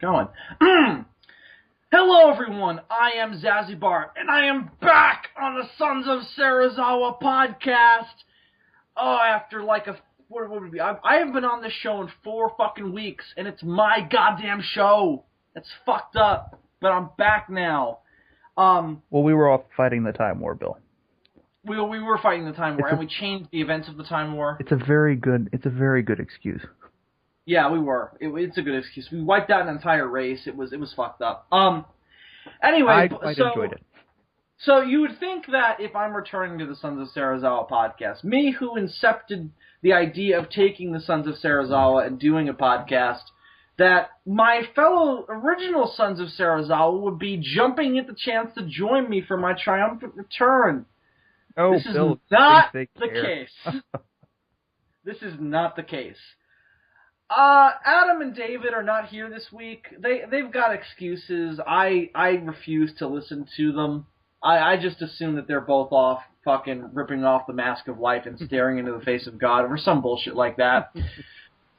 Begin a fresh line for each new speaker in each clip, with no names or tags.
going. Hello, everyone. I am Zazubaar, and I am back on the Sons of Serizawa podcast. Oh, after like what would it be? I have been on this show in 4 fucking weeks, and it's my goddamn show. It's fucked up, but I'm back now.
Well, we were all fighting the Time War, Bill.
We were fighting the Time War, and we changed the events of the Time War.
It's a very good excuse.
Yeah, we were. It's a good excuse. We wiped out an entire race. It was fucked up. Anyway,
I enjoyed it.
So you would think that if I'm returning to the Sons of Serizawa podcast, me who incepted the idea of taking the Sons of Serizawa and doing a podcast, that my fellow original Sons of Serizawa would be jumping at the chance to join me for my triumphant return.
Oh,
this is
Bill,
not the case. This is not the case. Adam and David are not here this week. They've got excuses. I refuse to listen to them. I just assume that they're both off fucking ripping off the mask of life and staring into the face of God or some bullshit like that.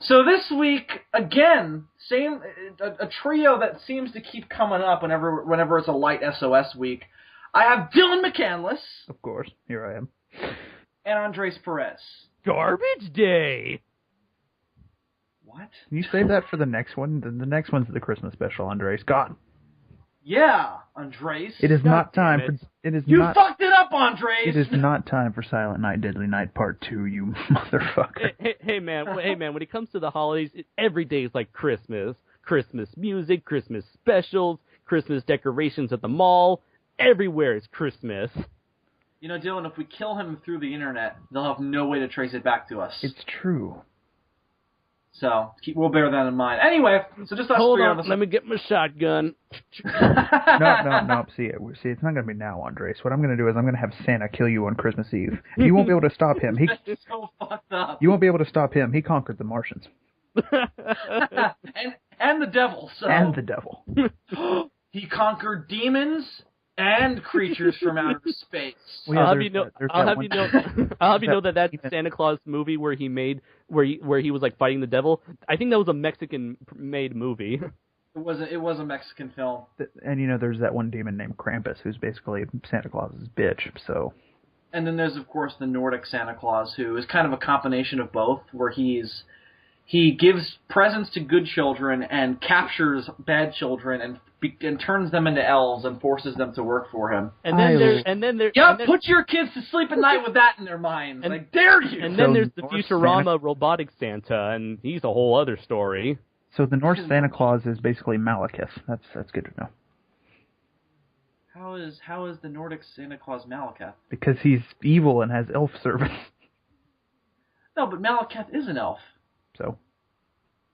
So this week, again, a trio that seems to keep coming up whenever it's a light SOS week. I have Dillion McCandless.
Of course, here I am.
And Andres Perez.
Garbage Day!
What?
Can you save that for the next one? The next one's the Christmas special, Andres. God.
Yeah, Andres.
It is not time for...
You fucked it up, Andres!
It is not time for Silent Night, Deadly Night Part 2, you motherfucker.
Hey, man, when it comes to the holidays, every day is like Christmas. Christmas music, Christmas specials, Christmas decorations at the mall. Everywhere is Christmas.
You know, Dylan, if we kill him through the internet, they'll have no way to trace it back to us.
It's true.
So, we'll bear that in mind. Anyway, so just us
Hold
three
on, let me get my shotgun.
No, see, it's not going to be now, Andres. What I'm going to do is I'm going to have Santa kill you on Christmas Eve. You won't be able to stop him.
It's so fucked up.
You won't be able to stop him. He conquered the Martians.
and the devil, so...
And the devil.
He conquered demons and creatures from outer space.
Well, I'll have you know that Santa Claus movie where he was like fighting the devil. I think that was a Mexican-made movie.
It was a Mexican film.
And there's that one demon named Krampus who's basically Santa Claus's bitch. So.
And then there's of course the Nordic Santa Claus, who is kind of a combination of both, where he gives presents to good children and captures bad children and turns them into elves and forces them to work for him.
Put
your kids to sleep at night with that in their minds. I dare you.
And then there's the Futurama robotic Santa, and he's a whole other story.
So the Norse Santa Claus is basically Malekith. That's good to know.
How is the Nordic Santa Claus Malekith?
Because he's evil and has elf servants.
No, but Malekith is an elf.
So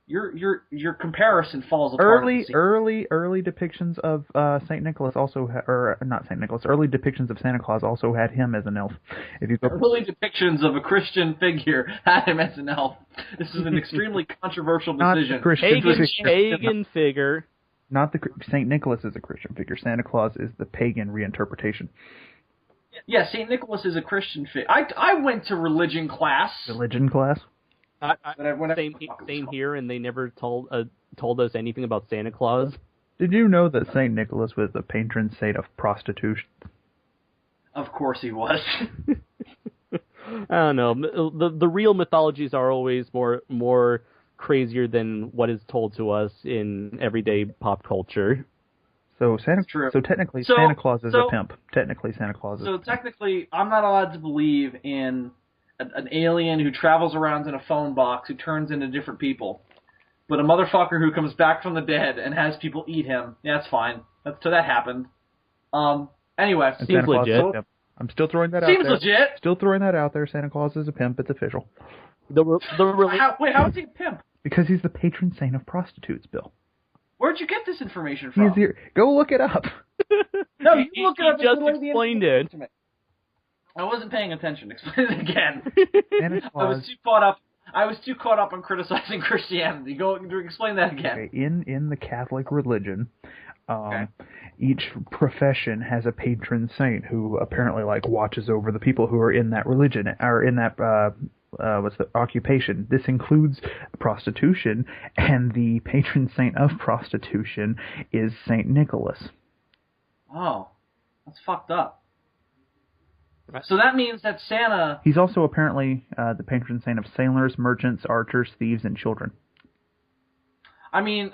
your comparison falls apart.
Early depictions of Saint Nicholas early depictions of Santa Claus also had him as an elf. If you go
early depictions of a Christian figure had him as an elf. This is an extremely controversial decision.
Pagan figure.
Not Saint Nicholas is a Christian figure. Santa Claus is the pagan reinterpretation.
Yeah, Saint Nicholas is a Christian figure. I went to religion class.
Religion class?
Same here, and they never told us anything about Santa Claus.
Did you know that Saint Nicholas was the patron saint of prostitution?
Of course he was.
I don't know. The real mythologies are always more crazier than what is told to us in everyday pop culture.
So technically Santa Claus is a pimp. Technically Santa Claus is.
So technically, I'm not allowed to believe in an alien who travels around in a phone box who turns into different people. But a motherfucker who comes back from the dead and has people eat him, yeah, that's fine. So that happened. Anyway.
Seems legit.
I'm still throwing that out
there.
Seems legit. Still throwing that out there. Santa Claus is a pimp. It's official.
How is he a pimp?
Because he's the patron saint of prostitutes, Bill.
Where'd you get this information from?
Go look it up.
No, you look it up.
He just explained it.
I wasn't paying attention. Explain it again. I was too caught up on criticizing Christianity. Go explain that again.
Okay. In the Catholic religion, each profession has a patron saint who apparently watches over the people who are in that religion or in that what's the occupation? This includes prostitution, and the patron saint of prostitution is Saint Nicholas.
Oh, that's fucked up. So that means that Santa...
He's also apparently the patron saint of sailors, merchants, archers, thieves, and children.
I mean,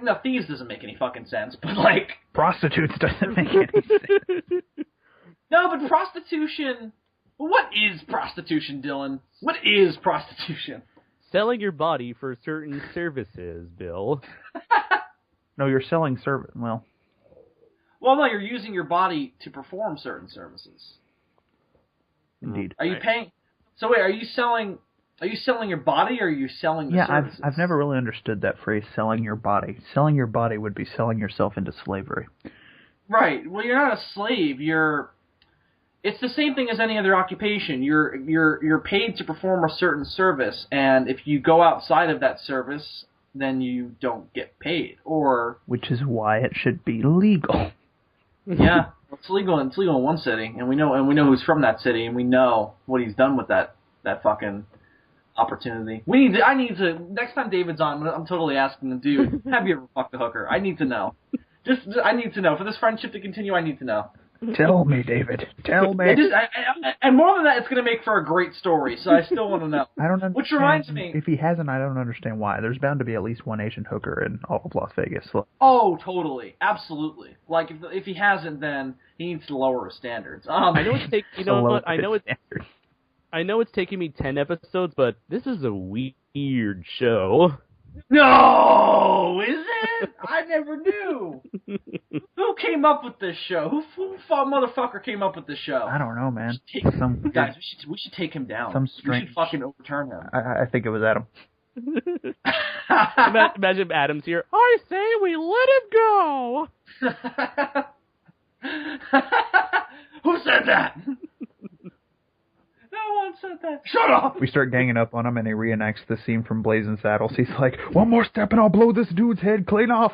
no, thieves doesn't make any fucking sense, but like...
Prostitutes doesn't make any sense.
No, but prostitution... What is prostitution, Dylan? What is prostitution?
Selling your body for certain services, Bill.
No, you're selling service. Well,
no, you're using your body to perform certain services.
Indeed.
Are you paying... So wait, are you selling your body, or are you selling the services?
I've never really understood that phrase, selling your body. Selling your body would be selling yourself into slavery.
Right. Well, you're not a slave. It's the same thing as any other occupation. You're paid to perform a certain service, and if you go outside of that service, then you don't get paid.
Which is why it should be legal.
Yeah, it's legal. It's legal in one city, and we know who's from that city, and we know what he's done with that fucking opportunity. I need to next time David's on, I'm totally asking the dude, have you ever fucked a hooker? I need to know. I need to know for this friendship to continue. I need to know.
Tell me, David. Tell me.
And more than that, it's going to make for a great story, so I still want to know.
I don't understand.
Which reminds me...
If he hasn't, I don't understand why. There's bound to be at least one Asian hooker in all of Las Vegas.
Oh, totally. Absolutely. Like, if he hasn't, then he needs to lower his standards. I know it's
you know what? I know it's taking me 10 episodes, but this is a weird show.
No, is it? I never knew. Who came up with this show? Who motherfucker came up with this show?
I don't know, man.
Guys, we should take him down. We should fucking overturn him.
I think it was Adam.
Imagine Adam's here. I say we let him go.
Who said that? No one said that. Shut up!
We start ganging up on him, and he reenacts the scene from Blazing Saddles. He's like, one more step and I'll blow this dude's head clean off.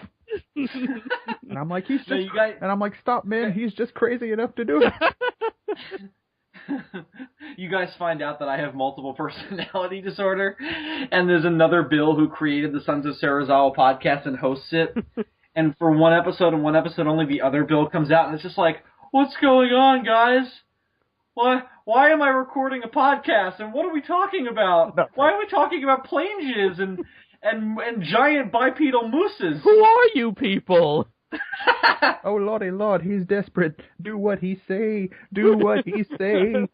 And I'm like, and I'm like, stop, man. He's just crazy enough to do it.
You guys find out that I have multiple personality disorder, and there's another Bill who created the Sons of Serizawa podcast and hosts it. And for one episode and one episode only, the other Bill comes out, and it's just like, what's going on, guys? Why am I recording a podcast, and what are we talking about? Why are we talking about plane jizz and giant bipedal mooses?
Who are you people?
Oh, Lordy Lord, he's desperate. Do what he say. Do what he say.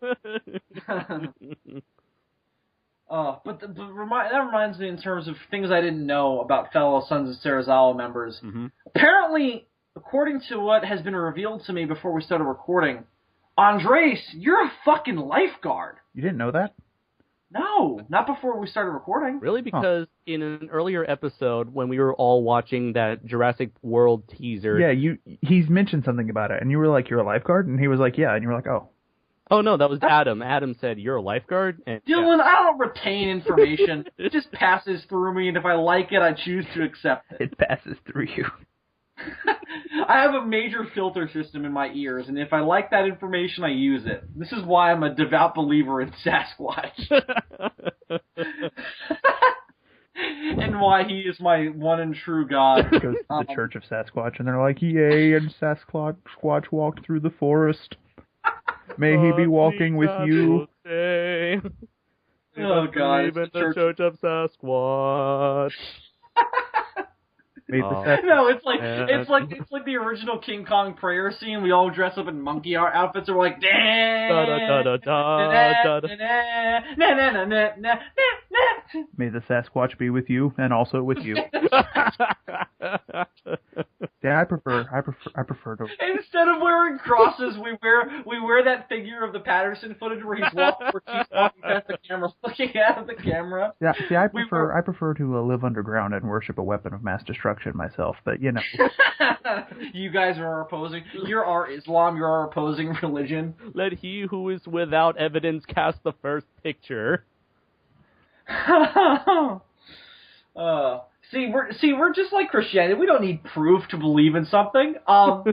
But that reminds me in terms of things I didn't know about fellow Sons of Serizawa members. Mm-hmm. Apparently, according to what has been revealed to me before we started recording, Andres, you're a fucking lifeguard.
You didn't know that?
No, not before we started recording.
Really? Because in an earlier episode, when we were all watching that Jurassic World teaser...
Yeah, he's mentioned something about it, and you were like, you're a lifeguard? And he was like, yeah, and you were like, oh.
Oh, no, that was Adam. Adam said, you're a lifeguard? And,
Dylan, I don't retain information. It just passes through me, and if I like it, I choose to accept it.
It passes through you.
I have a major filter system in my ears, and if I like that information, I use it. This is why I'm a devout believer in Sasquatch. And why he is my one and true God.
Goes to the Church of Sasquatch, and they're like, yay, and Sasquatch walked through the forest. May he be walking with you.
Oh, God. It's the Church of Sasquatch.
No, it's like the original King Kong prayer scene. We all dress up in monkey outfits. We're like,
may the Sasquatch be with you, and also with you. Yeah, I prefer to.
Instead of wearing crosses, we wear that figure of the Patterson footage where he's walking past the camera, looking at the camera.
Yeah, see, I prefer to live underground and worship a weapon of mass destruction myself. But you know,
you guys are opposing. You're our Islam. You're our opposing religion.
Let he who is without evidence cast the first picture.
We're just like Christianity. We don't need proof to believe in something.
Nope.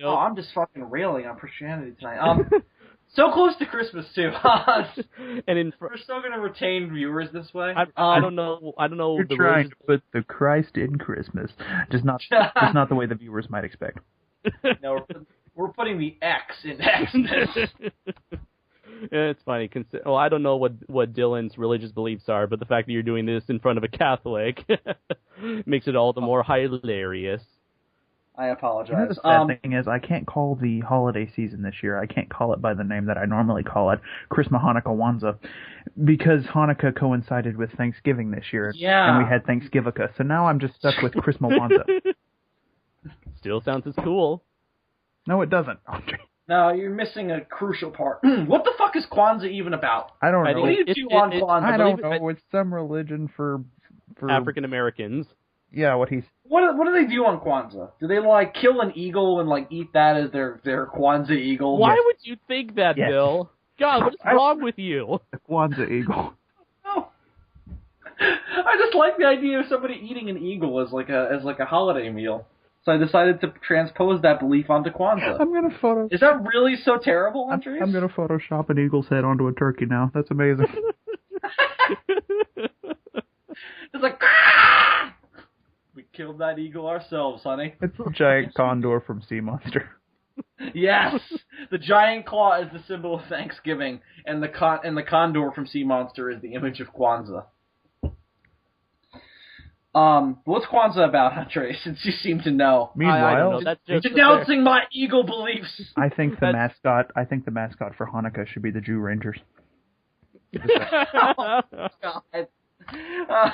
Oh, I'm just fucking railing on Christianity tonight. So close to Christmas too.
And
we're still going to retain viewers this way.
I don't know.
You're
the
trying to put the Christ in Christmas, just not the way the viewers might expect.
No, we're putting the X in Xmas.
Yeah, it's funny. Well, I don't know what Dylan's religious beliefs are, but the fact that you're doing this in front of a Catholic makes it all the more hilarious.
I apologize.
You know, the sad thing is, I can't call the holiday season this year. I can't call it by the name that I normally call it, Christmas, Hanukkah, Kwanzaa, because Hanukkah coincided with Thanksgiving this year, and we had Thanksgivika. So now I'm just stuck with Christmas, Kwanzaa.
Still sounds as cool.
No, it doesn't, Andre.
No, you're missing a crucial part. What the fuck is Kwanzaa even about?
I don't know.
What do you do on Kwanzaa?
I don't know. It's some religion for
African Americans.
Yeah,
what do they do on Kwanzaa? Do they like kill an eagle and like eat that as their Kwanzaa eagle?
Why would you think that, Bill? God, what is wrong with you?
The Kwanzaa eagle.
No. I just like the idea of somebody eating an eagle as like a holiday meal. So I decided to transpose that belief onto Kwanzaa.
I'm gonna photo.
Is that really so terrible, Andres?
I'm gonna Photoshop an eagle's head onto a turkey now. That's amazing.
It's like. We killed that eagle ourselves, honey.
It's a giant condor from Sea Monster.
Yes, the giant claw is the symbol of Thanksgiving, and the condor from Sea Monster is the image of Kwanzaa. What's Kwanzaa about, Andre? Since you seem to know.
Meanwhile,
I don't know. That's just
denouncing my eagle beliefs.
I think the mascot for Hanukkah should be the Jew Rangers.
Oh, God.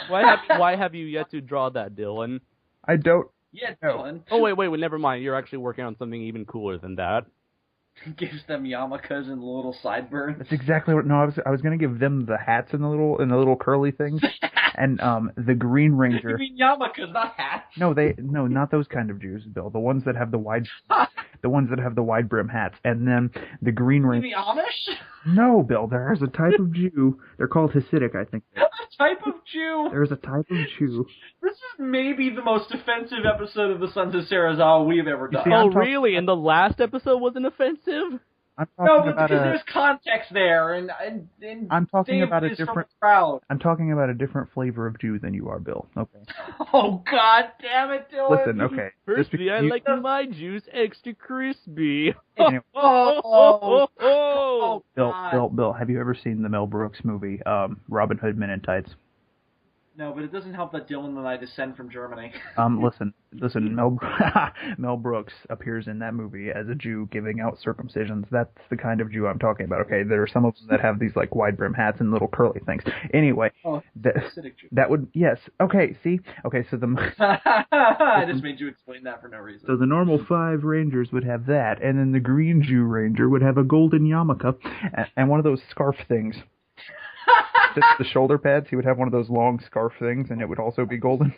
Why have you yet to draw that, Dylan?
I don't.
Yeah, Dylan.
Oh wait, never mind. You're actually working on something even cooler than that.
Gives them yarmulkes and little sideburns.
That's exactly what. No, I was gonna give them the hats and the little curly things, and the Green Ranger.
You mean yarmulkes, not hats?
No, not those kind of Jews, Bill. The ones that have the wide brim hats, and then the Green Ranger.
You mean Amish?
No, Bill. There's a type of Jew. They're called Hasidic, I think.
A type of Jew.
There's a type of Jew.
This is maybe the most offensive episode of the Sons of Serizawa we've ever done.
See,
really? And the last episode wasn't offensive?
No, but because there's context there, and
I'm talking
Dave
about a
is from
different
the crowd.
I'm talking about a different flavor of Jew than you are, Bill. Okay.
Oh God, damn it, Dylan!
Listen, okay.
Personally, I like my Jews extra crispy.
Anyway.
Oh,
Bill, have you ever seen the Mel Brooks movie, Robin Hood Men in Tights?
No, but it doesn't help that Dylan and I descend from Germany.
Listen. Mel Brooks appears in that movie as a Jew giving out circumcisions. That's the kind of Jew I'm talking about. Okay, there are some of them that have these like wide brim hats and little curly things. Anyway, that would Okay, see. Okay, so
I just made you explain that for no reason.
So the normal 5 Rangers would have that, and then the Green Jew Ranger would have a golden yarmulke and one of those scarf things. Just the shoulder pads, he would have one of those long scarf things, and it would also be golden.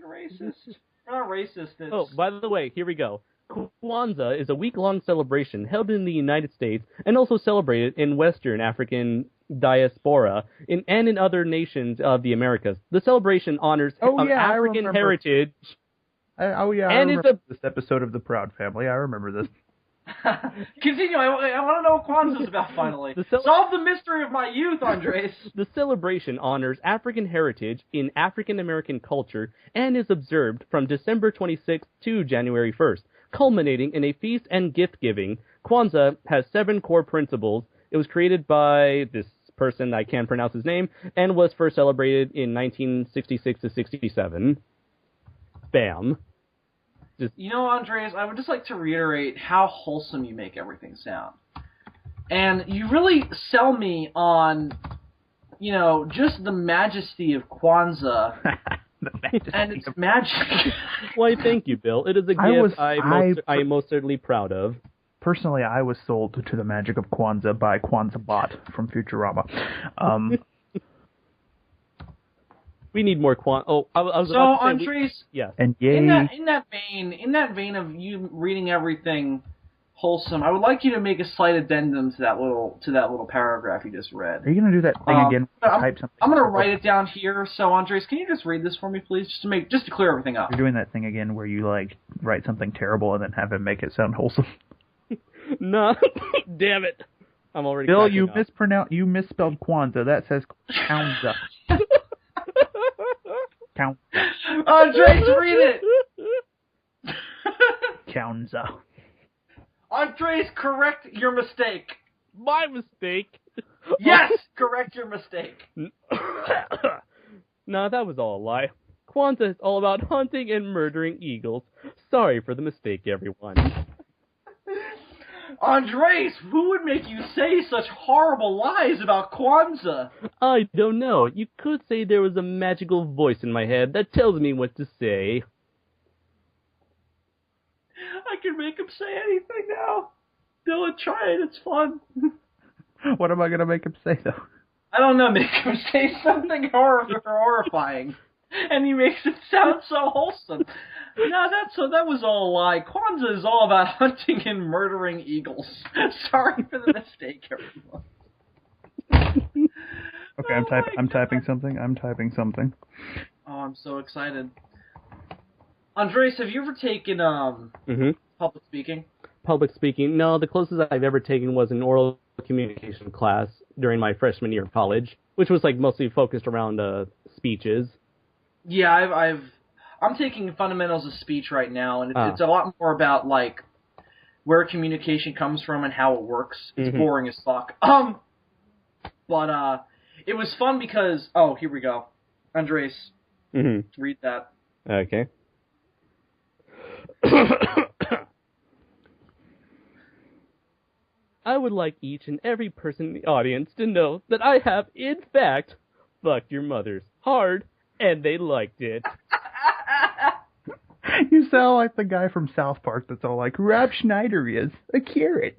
Racist. We're not racist.
Oh, by the way, here we go. Kwanzaa is a week-long celebration held in the United States and also celebrated in Western African diaspora and in other nations of the Americas. The celebration honors African heritage.
I remember this episode of The Proud Family. I remember this.
Continue. I want to know what Kwanzaa's about, finally. Solve the mystery of my youth, Andres.
The celebration honors African heritage in African American culture and is observed from December 26th to January 1st, culminating in a feast and gift-giving. Kwanzaa has 7 core principles. It was created by this person, I can't pronounce his name, and was first celebrated in 1966 to 67. Bam.
Andres, I would just like to reiterate how wholesome you make everything sound. And you really sell me on, just the majesty of Kwanzaa and its magic.
Why, thank you, Bill. It is a gift I am most certainly proud of.
Personally, I was sold to the magic of Kwanzaa by Kwanzaa Bot from Futurama.
We need more I was
so, Andres,
yes.
And yay.
In that vein of you reading everything wholesome, I would like you to make a slight addendum to that little paragraph you just read.
Are you going to do that thing again?
I'm going to write it down here. So, Andres, can you just read this for me, please, just to clear everything up?
You're doing that thing again where you write something terrible and then have him make it sound wholesome.
No, damn it. I'm already.
Bill, you misspelled Kwanzaa. That says Kwanzaa. Kwanzaa.
Andres, read it.
Kwanzaa.
Andres, correct your mistake.
My mistake.
Yes, correct your mistake.
No, that was all a lie. Kwanzaa is all about hunting and murdering eagles. Sorry for the mistake, everyone.
Andres, who would make you say such horrible lies about Kwanzaa?
I don't know. You could say there was a magical voice in my head that tells me what to say.
I can make him say anything now. Dylan, try it. It's fun.
What am I going to make him say, though?
I don't know. Make him say something horrifying. And he makes it sound so wholesome. No, that was all a lie. Kwanzaa is all about hunting and murdering eagles. Sorry for the mistake, everyone.
Okay, I'm typing something.
Oh, I'm so excited. Andres, have you ever taken public speaking?
Public speaking? No, the closest I've ever taken was an oral communication class during my freshman year of college, which was like mostly focused around speeches.
Yeah, I'm taking fundamentals of speech right now, and it's a lot more about like where communication comes from and how it works. It's boring as fuck. But it was fun because here we go. Andres, read that.
Okay. I would like each and every person in the audience to know that I have, in fact, fucked your mothers hard, and they liked it.
You sound like the guy from South Park that's all like, Rob Schneider is a carrot.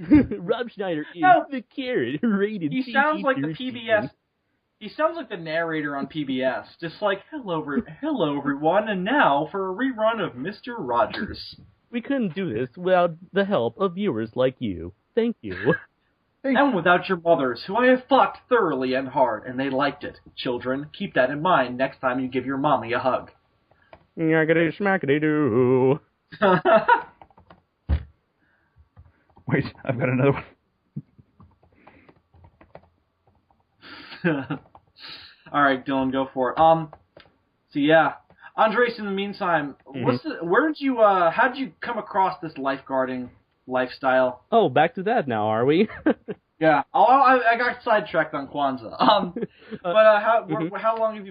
Rob Schneider is the carrot. Rated
He sounds like the PBS. He sounds like the narrator on PBS. Just like, hello everyone, and now for a rerun of Mr. Rogers.
We couldn't do this without the help of viewers like you. Thank you.
And without your mothers, who I have fucked thoroughly and hard, and they liked it. Children, keep that in mind next time you give your mommy a hug.
Yackety schmackety doo.
Wait, I've got another one.
Alright, Dylan, go for it. So yeah. Andres, in the meantime, how'd you come across this lifeguarding lifestyle?
Oh, back to that now, are we?
Yeah. I got sidetracked on Kwanzaa. But how long have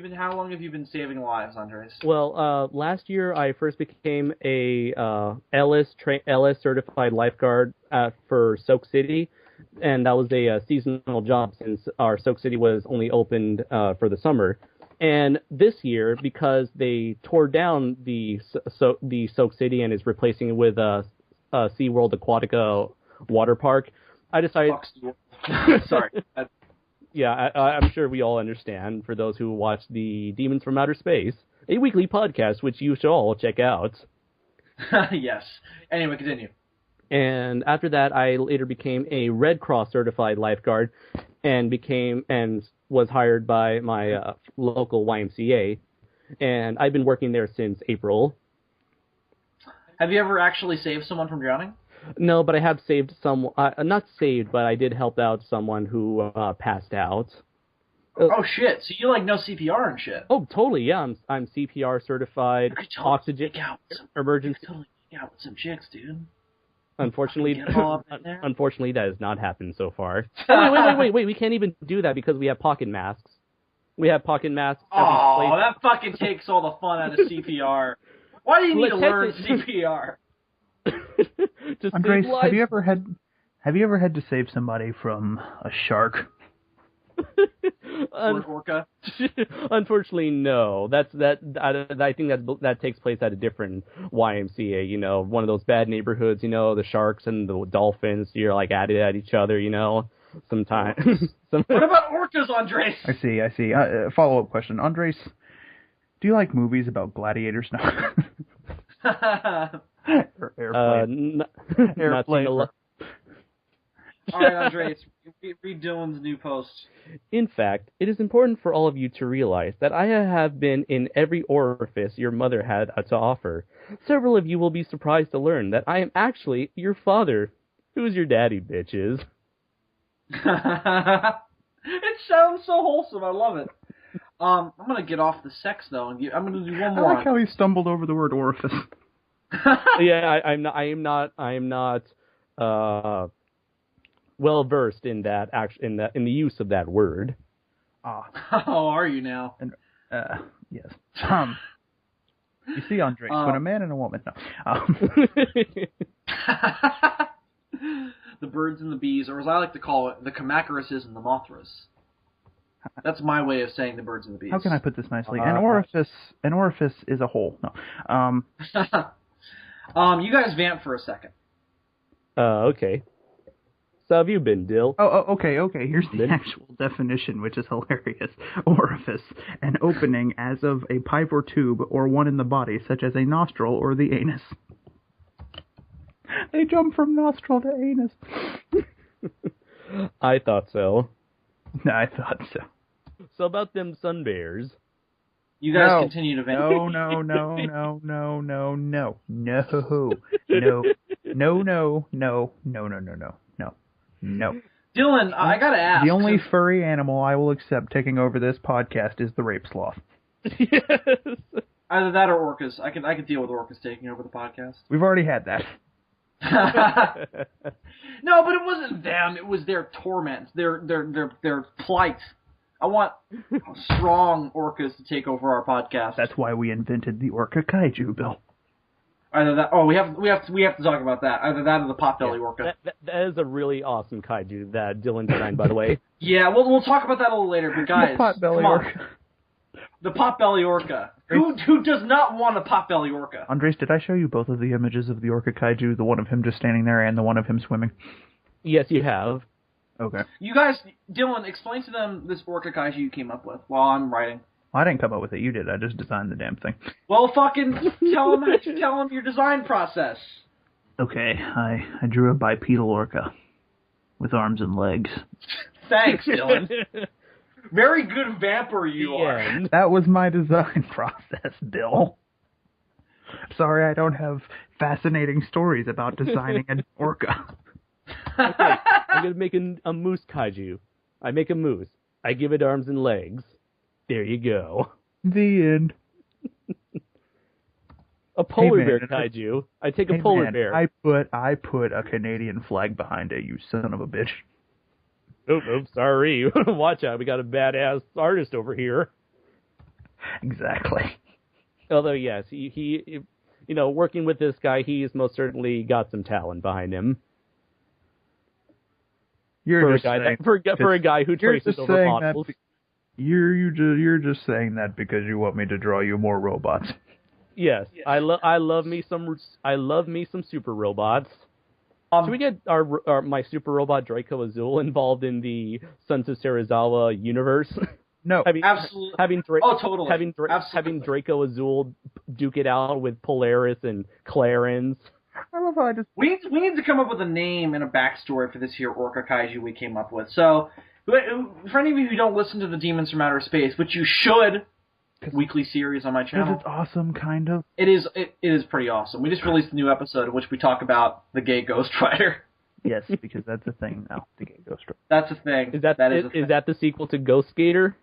you been saving lives, Andres?
Well, last year I first became a LS certified lifeguard for Soak City, and that was a seasonal job since our Soak City was only opened for the summer. And this year, because they tore down the Soak City and is replacing it with SeaWorld Aquatica water park, I decided.
Sorry.
Yeah, I'm sure we all understand. For those who watch the Demons from Outer Space, a weekly podcast which you should all check out.
Yes. Anyway, continue.
And after that, I later became a Red Cross certified lifeguard, and was hired by my local YMCA, and I've been working there since April.
Have you ever actually saved someone from drowning?
No, but I have saved someone. Not saved, but I did help out someone who passed out.
Oh shit! So you like know CPR and shit?
Oh, totally. Yeah, I'm CPR certified. Oxygen emergency.
You could totally make out with some chicks, dude.
Unfortunately, that has not happened so far. Wait, we can't even do that because we have pocket masks. We have pocket masks.
Oh, that fucking takes all the fun out of CPR. Why do you need to learn CPR?
Andres, have you ever had to save somebody from a shark?
Or orca?
Unfortunately, no. I think that takes place at a different YMCA. You know, one of those bad neighborhoods. You know, the sharks and the dolphins. You're like at each other. You know, sometimes.
What about orcas, Andres?
I see. Follow-up question, Andres. Do you like movies about gladiators now? Airplane.
Airplane.
All right, Andres, read Dylan's new post.
In fact, it is important for all of you to realize that I have been in every orifice your mother had to offer. Several of you will be surprised to learn that I am actually your father. Who's your daddy, bitches?
It sounds so wholesome. I love it. I'm gonna get off the sex though, and I'm gonna do one more.
I like how he stumbled over the word orifice.
Yeah, I am not well versed in that in the use of that word.
Oh, are you now?
And, yes. You see, Andres, when a man and a woman. No.
The birds and the bees, or as I like to call it, the Kamacaruses and the Mothras. That's my way of saying the birds and the bees.
How can I put this nicely? An orifice is a hole. No.
You guys vamp for a second.
Okay. So have you been, Dill?
Okay. Here's the actual definition, which is hilarious. Orifice, an opening as of a pipe or tube, or one in the body, such as a nostril or the anus. They jump from nostril to anus.
I thought so.
I thought so.
So about them sun bears.
You guys continue to vamp.
No.
Dylan, I gotta ask.
The only furry animal I will accept taking over this podcast is the rape sloth.
Yes.
Either that or orcas. I can deal with orcas taking over the podcast.
We've already had that.
No, but it wasn't them. It was their torment, their plight. I want strong orcas to take over our podcast.
That's why we invented the orca kaiju, Bill.
Either that. Oh, we have to talk about that. Either that or the potbelly orca.
That is a really awesome kaiju that Dillion designed, by the way.
Yeah, we'll talk about that a little later. But guys,
the potbelly orca.
The potbelly orca. Who does not want a potbelly orca?
Andres, did I show you both of the images of the orca kaiju? The one of him just standing there and the one of him swimming?
Yes, you have.
Okay.
You guys, Dylan, explain to them this orca kaiju you came up with while I'm writing.
Well, I didn't come up with it. You did. I just designed the damn thing.
Well, fucking tell them your design process.
Okay, I drew a bipedal orca with arms and legs.
Thanks, Dylan. Very good vamper you are.
That was my design process, Bill. Sorry I don't have fascinating stories about designing an orca.
Okay, I'm going to make a moose kaiju. I make a moose. I give it arms and legs. There you go.
The end.
A polar bear kaiju. I take a polar bear.
I put a Canadian flag behind it, you son of a bitch.
Oh, sorry. Watch out, we got a badass artist over here.
Exactly.
Although, yes, he working with this guy, he's most certainly got some talent behind him. For a guy who traces over models.
You're just saying that because you want me to draw you more robots.
Yes. I love me some super robots. Should we get my super robot Draco Azul involved in the Sons of Serizawa universe?
No,
absolutely. Totally.
Having Draco Azul duke it out with Polaris and Clarence.
We need to come up with a name and a backstory for this here Orca Kaiju we came up with. So, for any of you who don't listen to the Demons from Outer Space, which you should, weekly series on my channel.
It's awesome, kind of.
It is pretty awesome. We just released a new episode in which we talk about the gay Ghost Rider.
Yes, because that's a thing now. The gay Ghost Rider.
That's a thing.
Is that the sequel to Ghost Skater?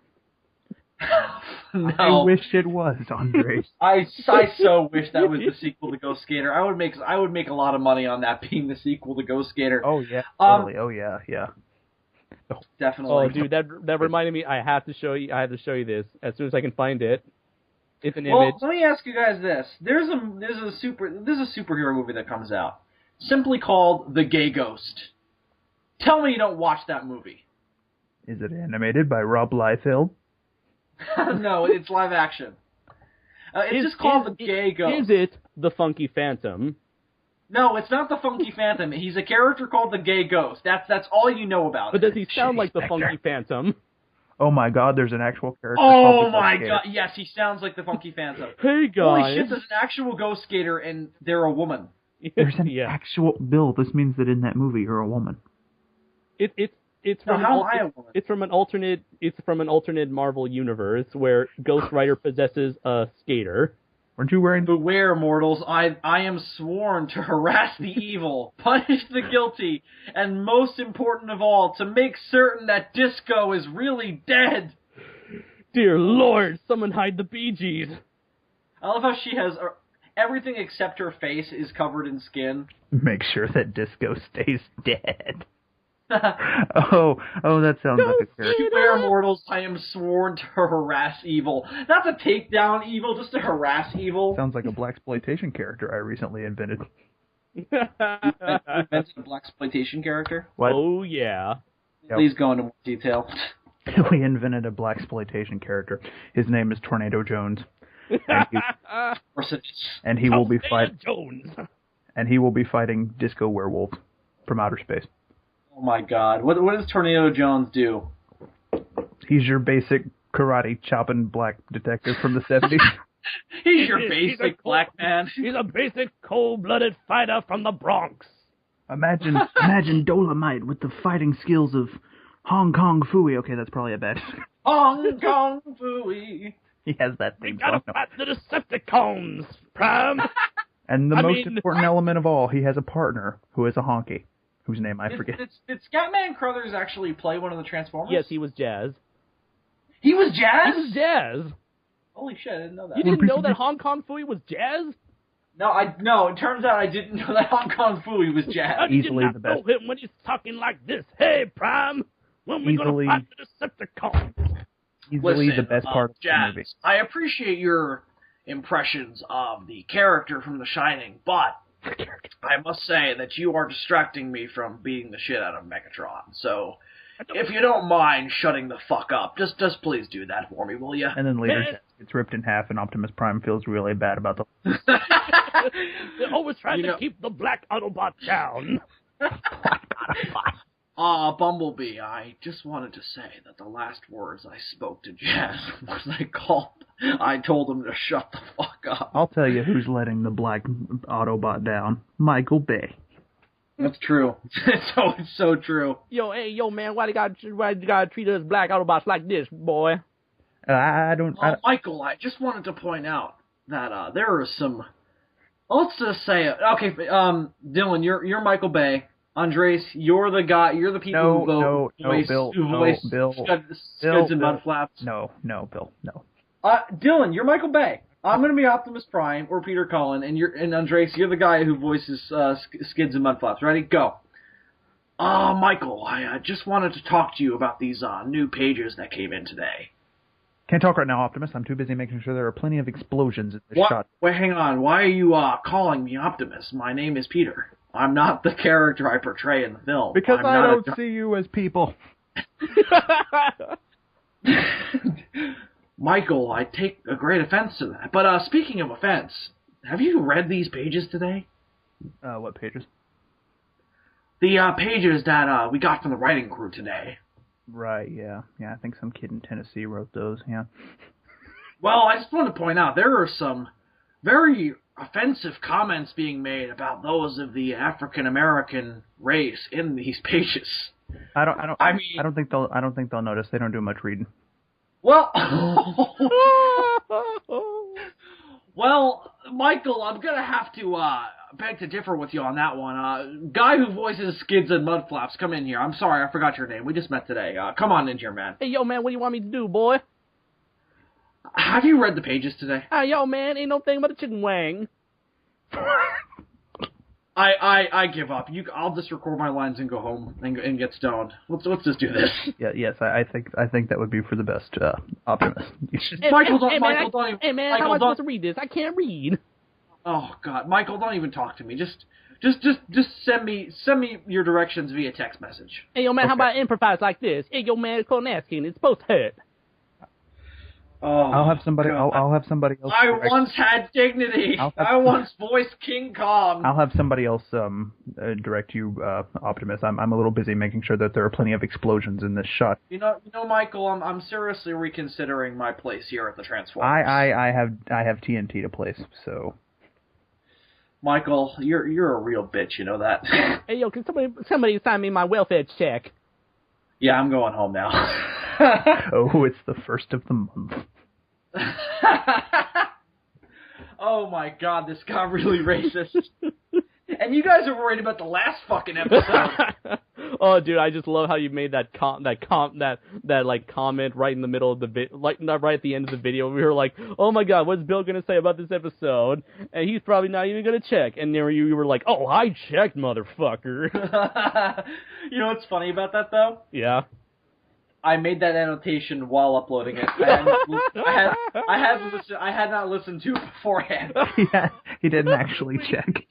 No.
I wish it was, Andres.
I so wish that was the sequel to Ghost Skater. I would make a lot of money on that being the sequel to Ghost Skater.
Oh yeah, totally. Oh yeah.
Definitely.
Oh, dude, that reminded me. I have to show you this as soon as I can find it. It's an image.
Let me ask you guys this: there's a superhero movie that comes out simply called The Gay Ghost. Tell me you don't watch that movie.
Is it animated by Rob Liefeld?
No, it's live action. It's just called The Gay Ghost.
Is it the Funky Phantom?
No, it's not the Funky Phantom. He's a character called the Gay Ghost. That's all you know about.
But does he sound like the Funky Phantom?
Oh my God, there's an actual character.
Oh my God, yes, he sounds like the Funky Phantom.
Hey guys,
holy shit, there's an actual Ghost Skater and they're a woman.
There's an actual Bill. This means that in that movie you're a woman.
It's from an alternate Marvel universe where Ghost Rider possesses a skater.
Weren't you wearing...
Beware, mortals, I am sworn to harass the evil, punish the guilty, and most important of all, to make certain that Disco is really dead.
Dear Lord, someone hide the Bee Gees.
I love how she has... everything except her face is covered in skin.
Make sure that Disco stays dead. Oh, that sounds like a character.
Beware, mortals, I am sworn to harass evil. Not to take down evil, just to harass evil.
Sounds like a blaxploitation character I recently invented.
You invented a blaxploitation character?
What?
Oh, yeah.
Please go into more detail.
We invented a blaxploitation character. His name is Tornado Jones. And he will be fighting. And he will be fighting Disco Werewolf from outer space.
Oh my God! What does Tornado Jones do?
He's your basic karate chopping black detective from the 70s.
He's your basic black man.
He's a basic cold-blooded fighter from the Bronx.
Imagine Dolomite with the fighting skills of Hong Kong Fooey. Okay, that's probably a bad.
Hong Kong Fooey.
He has that thing.
We gotta fight the Decepticons, Prime.
And the most important element of all, he has a partner who is a honky, whose name I forget.
Did Scatman Crothers actually play one of the Transformers?
Yes, he was Jazz.
He was Jazz?
He was Jazz.
Holy shit, I didn't know that.
You didn't know that Hong Kong Fooey was Jazz?
No, it turns out I didn't know that Hong Kong Fooey was Jazz.
Easily the best.
Know him when he's talking like this. Hey, Prime, when we gonna fight the Decepticons?
Easily the best part of
Jazz,
the movie.
I appreciate your impressions of the character from The Shining, but I must say that you are distracting me from beating the shit out of Megatron. So, if you don't mind shutting the fuck up, just please do that for me, will you?
And then later, it's ripped in half, and Optimus Prime feels really bad about the...
They're always trying to keep the Black Autobot down.
Bumblebee, I just wanted to say that the last words I spoke to Jazz was I told him to shut the fuck up.
I'll tell you who's letting the Black Autobot down. Michael Bay.
That's true. It's so true.
Yo, man, why you gotta treat us Black Autobots like this, boy?
Michael, I just wanted to point out that there are some... Let's just say... Okay, Dylan, you're Michael Bay. Andres, you're the guy. You're the people who voice Skids and Mud Flaps.
No, Bill, no.
Dylan, you're Michael Bay. I'm going to be Optimus Prime or Peter Cullen, and Andres, you're the guy who voices Skids and Mud Flaps. Ready? Go. Michael, I just wanted to talk to you about these new pages that came in today.
Can't talk right now, Optimus. I'm too busy making sure there are plenty of explosions in this shot.
Wait, hang on. Why are you calling me Optimus? My name is Peter. I'm not the character I portray in the film.
Because I don't see you as people.
Michael, I take a great offense to that. But speaking of offense, have you read these pages today?
What pages?
The pages that we got from the writing crew today.
Right, yeah. Yeah, I think some kid in Tennessee wrote those, yeah.
Well, I just wanted to point out, there are some very offensive comments being made about those of the African-American race in these pages.
I don't think they'll notice. They don't do much reading.
Well, Michael, I'm gonna have to beg to differ with you on that one. Guy who voices Skids and Mud Flaps, come in here. I'm sorry, I forgot your name. We just met today. Come on in here, man.
Hey, yo, man, what do you want me to do, boy?
Have you read the pages today?
Yo, man, ain't no thing but a chicken wang.
I give up. I'll just record my lines and go home and get stoned. Let's just do this.
Yeah, yes, I think that would be for the best, Optimus.
Michael, don't even.
Hey, man, how am I supposed to read this? I can't read.
Oh God, Michael, don't even talk to me. Just send me your directions via text message.
Hey, yo, man, How about improvise like this? Hey, yo, man, it's asking. It's supposed to hurt.
Oh,
I'll have somebody. I'll have somebody else.
I once had dignity. I once voiced King Kong.
I'll have somebody else direct you, Optimus. I'm a little busy making sure that there are plenty of explosions in this shot.
You know, Michael, I'm seriously reconsidering my place here at the Transformers.
I have TNT to place, so.
Michael, you're a real bitch. You know that.
Hey, yo, can somebody sign me my welfare check?
Yeah, I'm going home now.
Oh, it's the first of the month.
Oh my god, this got really racist. And you guys are worried about the last fucking episode.
Oh, dude, I just love how you made that comment right in the middle of the right at the end of the video. We were like, "Oh my god, what's Bill gonna say about this episode?" And he's probably not even gonna check. And then you were like, "Oh, I checked, motherfucker."
You know what's funny about that though?
Yeah.
I made that annotation while uploading it. I had not listened to it beforehand.
Yeah, he didn't actually check.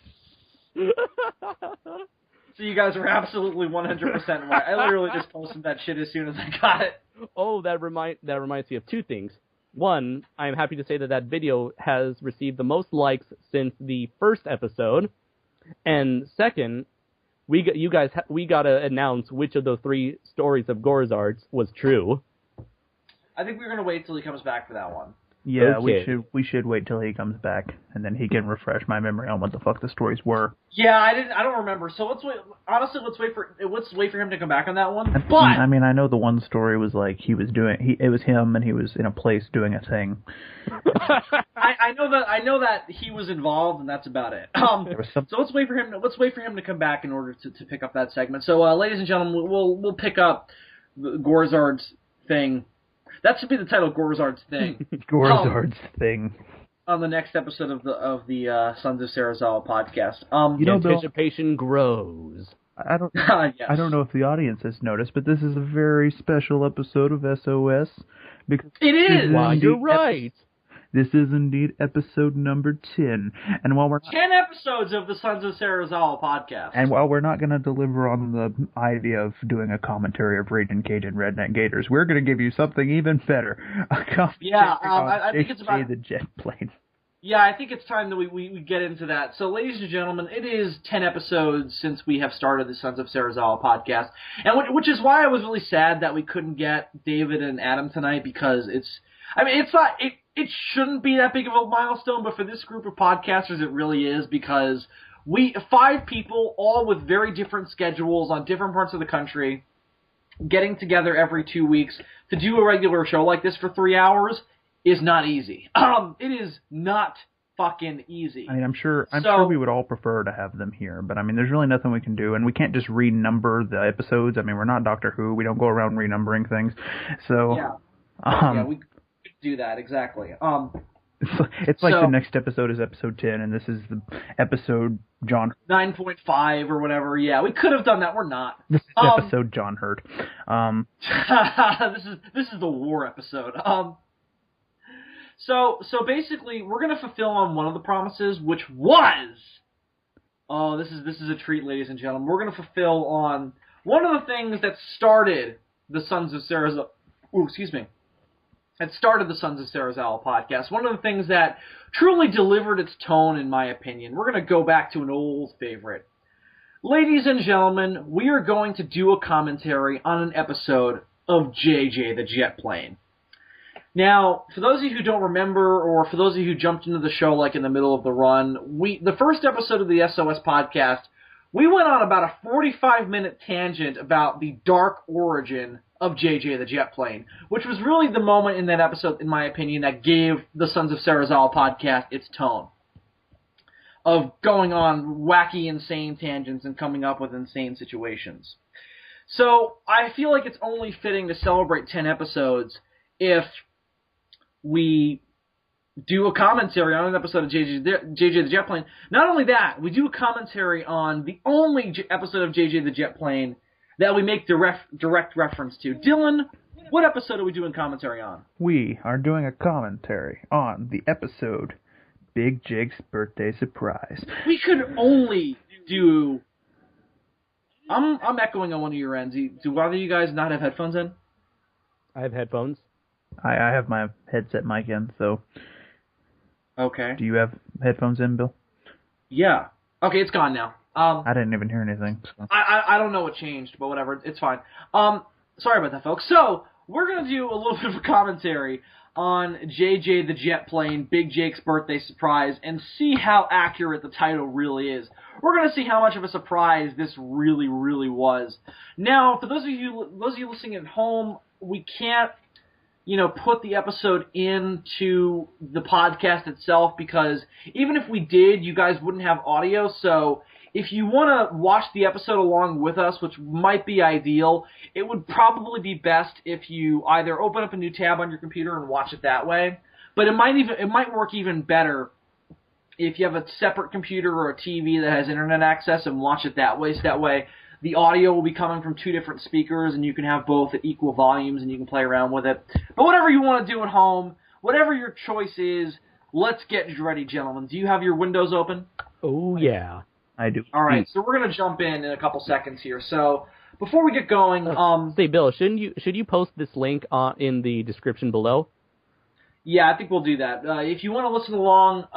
So you guys were absolutely 100% right. I literally just posted that shit as soon as I got it.
Oh, that reminds me of two things. One, I am happy to say that video has received the most likes since the first episode. And second, we gotta announce which of those 3 stories of Gorzard's was true.
I think we're gonna wait till he comes back for that one.
Yeah,
okay.
we should wait till he comes back, and then he can refresh my memory on what the fuck the stories were.
Yeah, I don't remember. So let's wait. Honestly, let's wait for him to come back on that one. But
I mean, I know the one story was like it was him, and he was in a place doing a thing.
I know that he was involved, and that's about it. So let's wait for him to come back in order to pick up that segment. So, ladies and gentlemen, we'll pick up Gorzard's thing. That should be the title, Gorzard's thing.
Gorzard's thing.
On the next episode of the Sons of Serizawa podcast.
Anticipation grows.
I don't
yes.
I don't know if the audience has noticed, but this is a very special episode of SOS because
it is.
Wow, you're right.
This is indeed episode number 10. And while we're
10 episodes of the Sons of Serizawa podcast.
And while we're not going to deliver on the idea of doing a commentary of Raging Cajun Redneck Gators, we're going to give you something even better. A commentary
I think it's about
the jet plane.
Yeah, I think it's time that we get into that. So, ladies and gentlemen, it is 10 episodes since we have started the Sons of Serizawa podcast, and which is why I was really sad that we couldn't get David and Adam tonight, because it shouldn't be that big of a milestone, but for this group of podcasters, it really is, because 5 people, all with very different schedules on different parts of the country, getting together every 2 weeks to do a regular show like this for 3 hours is not easy. It is not fucking easy.
I mean, I'm sure we would all prefer to have them here, but I mean, there's really nothing we can do, and we can't just renumber the episodes. I mean, we're not Doctor Who. We don't go around renumbering things. So
yeah, we could do that exactly.
It's like the next episode is episode 10, and this is the episode John
9.5 or whatever. Yeah, we could have done that. We're not.
This is episode John heard.
This is the war episode. So basically, we're gonna fulfill on one of the promises, which was, this is a treat, ladies and gentlemen. We're gonna fulfill on one of the things that started the Sons of Serizawa. That started the Sons of Serizawa podcast. One of the things that truly delivered its tone, in my opinion. We're gonna go back to an old favorite. Ladies and gentlemen, we are going to do a commentary on an episode of JJ the Jet Plane. Now, for those of you who don't remember, or for those of you who jumped into the show like in the middle of the run, the first episode of the SOS podcast, we went on about a 45-minute tangent about the dark origin of JJ the Jet Plane, which was really the moment in that episode, in my opinion, that gave the Sons of Serizawa podcast its tone of going on wacky, insane tangents and coming up with insane situations. So I feel like it's only fitting to celebrate 10 episodes if we do a commentary on an episode of JJ the Jet Plane. Not only that, we do a commentary on the only episode of JJ the Jet Plane that we make direct reference to. Dylan, what episode are we doing commentary on?
We are doing a commentary on the episode Big Jake's Birthday Surprise.
We could only do... I'm echoing on one of your ends. Do either of you guys not have headphones in?
I have headphones.
I have my headset mic in, so...
Okay.
Do you have headphones in, Bill?
Yeah. Okay, it's gone now.
I didn't even hear anything. So.
I don't know what changed, but whatever. It's fine. Sorry about that, folks. So, we're going to do a little bit of a commentary on JJ the Jet Plane, Big Jake's Birthday Surprise, and see how accurate the title really is. We're going to see how much of a surprise this really, really was. Now, for those of you listening at home, we can't put the episode into the podcast itself, because even if we did, you guys wouldn't have audio. So if you want to watch the episode along with us, which might be ideal, it would probably be best if you either open up a new tab on your computer and watch it that way. But it might work even better if you have a separate computer or a TV that has internet access and watch it that way. So that way the audio will be coming from two different speakers, and you can have both at equal volumes, and you can play around with it. But whatever you want to do at home, whatever your choice is, let's get ready, gentlemen. Do you have your windows open?
Oh, yeah.
I do.
All right, so we're going to jump in a couple seconds here. So before we get going...
Say, Bill, should you post this link in the description below?
Yeah, I think we'll do that. If you want to listen along,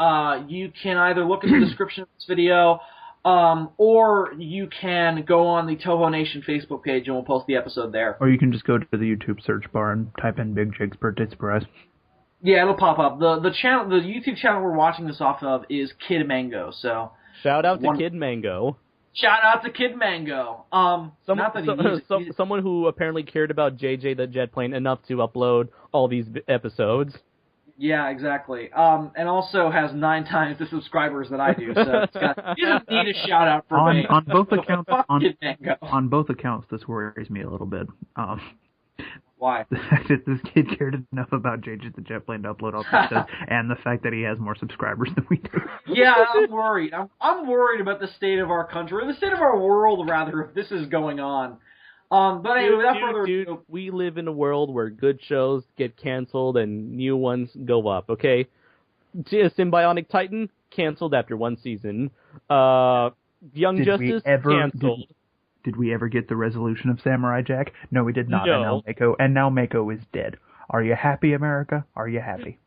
you can either look at the description of this video, or you can go on the Toho Nation Facebook page and we'll post the episode there.
Or you can just go to the YouTube search bar and type in Big Jake's Birthday Surprise.
Yeah, it'll pop up. The YouTube channel we're watching this off of is Kid Mango. So
shout out to Kid Mango.
Shout out to Kid Mango.
Someone who apparently cared about JJ the Jet Plane enough to upload all these episodes.
Yeah, exactly. And also has 9 times the subscribers that I do, so he doesn't need a shout out for me.
On both accounts, on both accounts, this worries me a little bit.
Why?
The fact that this kid cared enough about JJ the Jet Plane to upload all this, and the fact that he has more subscribers than we do.
Yeah, I'm worried. I'm worried about the state of our country, or the state of our world, rather, if this is going on. But anyway, without further ado,
we live in a world where good shows get canceled and new ones go up, okay? Symbionic Titan, canceled after 1 season. Young Justice, canceled.
Did we ever get the resolution of Samurai Jack? No, we did not.
No.
And now Mako is dead. Are you happy, America? Are you happy?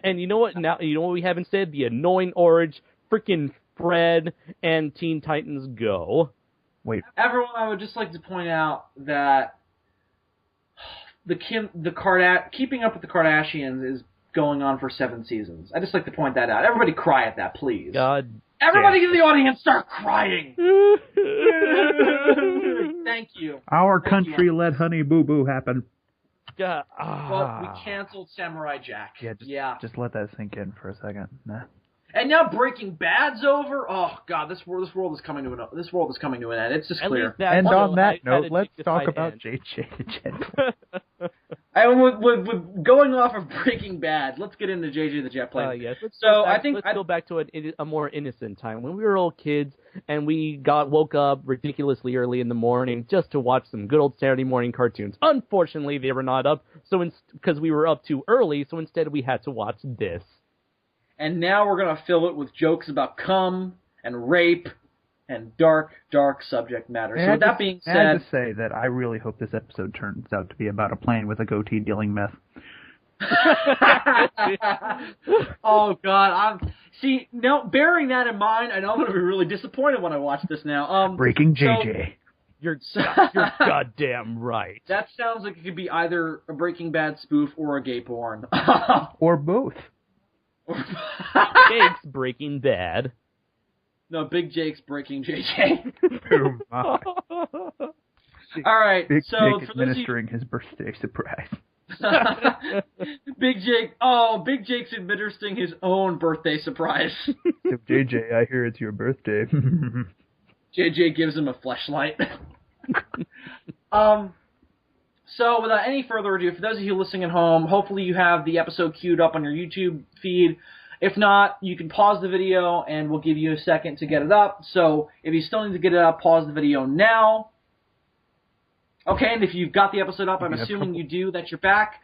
And you know what? Now you know what we haven't said? The annoying Orange, freaking Fred, and Teen Titans Go.
Wait.
Everyone, I would just like to point out that Keeping Up with the Kardashians is going on for 7 seasons. I just like to point that out. Everybody cry at that, please.
God.
Everybody in the audience start crying. Thank you.
Our country let Honey Boo Boo happen.
God.
Well, we canceled Samurai Jack.
Just let that sink in for a second. Nah.
And now Breaking Bad's over. Oh God, this world is coming to an end. It's just clear.
And on that note, let's talk about JJ.
And with going off of Breaking Bad, let's get into JJ the Jet Plane.
Yes. Let's go back to a more innocent time when we were all kids and we woke up ridiculously early in the morning just to watch some good old Saturday morning cartoons. Unfortunately, they were not up, because we were up too early. So instead, we had to watch this.
And now we're going to fill it with jokes about cum and rape and dark, dark subject matter. So with that being said...
I have to say that I really hope this episode turns out to be about a plane with a goatee dealing meth.
Oh, God. Bearing that in mind, I know I'm going to be really disappointed when I watch this now.
Breaking JJ.
You're goddamn right.
That sounds like it could be either a Breaking Bad spoof or a gay porn.
Or both.
Jake's Breaking Bad.
No, Big Jake's Breaking JJ.
Oh my.
All right,
Big
so
Jake administering his birthday surprise.
Big Jake's administering his own birthday surprise.
So JJ, I hear it's your birthday.
JJ gives him a fleshlight. So, without any further ado, for those of you listening at home, hopefully you have the episode queued up on your YouTube feed. If not, you can pause the video, and we'll give you a second to get it up. So, if you still need to get it up, pause the video now. Okay, and if you've got the episode up, I'm assuming you do, that you're back.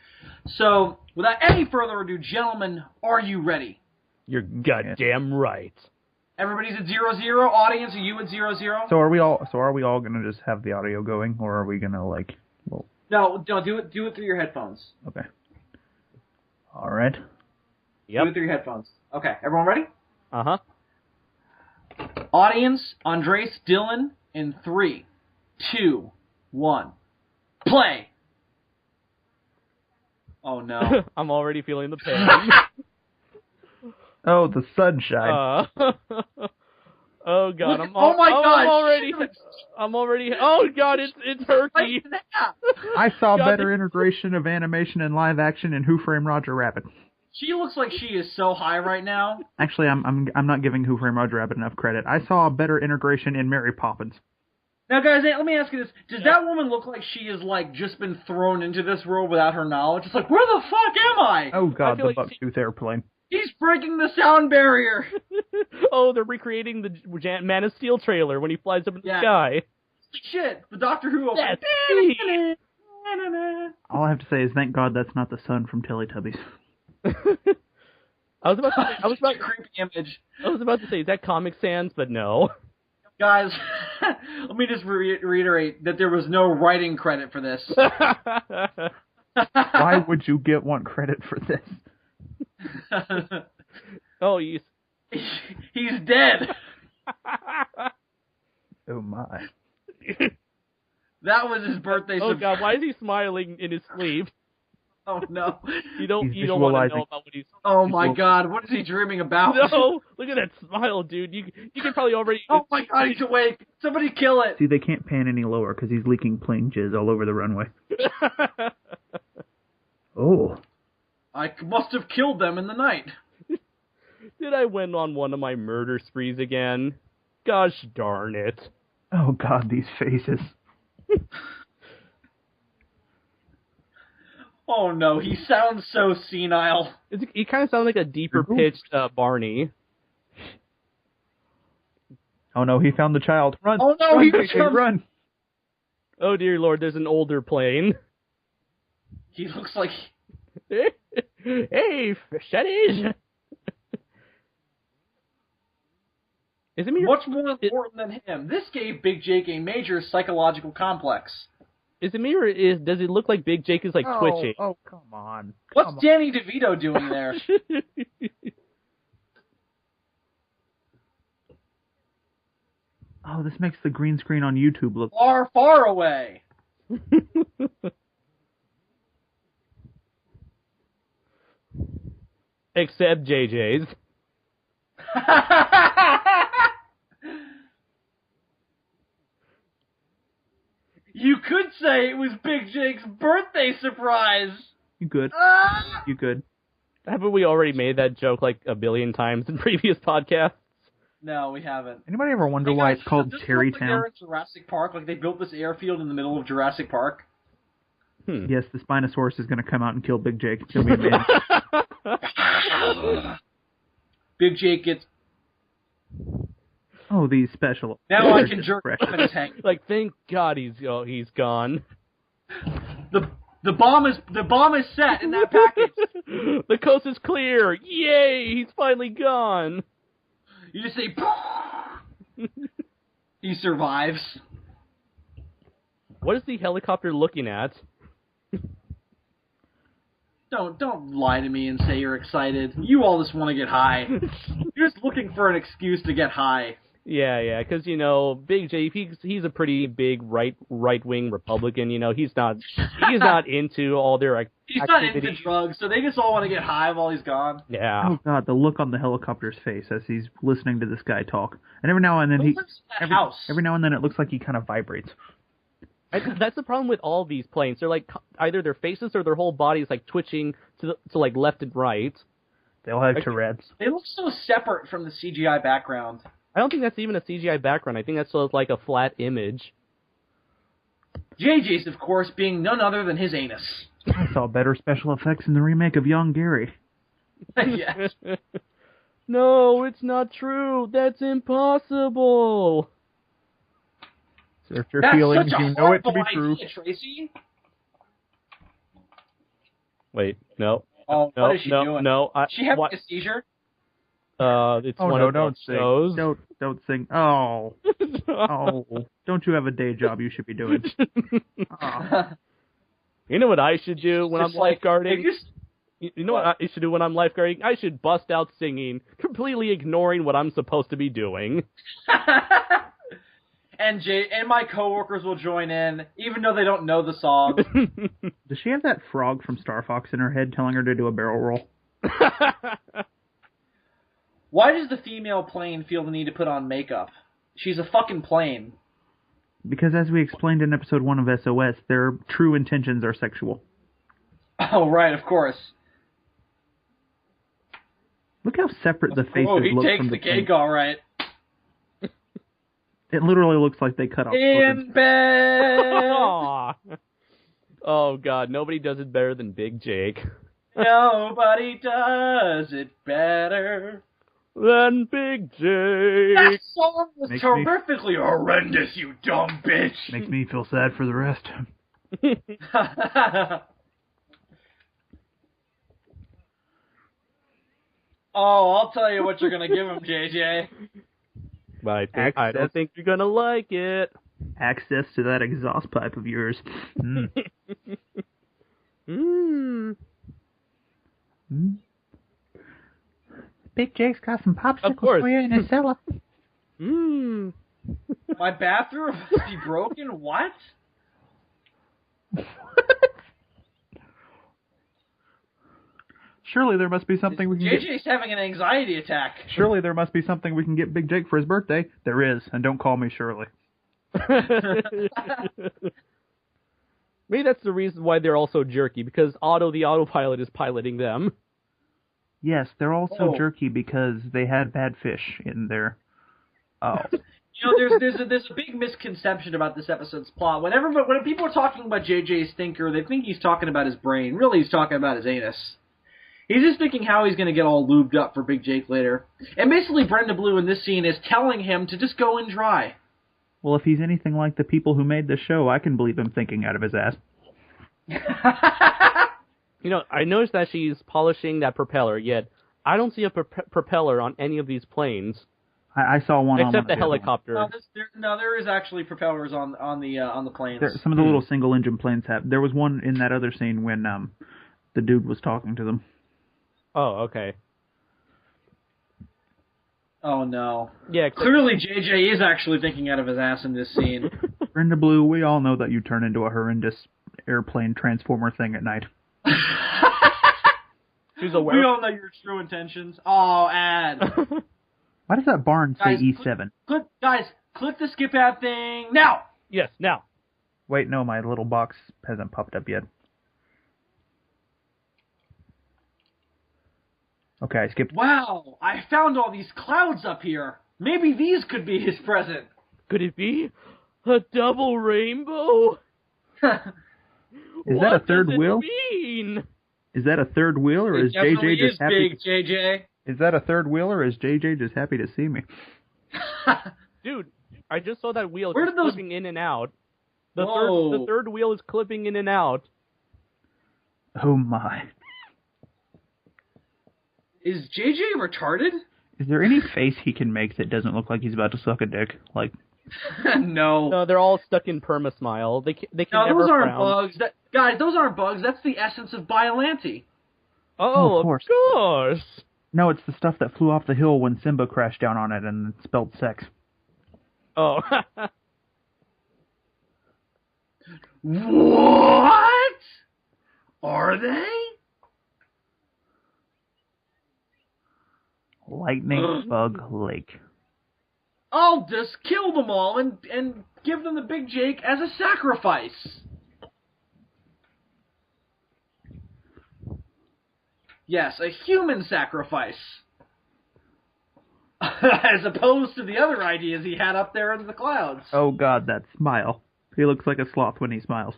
So, without any further ado, gentlemen, are you ready?
You're goddamn right.
Everybody's at 0-0. Audience, are you at 0-0?
So are we all gonna just have the audio going, or are we gonna
No, do it through your headphones.
Okay. All right.
Yep.
Do it through your headphones. Okay, everyone ready?
Uh-huh.
Audience, Andres, Dillion, in 3, 2, 1. Play! Oh, no.
I'm already feeling the pain.
Oh, the sunshine.
Oh God!
I'm already.
Oh God! It's Herky.
I saw better integration of animation and live action in Who Framed Roger Rabbit.
She looks like she is so high right now.
Actually, I'm not giving Who Framed Roger Rabbit enough credit. I saw a better integration in Mary Poppins.
Now, guys, let me ask you this: does that woman look like she has like just been thrown into this world without her knowledge? It's like, where the fuck am I?
Oh God, the bucktooth airplane.
He's breaking the sound barrier.
Oh, they're recreating the Man of Steel trailer when he flies up in the sky.
Shit, the Doctor Who.
That's
All I have to say is thank God that's not the son from Teletubbies.
I was about to
creepy image.
I was about to say, is that Comic Sans? But no.
Guys, let me just reiterate that there was no writing credit for this.
Why would you want credit for this?
Oh, he's
dead.
Oh my.
That was his birthday.
Oh God, why is he smiling in his sleeve?
Oh no.
You don't want to know about what he's...
Oh my God, what is he dreaming about?
No, look at that smile, dude. You can probably already...
Oh my God, he's awake. Somebody kill it.
See, they can't pan any lower because he's leaking plain jizz all over the runway. Oh.
I must have killed them in the night.
Did I win on one of my murder sprees again? Gosh darn it.
Oh God, these faces.
Oh no, he sounds so senile.
He kind of sounds like a deeper pitched Barney.
Oh no, he found the child. Run!
Oh no,
run!
Oh dear Lord, there's an older plane.
He looks like...
Hey, fishetties! Is it me?
What's more important than him? This gave Big Jake a major psychological complex.
Is it me, or does it look like Big Jake is like twitching?
Oh, come on.
What's Danny DeVito doing there?
Oh, this makes the green screen on YouTube look...
Far, far away!
Except JJ's.
You could say it was Big Jake's birthday surprise!
You could. You could.
Haven't we already made that joke like a billion times in previous podcasts?
No, we haven't.
Anybody ever wonder why it's called Terrytown?
Like in Jurassic Park, like they built this airfield in the middle of Jurassic Park.
Yes, the Spinosaurus is going to come out and kill Big Jake. It's going to be amazing.
Big Jake gets...
Oh, these special...
Now I can jerk off in his hank.
Like, thank God he's gone.
The bomb is set in that package.
The coast is clear. Yay! He's finally gone.
You just say... He survives.
What is the helicopter looking at?
Don't lie to me and say you're excited. You all just want to get high. You're just looking for an excuse to get high.
Yeah, because, Big J, he's a pretty big right-wing Republican, he's not into all their activities.
He's not into drugs, so they just all want to get high while he's gone.
Yeah.
Oh, God, the look on the helicopter's face as he's listening to this guy talk. And every now and then every now and then it looks like he kind of vibrates.
That's the problem with all these planes. They're like, either their faces or their whole body is like twitching to like left and right.
They all have Tourette's.
They look so separate from the CGI background.
I don't think that's even a CGI background. I think that's sort of like a flat image.
JJ's, of course, being none other than his anus.
I saw better special effects in the remake of Young Gary.
Yes.
No, it's not true. That's impossible.
Search your feelings, you know it to be true.
Tracy?
Wait, no.
Oh,
no,
what is she doing?
No,
she having a seizure?
It's one of those shows.
Don't sing. Oh. Oh. Don't you have a day job you should be doing? Oh.
You know what I should do when I'm lifeguarding? You know what I should do when I'm lifeguarding? I should bust out singing, completely ignoring what I'm supposed to be doing.
And my coworkers will join in, even though they don't know the song.
Does she have that frog from Star Fox in her head telling her to do a barrel roll?
Why does the female plane feel the need to put on makeup? She's a fucking plane.
Because as we explained in episode 1 of SOS, their true intentions are sexual.
Oh, right, of course.
Look how separate the faces look from the
Oh, he takes the cake all right.
It literally looks like they cut off
In bed!
Oh, God, nobody does it better than Big Jake.
Nobody does it better
than Big Jake.
That song was terrifically horrendous, you dumb bitch.
Makes me feel sad for the rest.
Oh, I'll tell you what you're going to give him, JJ.
I don't think you're going to like it.
Access to that exhaust pipe of yours. Mm. Big Jake's got some popsicles for you in his cellar.
My bathroom must be broken? What?
Surely there must be something we can get...
JJ's having an anxiety attack.
Surely there must be something we can get Big Jake for his birthday. There is, and don't call me Shirley.
Maybe that's the reason why they're all so jerky, because Otto the autopilot is piloting them.
Yes, they're all so jerky because they had bad fish in there. Oh.
You know, there's a big misconception about this episode's plot. When people are talking about JJ's thinker, they think he's talking about his brain. Really, he's talking about his anus. He's just thinking how he's going to get all lubed up for Big Jake later. And basically, Brenda Blue in this scene is telling him to just go in dry.
Well, if he's anything like the people who made the show, I can believe him thinking out of his ass.
You know, I noticed that she's polishing that propeller, yet I don't see a propeller on any of these planes.
I saw one
except
on
the helicopter.
There is actually propellers on the planes.
Some of the little single-engine planes have. There was one in that other scene when the dude was talking to them.
Oh, okay.
Oh, no.
Yeah,
clearly JJ is actually thinking out of his ass in this scene.
Brenda Blue, we all know that you turn into a horrendous airplane transformer thing at night.
We
all know your true intentions. Oh, ad.
Why does that barn say E7?
Click the skip ad thing now!
Yes, now.
Wait, no, my little box hasn't popped up yet. Okay, I skipped.
Wow, I found all these clouds up here. Maybe these could be his present.
Could it be a double rainbow?
Is that a third wheel?
Mean?
Is that a third wheel, or is JJ just happy?
Big JJ.
Is that a third wheel, or is JJ just happy to see me?
Dude, I just saw that wheel clipping in and out. The third wheel is clipping in and out.
Oh my.
Is JJ retarded?
Is there any face he can make that doesn't look like he's about to suck a dick? Like,
No,
they're all stuck in perma-smile. They can never
those aren't
frown.
bugs. Guys, those aren't bugs. That's the essence of Biollante.
Oh,
of course. No, it's the stuff that flew off the hill when Simba crashed down on it and spelled sex.
Oh.
What? Are they?
Lightning Bug Lake.
I'll just kill them all and give them the Big Jake as a sacrifice. Yes, a human sacrifice. As opposed to the other ideas he had up there in the clouds.
Oh god, that smile. He looks like a sloth when he smiles.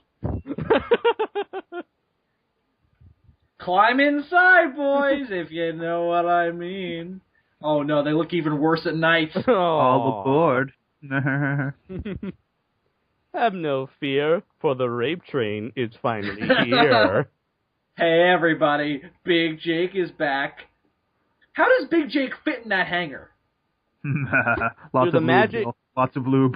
Climb inside, boys, if you know what I mean. Oh no, they look even worse at night.
All aboard.
Have no fear, for the rape train is finally here.
Hey everybody, Big Jake is back. How does Big Jake fit in that hangar?
Lots of magic. Lube. Lots of lube.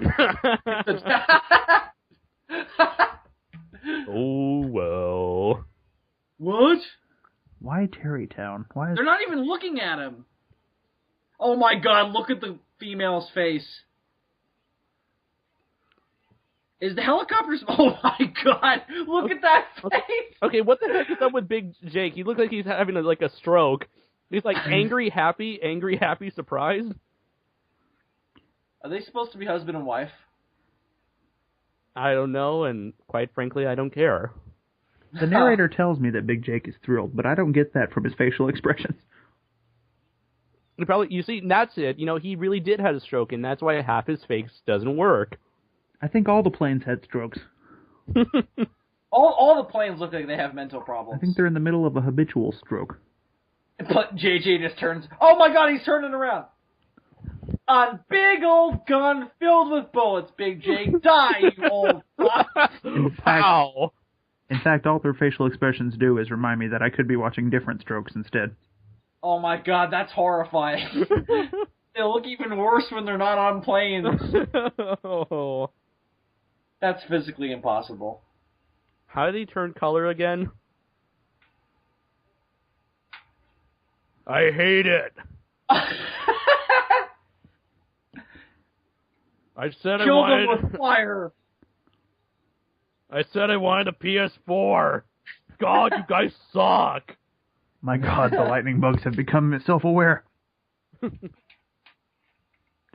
Oh well.
What?
Why Terrytown? Why is...
They're not even looking at him. Oh my god, look at the female's face. Is the helicopter... Oh my god, look at that face!
Okay, what the heck is up with Big Jake? He looks like he's having a stroke. He's like angry, happy, surprised.
Are they supposed to be husband and wife?
I don't know, and quite frankly, I don't care.
The narrator tells me that Big Jake is thrilled, but I don't get that from his facial expressions.
You see, that's it. You know, he really did have a stroke, and that's why half his face doesn't work.
I think all the planes had strokes.
all the planes look like they have mental problems.
I think they're in the middle of a habitual stroke.
But JJ just turns. Oh my God, he's turning around. On big old gun filled with bullets, Big Jake. Die, you old fuck.
In fact, all their facial expressions do is remind me that I could be watching different strokes instead.
Oh my God, that's horrifying. They look even worse when they're not on planes.
Oh.
That's physically impossible.
How did he turn color again? I hate it. I said I wanted...
Kill them with fire.
I said I wanted a PS4. God, you guys suck.
My God, the lightning bugs have become self-aware. Did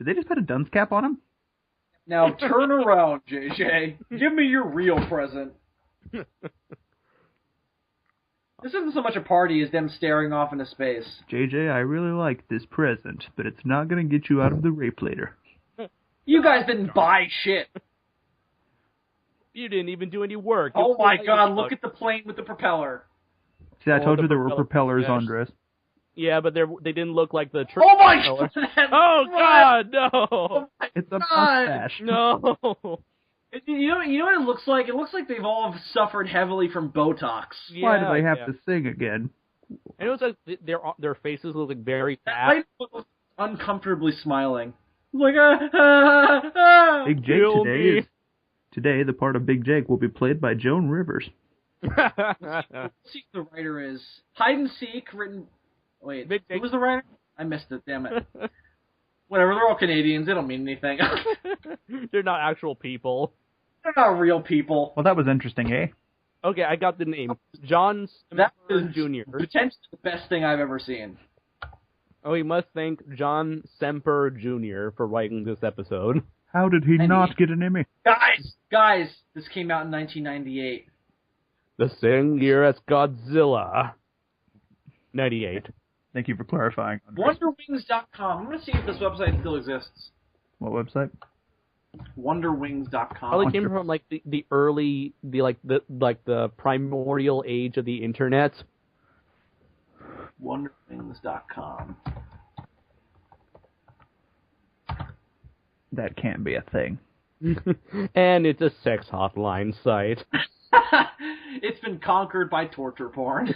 they just put a dunce cap on him?
Now turn around, JJ. Give me your real present. This isn't so much a party as them staring off into space.
JJ, I really like this present, but it's not going to get you out of the rape later.
You guys didn't buy shit.
You didn't even do any work.
Oh my God, look at the plane with the propeller.
See, I told you there were propellers, Andres.
Yeah, but they didn't look like the...
Oh my God!
Oh God, no!
It's a mustache.
No!
You know what it looks like? It looks like they've all suffered heavily from Botox.
Yeah,
why do they have to sing again?
And it was like their faces look like very fat.
Uncomfortably smiling. Like,
Big Jake today, the part of Big Jake will be played by Joan Rivers.
Let's see who the writer is. Hide and Seek, written... Wait, who was the writer? I missed it, damn it. Whatever, they're all Canadians. They don't mean anything.
They're not actual people.
They're not real people.
Well, that was interesting, eh?
Okay, I got the name. John Semper Jr.
Potentially the best thing I've ever seen.
Oh, we must thank John Semper Jr. for writing this episode.
How did he not get an Emmy?
Guys, this came out in 1998.
The same year as Godzilla. 98.
Thank you for clarifying.
Wonderwings.com. I'm going to see if this website still exists.
What website?
Wonderwings.com.
Probably came from like the early, the primordial age of the internet.
Wonderwings.com.
That can't be a thing.
And it's a sex hotline site.
It's been conquered by torture porn.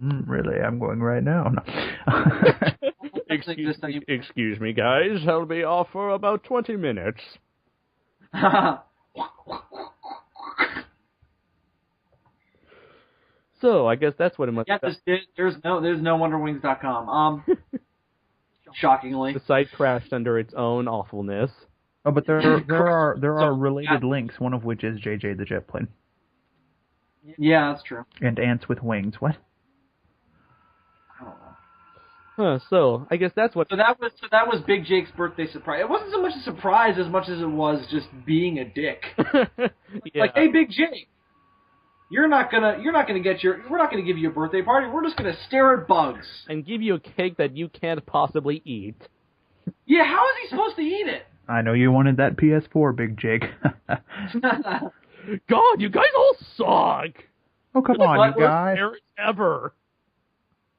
Really? I'm going right now. No.
Excuse me, guys. I'll be off for about 20 minutes. So, I guess that's what it must be.
Yeah, there's no wonderwings.com. Shockingly.
The site crashed under its own awfulness.
Oh, but there are related links, one of which is JJ the Jet Plane.
Yeah, that's true.
And ants with wings. What?
I don't know.
So I guess that's what.
So that was Big Jake's birthday surprise. It wasn't so much a surprise as much as it was just being a dick.
Yeah.
Like, hey, Big Jake, we're not gonna give you a birthday party. We're just gonna stare at bugs
and give you a cake that you can't possibly eat.
Yeah, how is he supposed to eat it?
I know you wanted that PS4, Big Jake.
God, you guys all suck.
Oh, come on, you guys.
Ever.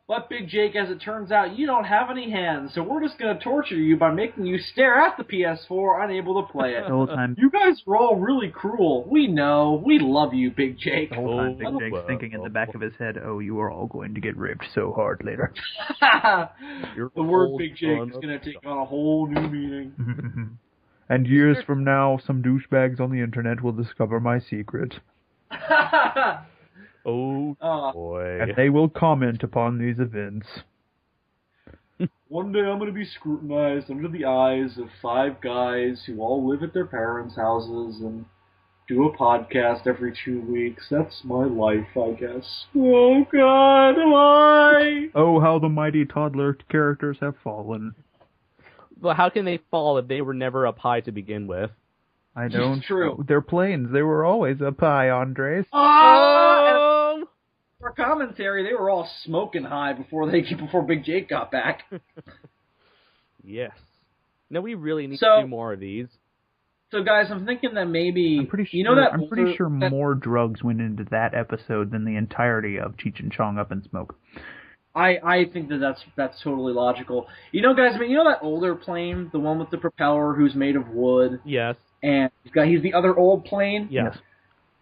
But Big Jake, as it turns out, you don't have any hands, so we're just going to torture you by making you stare at the PS4, unable to play it.
The whole time.
You guys are all really cruel. We know. We love you, Big Jake.
The whole time, Big Jake's thinking in the back of his head, oh, you are all going to get raped so hard later.
The word Big Jake is going to take on a whole new meaning.
And years from now, some douchebags on the internet will discover my secret.
Oh, boy.
And they will comment upon these events.
One day I'm going to be scrutinized under the eyes of 5 guys who all live at their parents' houses and do a podcast every 2 weeks. That's my life, I guess. Oh, God, why?
Oh, how the mighty toddler characters have fallen.
Well, how can they fall if they were never up high to begin with?
I don't.
It's true.
They're planes. They were always up high, Andres.
Oh! For commentary, they were all smoking high before Big Jake got back.
Yes. No, we really need to do more of these.
So, guys, I'm thinking that maybe...
I'm pretty sure more drugs went into that episode than the entirety of Cheech and Chong Up in Smoke.
I think that's totally logical. You know, guys, I mean, you know that older plane, the one with the propeller who's made of wood?
Yes.
And he's the other old plane?
Yes.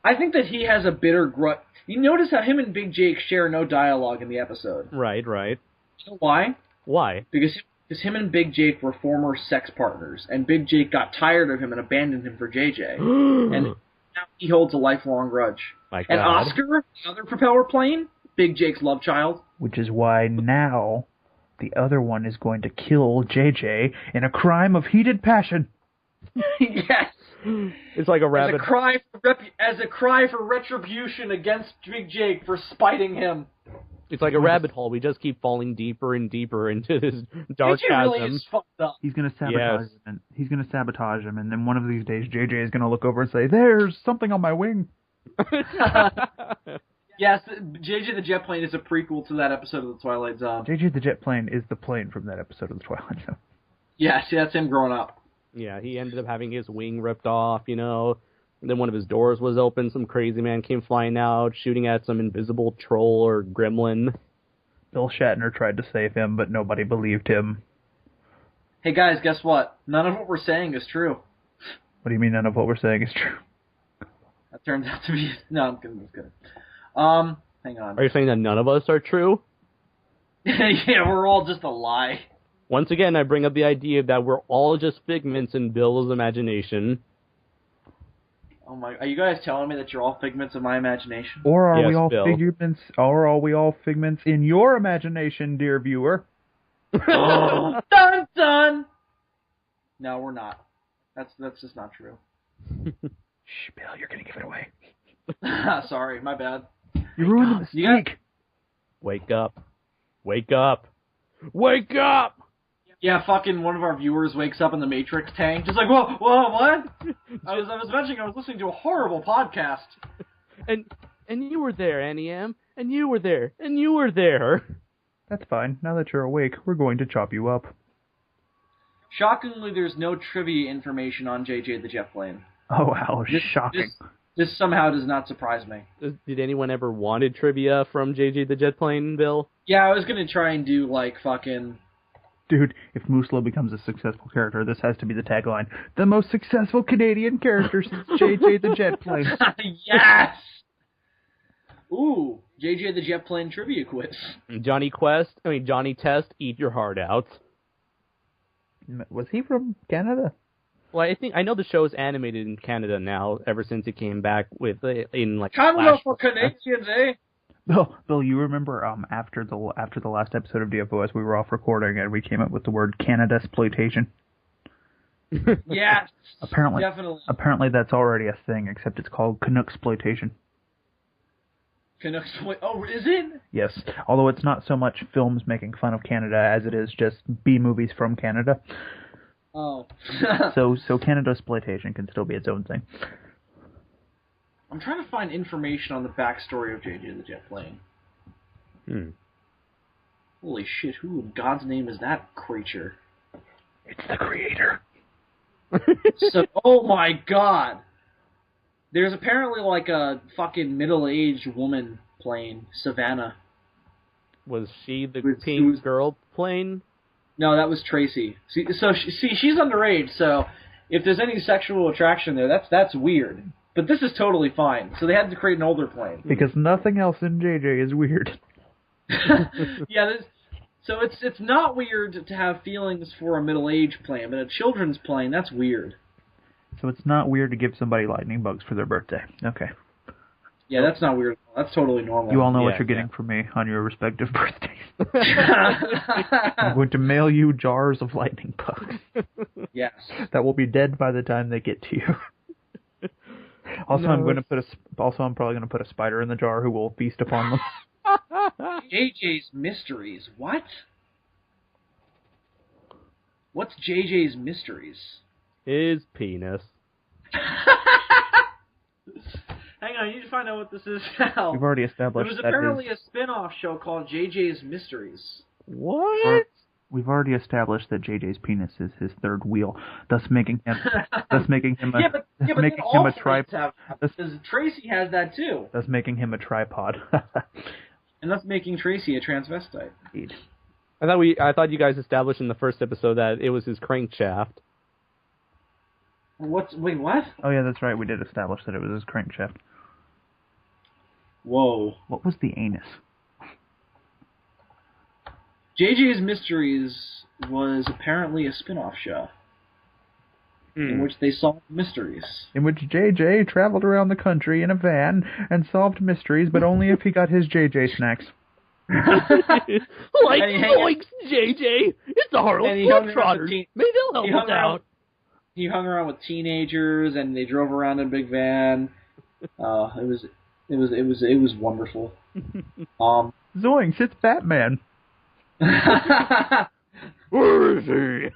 I think that he has a bitter grudge. You notice how him and Big Jake share no dialogue in the episode.
Right.
You know why?
Why?
Because him and Big Jake were former sex partners, and Big Jake got tired of him and abandoned him for JJ. And now he holds a lifelong grudge.
My God.
And Oscar, the other propeller plane, Big Jake's love child.
Which is why now the other one is going to kill JJ in a crime of heated passion.
Yes.
It's like a rabbit.
As a cry for retribution against Big Jake for spiting him.
It's like a rabbit hole. We just keep falling deeper and deeper into this dark chasm.
Really is fucked up.
He's going to sabotage him. And he's going to sabotage him, and then one of these days JJ is going to look over and say, "There's something on my wing."
Yes, JJ the Jet Plane is a prequel to that episode of The Twilight Zone.
JJ the Jet Plane is the plane from that episode of The Twilight Zone.
Yeah, see, that's him growing up.
Yeah, he ended up having his wing ripped off, you know. And then one of his doors was open. Some crazy man came flying out, shooting at some invisible troll or gremlin.
Bill Shatner tried to save him, but nobody believed him.
Hey, guys, guess what? None of what we're saying is true.
What do you mean none of what we're saying is true?
That turns out to be... No, I'm kidding. Hang on.
Are you saying that none of us are true?
Yeah, we're all just a lie.
Once again, I bring up the idea that we're all just figments in Bill's imagination.
Oh my! Are you guys telling me that you're all figments of my imagination?
Or are
yes,
we all
Bill.
figments? Or are we all figments in your imagination, dear viewer?
Oh, dun dun. No, we're not. That's just not true.
Shh, Bill, you're gonna give it away.
Sorry, my bad.
You ruined the mystique.
Wake up! Wake up! Wake up!
Yeah, fucking one of our viewers wakes up in the Matrix tank, just like, whoa, what? I was mentioning I was listening to a horrible podcast.
And you were there, Annie M. And you were there. And you were there.
That's fine. Now that you're awake, we're going to chop you up.
Shockingly, there's no trivia information on JJ the Jet Plane.
Oh, how shocking.
This somehow does not surprise me.
Did anyone ever wanted trivia from JJ the Jet Plane, Bill?
Yeah, I was going to try and do, like, fucking...
Dude, if Mooslo becomes a successful character, this has to be the tagline. The most successful Canadian character since JJ the Jet Plane.
Yes! Ooh, JJ the Jet Plane trivia quiz.
Johnny Test, eat your heart out.
Was he from Canada?
Well, I know the show is animated in Canada now, ever since it came back in like.
Canada for Canadians, eh?
Bill, you remember after the last episode of DFOS, we were off recording and we came up with the word Canadasploitation.
Yes,
apparently,
definitely.
Apparently, that's already a thing, except it's called Canucksploitation.
Oh, is it?
Yes, although it's not so much films making fun of Canada as it is just B movies from Canada.
Oh.
so Canadasploitation can still be its own thing.
I'm trying to find information on the backstory of JJ the Jet Plane. Holy shit, who in God's name is that creature?
It's the creator.
Oh my god! There's apparently like a fucking middle-aged woman plane, Savannah.
Was she the pink girl plane?
No, that was Tracy. She's underage, so if there's any sexual attraction there, that's weird. But this is totally fine. So they had to create an older plane.
Because nothing else in JJ is weird.
Yeah, so it's not weird to have feelings for a middle-aged plane, but a children's plane, that's weird.
So it's not weird to give somebody lightning bugs for their birthday. Okay.
Yeah, that's not weird. That's totally normal.
You all know what you're getting from me on your respective birthdays. I'm going to mail you jars of lightning bugs.
Yes.
That will be dead by the time they get to you. Also, I'm probably going to put a spider in the jar who will feast upon them.
JJ's Mysteries. What? What's JJ's Mysteries?
His penis.
Hang on, you need to find out what this is now.
We've already established
It was apparently a spin-off show called JJ's Mysteries.
What?
We've already established that JJ's penis is his third wheel, thus making him a tripod.
Because Tracy has that too.
Thus making him a tripod.
And thus making Tracy a transvestite.
Indeed.
I thought you guys established in the first episode that it was his crankshaft.
Wait, what?
Oh yeah, that's right. We did establish that it was his crankshaft.
Whoa.
What was the anus?
JJ's Mysteries was apparently a spin-off show in which they solved mysteries.
In which JJ traveled around the country in a van and solved mysteries, but only if he got his JJ snacks.
Like, yoinks, JJ! It's the Harlem Globetrotters! Maybe they'll help us out.
He hung around with teenagers, and they drove around in a big van. It was wonderful.
Zoinks! It's Batman.
Where is he?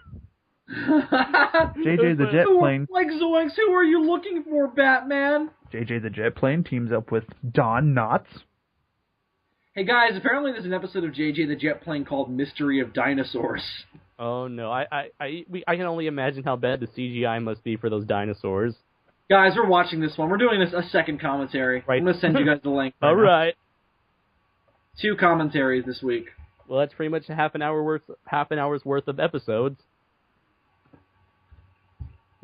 JJ the jet plane.
Like Zoinks, who are you looking for, Batman?
JJ the jet plane teams up with Don Knotts.
Hey guys, apparently there's an episode of JJ the jet plane called Mystery of Dinosaurs.
Oh no, I can only imagine how bad the CGI must be for those dinosaurs.
Guys, we're watching this one. We're doing a second commentary.
Right.
I'm going to send you guys the link.
All right.
2 commentaries this week.
Well, that's pretty much half an hour's worth of episodes.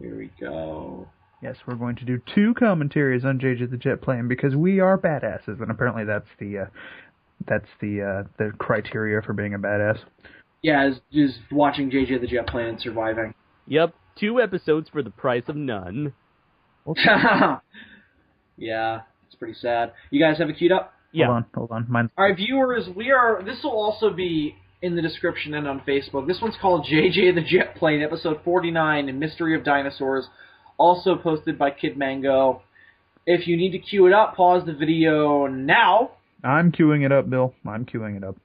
Here we go.
Yes, we're going to do 2 commentaries on JJ the jet plane because we are badasses, and apparently that's the criteria for being a badass.
Yeah, is watching JJ the jet plane and surviving.
Yep, 2 episodes for the price of none.
Yeah, it's pretty sad. You guys have it queued up?
Yeah.
Hold on.
All right, viewers, this will also be in the description and on Facebook. This one's called JJ the Jet Plane, episode 49, Mystery of Dinosaurs, also posted by Kid Mango. If you need to queue it up, pause the video now.
I'm queuing it up, Bill. I'm queuing it up.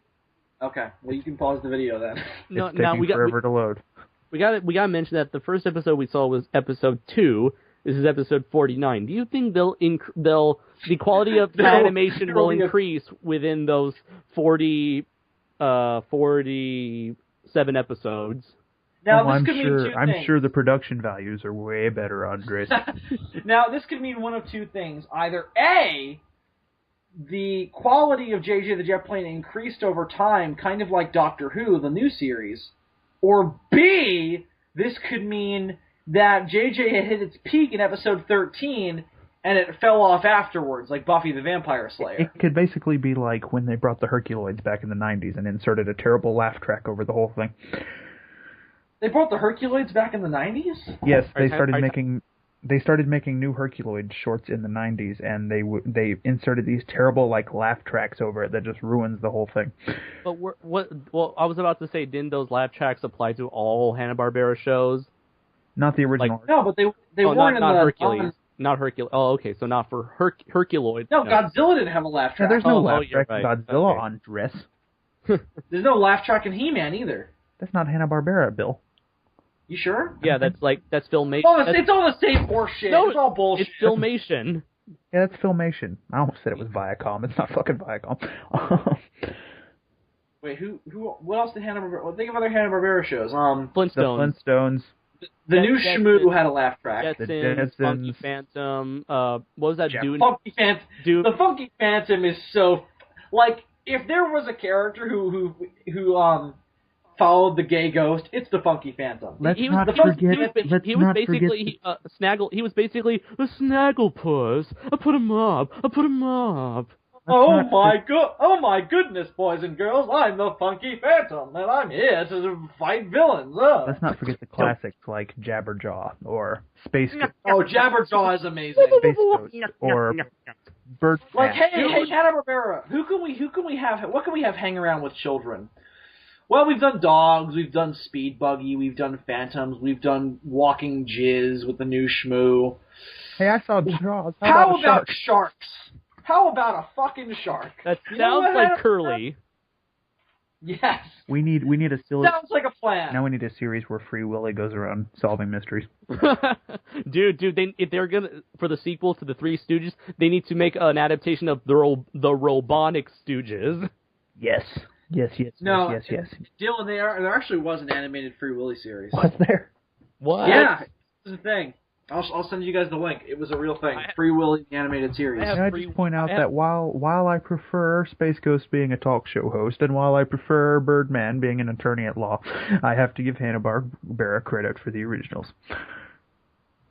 Okay, well, you can pause the video then.
It's taking forever to load.
We got to mention that the first episode we saw was episode 2. This is episode 49. Do you think the quality of animation will increase within those 47 episodes?
Now,
I'm sure the production values are way better, Andres.
Now, this could mean one of 2 things. Either A, the quality of JJ the Jet Plane increased over time, kind of like Doctor Who, the new series. Or B, this could mean that JJ had hit its peak in episode 13, and it fell off afterwards, like Buffy the Vampire Slayer.
It could basically be like when they brought the Herculoids back in the 90s and inserted a terrible laugh track over the whole thing.
They brought the Herculoids back in the 90s?
Yes, they started making new Herculoid shorts in the 90s, and they inserted these terrible laugh tracks over it that just ruins the whole thing.
But well, I was about to say, didn't those laugh tracks apply to all Hanna-Barbera shows?
Not the original.
No, but they weren't
not
in the
Hercules. Not Hercules. Oh, okay, so not for Herculoid.
No, Godzilla didn't have a laugh track.
Yeah, there's no laugh track
right.
in Godzilla
Okay.
on Dress.
There's no laugh track in He-Man either.
That's not Hanna-Barbera, Bill.
You sure?
Yeah, that's Filmation.
It's all the same horse shit.
No,
it's all bullshit.
It's Filmation.
Yeah, that's Filmation. I almost said it was Viacom. It's not fucking Viacom.
Wait, what else did Hanna-Barbera... Well, think of other Hanna-Barbera shows.
Flintstones.
The Flintstones.
The new Shmoo had a laugh track.
Jetsons, Funky Phantom. What was that? Dune?
Funky Phantom. The Funky Phantom is so... Like, if there was a character who followed the gay ghost, it's the Funky Phantom.
He was basically a Snagglepuss. I put him up.
Oh my goodness, boys and girls! I'm the Funky Phantom, and I'm here to fight villains.
Let's not forget the classics like Jabberjaw or Space Ghost.
Oh, Jabberjaw is amazing.
Space Ghost or Bird.
Like, hey, Hanna-Barbera, what can we have hang around with children? Well, we've done dogs, we've done speed buggy, we've done phantoms, we've done walking jizz with the new shmoo.
Hey, I saw Jaws.
How about sharks? How about a fucking shark?
That sounds like Curly.
Yes.
We need a silly.
Sounds like a plan.
Now we need a series where Free Willy goes around solving mysteries.
Dude, if they're gonna for the sequel to the Three Stooges, they need to make an adaptation of the Robonic Stooges.
Yes.
No,
yes.
Dylan, there actually was an animated Free Willy series.
Was there?
What?
Yeah, this is a thing. I'll send you guys the link. It was a real thing. Free Willy, the animated series.
Can I just point out that while I prefer Space Ghost being a talk show host, and while I prefer Birdman being an attorney at law, I have to give Hanna-Barbera credit for the originals.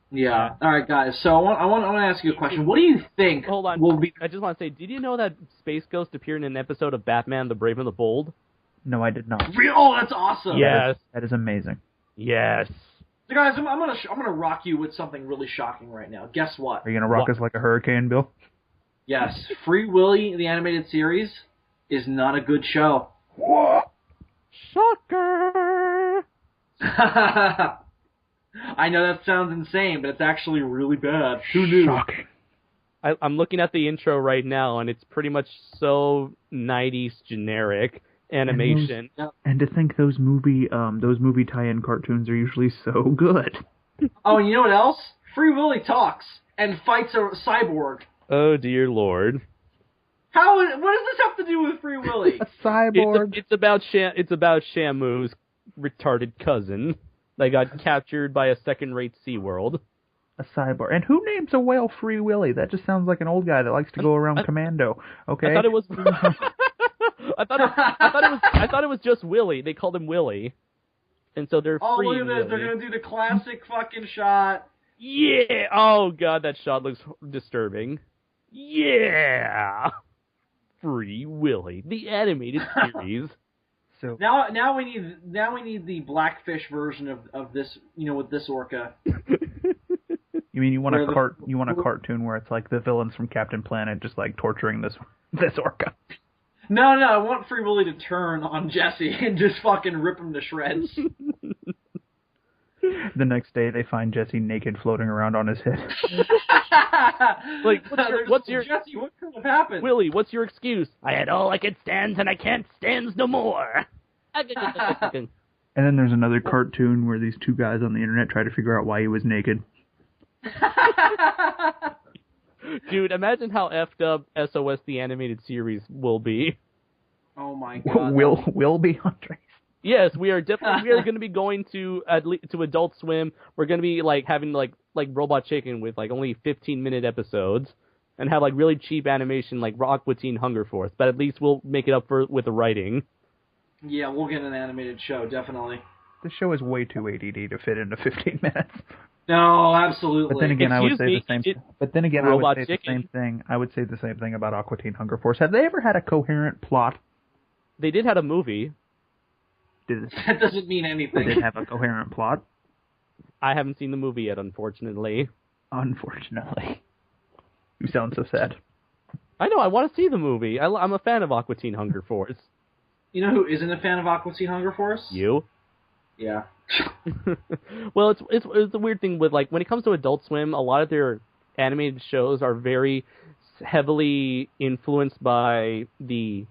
Yeah. All right, guys. So I want to ask you a question. What do you think?
Hold on.
Will be...
I just want to say, did you know that Space Ghost appeared in an episode of Batman: The Brave and the Bold?
No, I did not.
Oh, that's awesome.
Yes.
That is amazing.
Yes.
So guys, I'm gonna rock you with something really shocking right now. Guess what?
Are you gonna rock us like a hurricane, Bill?
Yes. Free Willy, the animated series, is not a good show.
What?
Shocker!
I know that sounds insane, but it's actually really bad. Who knew?
Shocking.
I'm looking at the intro right now, and it's pretty much so 90s generic animation.
And to think those movie tie-in cartoons are usually so good.
Oh, and you know what else? Free Willy talks and fights a cyborg.
Oh dear Lord!
What does this have to do with Free Willy?
A cyborg.
It's about Shamu's retarded cousin that got captured by a second-rate SeaWorld.
A cyborg. And who names a whale Free Willy? That just sounds like an old guy that likes to go around commando. Okay.
I thought it was. I thought it was just Willy. They called him Willy, and so they're free.
Look at this! They're gonna do the classic fucking shot.
Yeah. Oh god, that shot looks disturbing. Yeah. Free Willy, the animated series.
So
now we need the Blackfish version of this. With this orca.
You mean you want a cartoon where it's like the villains from Captain Planet just like torturing this orca?
No, I want Free Willy to turn on Jesse and just fucking rip him to shreds.
The next day, they find Jesse naked floating around on his head.
Like, what's your
Jesse? What could have happened?
Willy, what's your excuse? I had all I could stand, and I can't stand no more.
And then there's another cartoon where these two guys on the internet try to figure out why he was naked.
Dude, imagine how effed up SOS the animated series will be.
Oh my god.
Will be, Andres?
Yes, we are going to be going to Adult Swim. We're going to be like having like Robot Chicken with like only 15-minute episodes, and have like really cheap animation like Aqua Teen Hunger Force. But at least we'll make it up with the writing.
Yeah, we'll get an animated show, definitely.
The show is way too ADD to fit into 15 minutes.
No, absolutely.
But then again, I would say the same thing. I would say the same thing about Aqua Teen Hunger Force. Have they ever had a coherent plot?
They did have a movie.
That doesn't mean anything.
Did it have a coherent plot?
I haven't seen the movie yet, unfortunately.
Unfortunately. You sound so sad.
I know, I want to see the movie. I'm a fan of Aqua Teen Hunger Force.
You know who isn't a fan of Aqua Teen Hunger Force?
You?
Yeah.
Well, it's a weird thing with, like, when it comes to Adult Swim, a lot of their animated shows are very heavily influenced by the,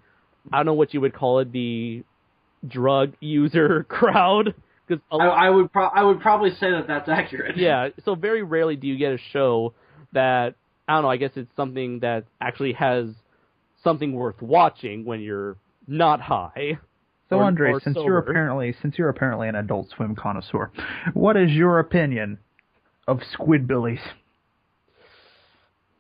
I don't know what you would call it, the drug user crowd. Cause
I would probably say that that's accurate.
Yeah, so very rarely do you get a show that, I don't know, I guess it's something that actually has something worth watching when you're not high.
So Andre, since you're apparently an Adult Swim connoisseur, what is your opinion of Squidbillies?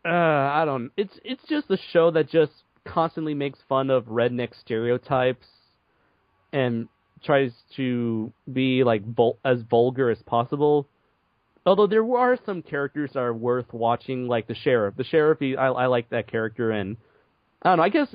I don't. It's just a show that just constantly makes fun of redneck stereotypes and tries to be like as vulgar as possible. Although there are some characters that are worth watching, like the sheriff. The sheriff, I like that character, and I don't know. I guess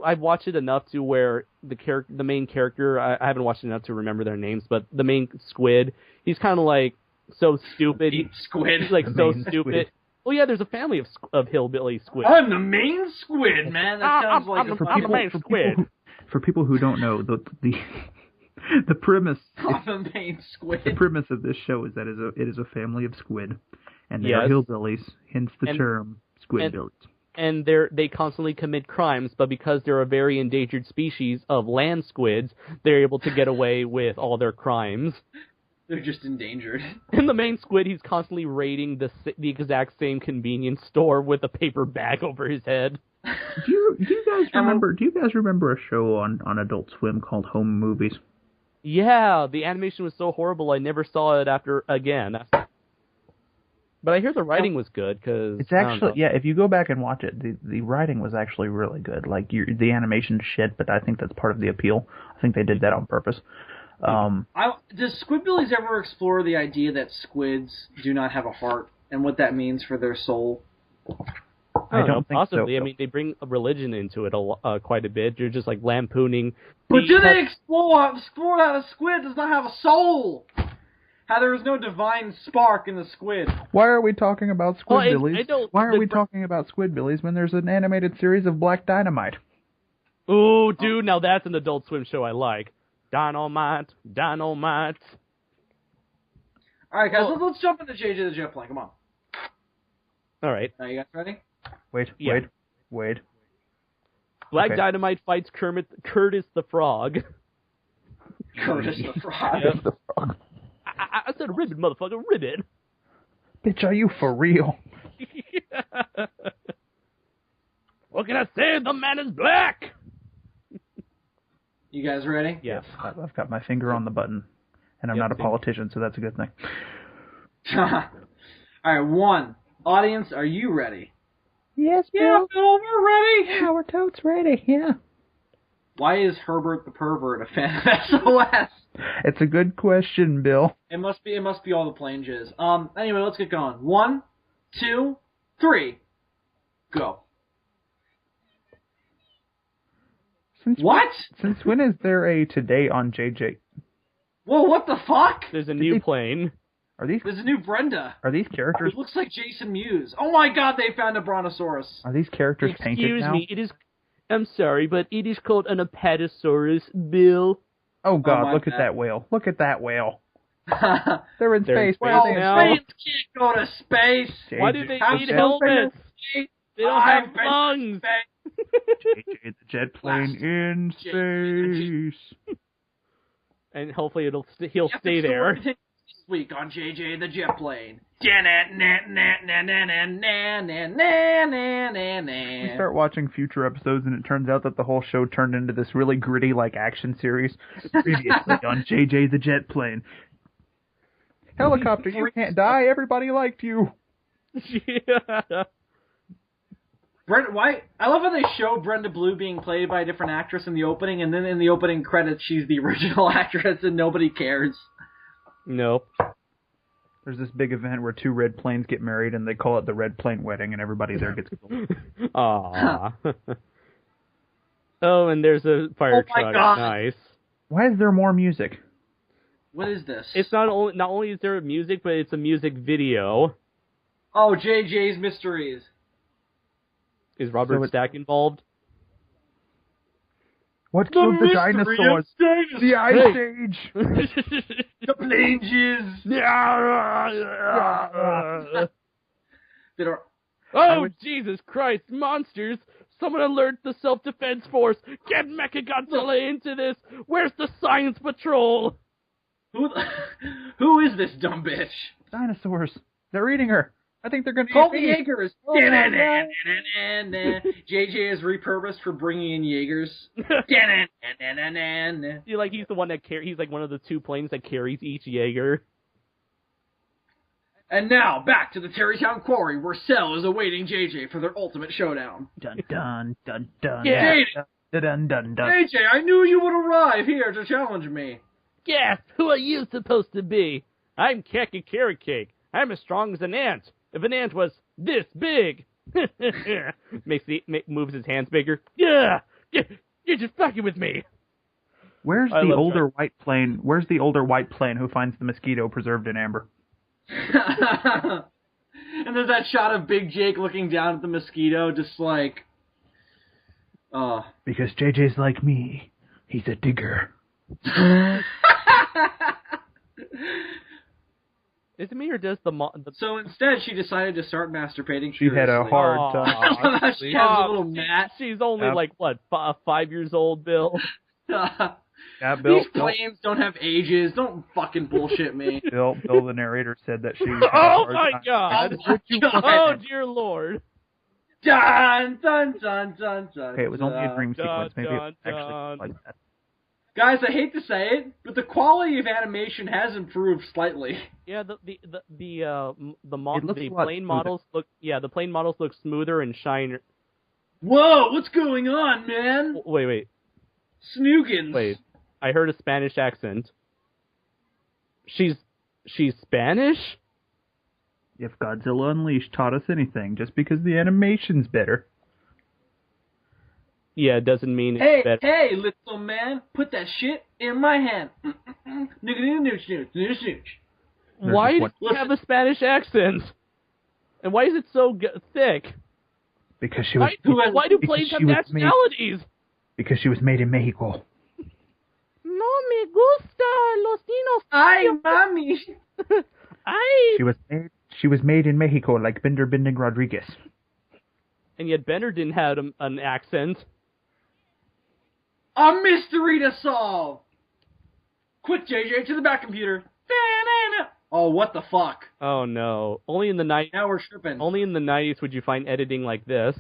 I've watched it enough to where the main character, I haven't watched it enough to remember their names, but the main squid, he's kind of like so stupid.
Squid.
He's like so stupid. Squid. Well, yeah, there's a family of hillbilly squid.
I'm the main squid, man. That sounds like
I'm the main squid.
For people who don't know, the premise
the main squid.
The premise of this show is that it is a family of squid, and they are hillbillies, hence the term squidbillies.
And they constantly commit crimes, but because they're a very endangered species of land squids, they're able to get away with all their crimes.
They're just endangered.
And the main squid, he's constantly raiding the exact same convenience store with a paper bag over his head.
Do you guys remember a show on Adult Swim called Home Movies?
Yeah, the animation was so horrible I never saw it again. But I hear the writing was good because
it's actually if you go back and watch it, the writing was actually really good. Like the animation's shit, but I think that's part of the appeal. I think they did that on purpose.
Does Squidbillies ever explore the idea that squids do not have a heart and what that means for their soul?
I don't think possibly. So. I mean, they bring religion into it quite a bit. You're just like lampooning.
But do they explore how a squid does not have a soul? How there is no divine spark in the squid?
Why are we talking about Squidbillies? Why are we talking about Squidbillies when there's an animated series of Black Dynamite?
Ooh, dude, now that's an Adult Swim show I like. Dynamite.
All right, guys, let's jump into JJ the Jet Plane. Come on.
All right.
Are you guys ready?
Wait.
Black Dynamite fights Curtis the Frog.
Curtis the Frog.
Yep. The Frog. I said ribbon, motherfucker, ribbon.
Bitch, are you for real?
What can I say? The man is black.
You guys ready?
Yes.
I've got my finger on the button, and I'm not a politician, so that's a good thing.
All right, one. Audience, are you ready?
Yes, Bill.
Yeah, Bill, we're ready.
Yeah, we're totes ready, yeah.
Why is Herbert the Pervert a fan of SOS?
It's a good question, Bill.
It must be all the plain jizz. Anyway, let's get going. 1, 2, 3. Go. Since
when is there a Today on JJ?
Whoa, what the fuck?
There's a new plane.
There's a new Brenda.
Are these characters?
It looks like Jason Mewes. Oh my god, they found a brontosaurus.
Are these characters painted now?
Excuse me, it is... I'm sorry, but it is called an apatosaurus, Bill.
Oh god, look at that whale. Look at that whale. They're in space.
Well, planes can't go to space.
Why do they need helmets? They don't have lungs.
JJ the Jet Plane in space.
And hopefully he'll stay there.
This week on JJ the Jet Plane. We
start watching future episodes and it turns out that the whole show turned into this really gritty action series. Previously on JJ the Jet Plane. Helicopter, you can't die. Everybody liked you.
Yeah.
I love how they show Brenda Blue being played by a different actress in the opening, and then in the opening credits she's the original actress and nobody cares.
Nope.
There's this big event where 2 red planes get married and they call it the Red Plane Wedding and everybody there gets killed.
Aww. Oh, and there's a fire truck.
God.
Nice.
Why is there more music?
What is this?
It's not only is there music, but it's a music video.
Oh, JJ's Mysteries.
Is Robert Stack involved?
What killed the dinosaurs? The Ice Age!
The plane jizz!
Oh, Jesus Christ, monsters! Someone alert the Self-Defense Force! Get Mechagodzilla into this! Where's the Science Patrol?
Who is this dumb bitch?
Dinosaurs. They're eating her. I think they're going to
call the Jaegers. JJ is repurposed for bringing in Jaegers.
He's the one that he's like one of the 2 planes that carries each Jaeger.
And now back to the Terrytown Quarry, where Cell is awaiting JJ for their ultimate showdown.
Dun dun dun dun.
Yeah.
Dun dun dun.
JJ, I knew you would arrive here to challenge me.
Yes, who are you supposed to be? I'm Khaki Carrot Cake. I'm as strong as an ant. If an ant was this big, moves his hands bigger. Yeah, you're just fucking with me.
Where's the older white plane? Where's the older white plane who finds the mosquito preserved in amber?
And there's that shot of Big Jake looking down at the mosquito, just like,
Because JJ's like me. He's a digger.
Is it me or does the
So instead, she decided to start masturbating.
She had a hard time.
She has a little mat.
She's only like, what, 5 years old, Bill?
Yeah, Bill,
These planes don't have ages. Don't fucking bullshit me.
Bill, the narrator, said that she had a
Oh
hard
my
time.
God!
God.
Oh dear Lord!
Dun dun dun dun dun.
Okay, it was only a dream
Dun,
sequence. Maybe
dun,
it actually
dun.
like that.
Guys, I hate to say it, but the quality of animation has improved slightly.
Yeah, the
looks a lot
plane
smoother.
models look. Yeah, the plane models look smoother and shinier.
Whoa, what's going on, man?
Wait.
Snoogans.
Wait. I heard a Spanish accent. She's Spanish?
If Godzilla Unleashed taught us anything, just because the animation's better.
Yeah, it doesn't mean it's better.
Hey, little man, put that shit in my hand.
Why do you have a Spanish accent? And why is it so thick?
Because she was.
Why do planes have nationalities?
Because she was made in Mexico.
No me gusta los dinos.
Ay, mami.
Ay.
She was made in Mexico, like Bender Bending Rodriguez.
And yet Bender didn't have an accent.
A mystery to solve. Quick, JJ, to the back computer. Oh, what the fuck?
Oh no! Only in the night.
Now we're tripping.
Only in the 90s would you find editing like this.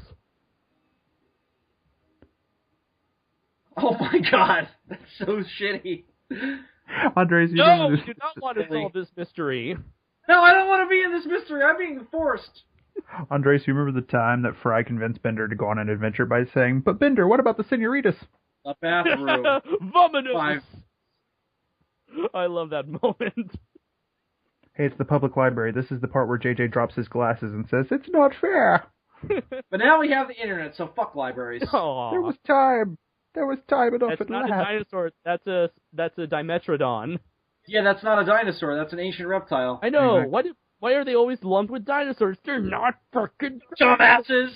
Oh my God, that's so shitty.
Andres,
You do not want to solve this mystery.
No, I don't want to be in this mystery. I'm being forced.
Andres, you remember the time that Fry convinced Bender to go on an adventure by saying, "But Bender, what about the senoritas?"
The bathroom.
Vomitus! I love that moment.
Hey, it's the public library. This is the part where JJ drops his glasses and says, "It's not fair."
But now we have the internet, so fuck libraries.
Aww.
There was time. There was time enough.
That's not a dinosaur. That's a Dimetrodon.
Yeah, that's not a dinosaur. That's an ancient reptile.
I know.
Exactly.
Why are they always lumped with dinosaurs? They're not fucking
dumbasses.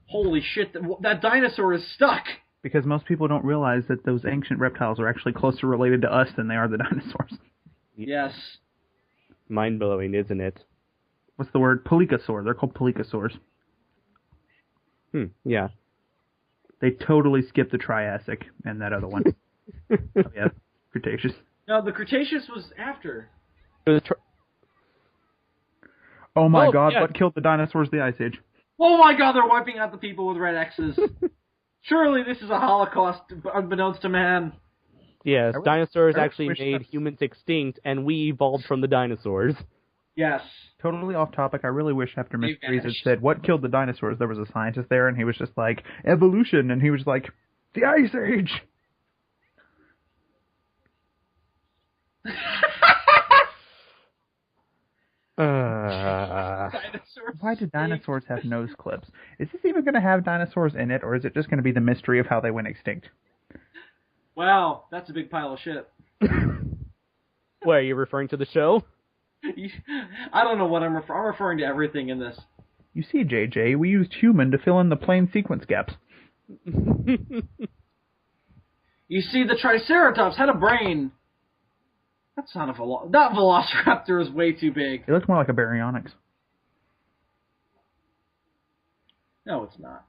Holy shit! That dinosaur is stuck.
Because most people don't realize that those ancient reptiles are actually closer related to us than they are the dinosaurs.
Yes.
Mind-blowing, isn't it?
What's the word? Pelycosaur. They're called pelycosaurs.
Yeah.
They totally skipped the Triassic and that other one. Oh, yeah, Cretaceous.
No, the Cretaceous was after.
It was
Oh my God,
yeah.
what killed the dinosaurs? The Ice Age.
Oh my God, they're wiping out the people with red X's. Surely this is a Holocaust unbeknownst to man.
Yes, dinosaurs actually
wish
made
that-
humans extinct, and we evolved from the dinosaurs.
Yes.
Totally off topic. I really wish after
They
Mr. Freeze had
vanished.
said, "What killed the dinosaurs?" there was a scientist there, and he was just like, "Evolution," and he was like, "The Ice Age."
Dinosaurs.
Why do dinosaurs have nose clips? Is this even going to have dinosaurs in it, or is it just going to be the mystery of how they went extinct?
Wow, that's a big pile of shit.
What, are you referring to the show?
I don't know what I'm referring to everything in this.
You see, JJ, we used human to fill in the plain sequence gaps.
You see, the Triceratops had a brain. That's not a that Velociraptor is way too big.
It looks more like a baryonyx.
No, it's not.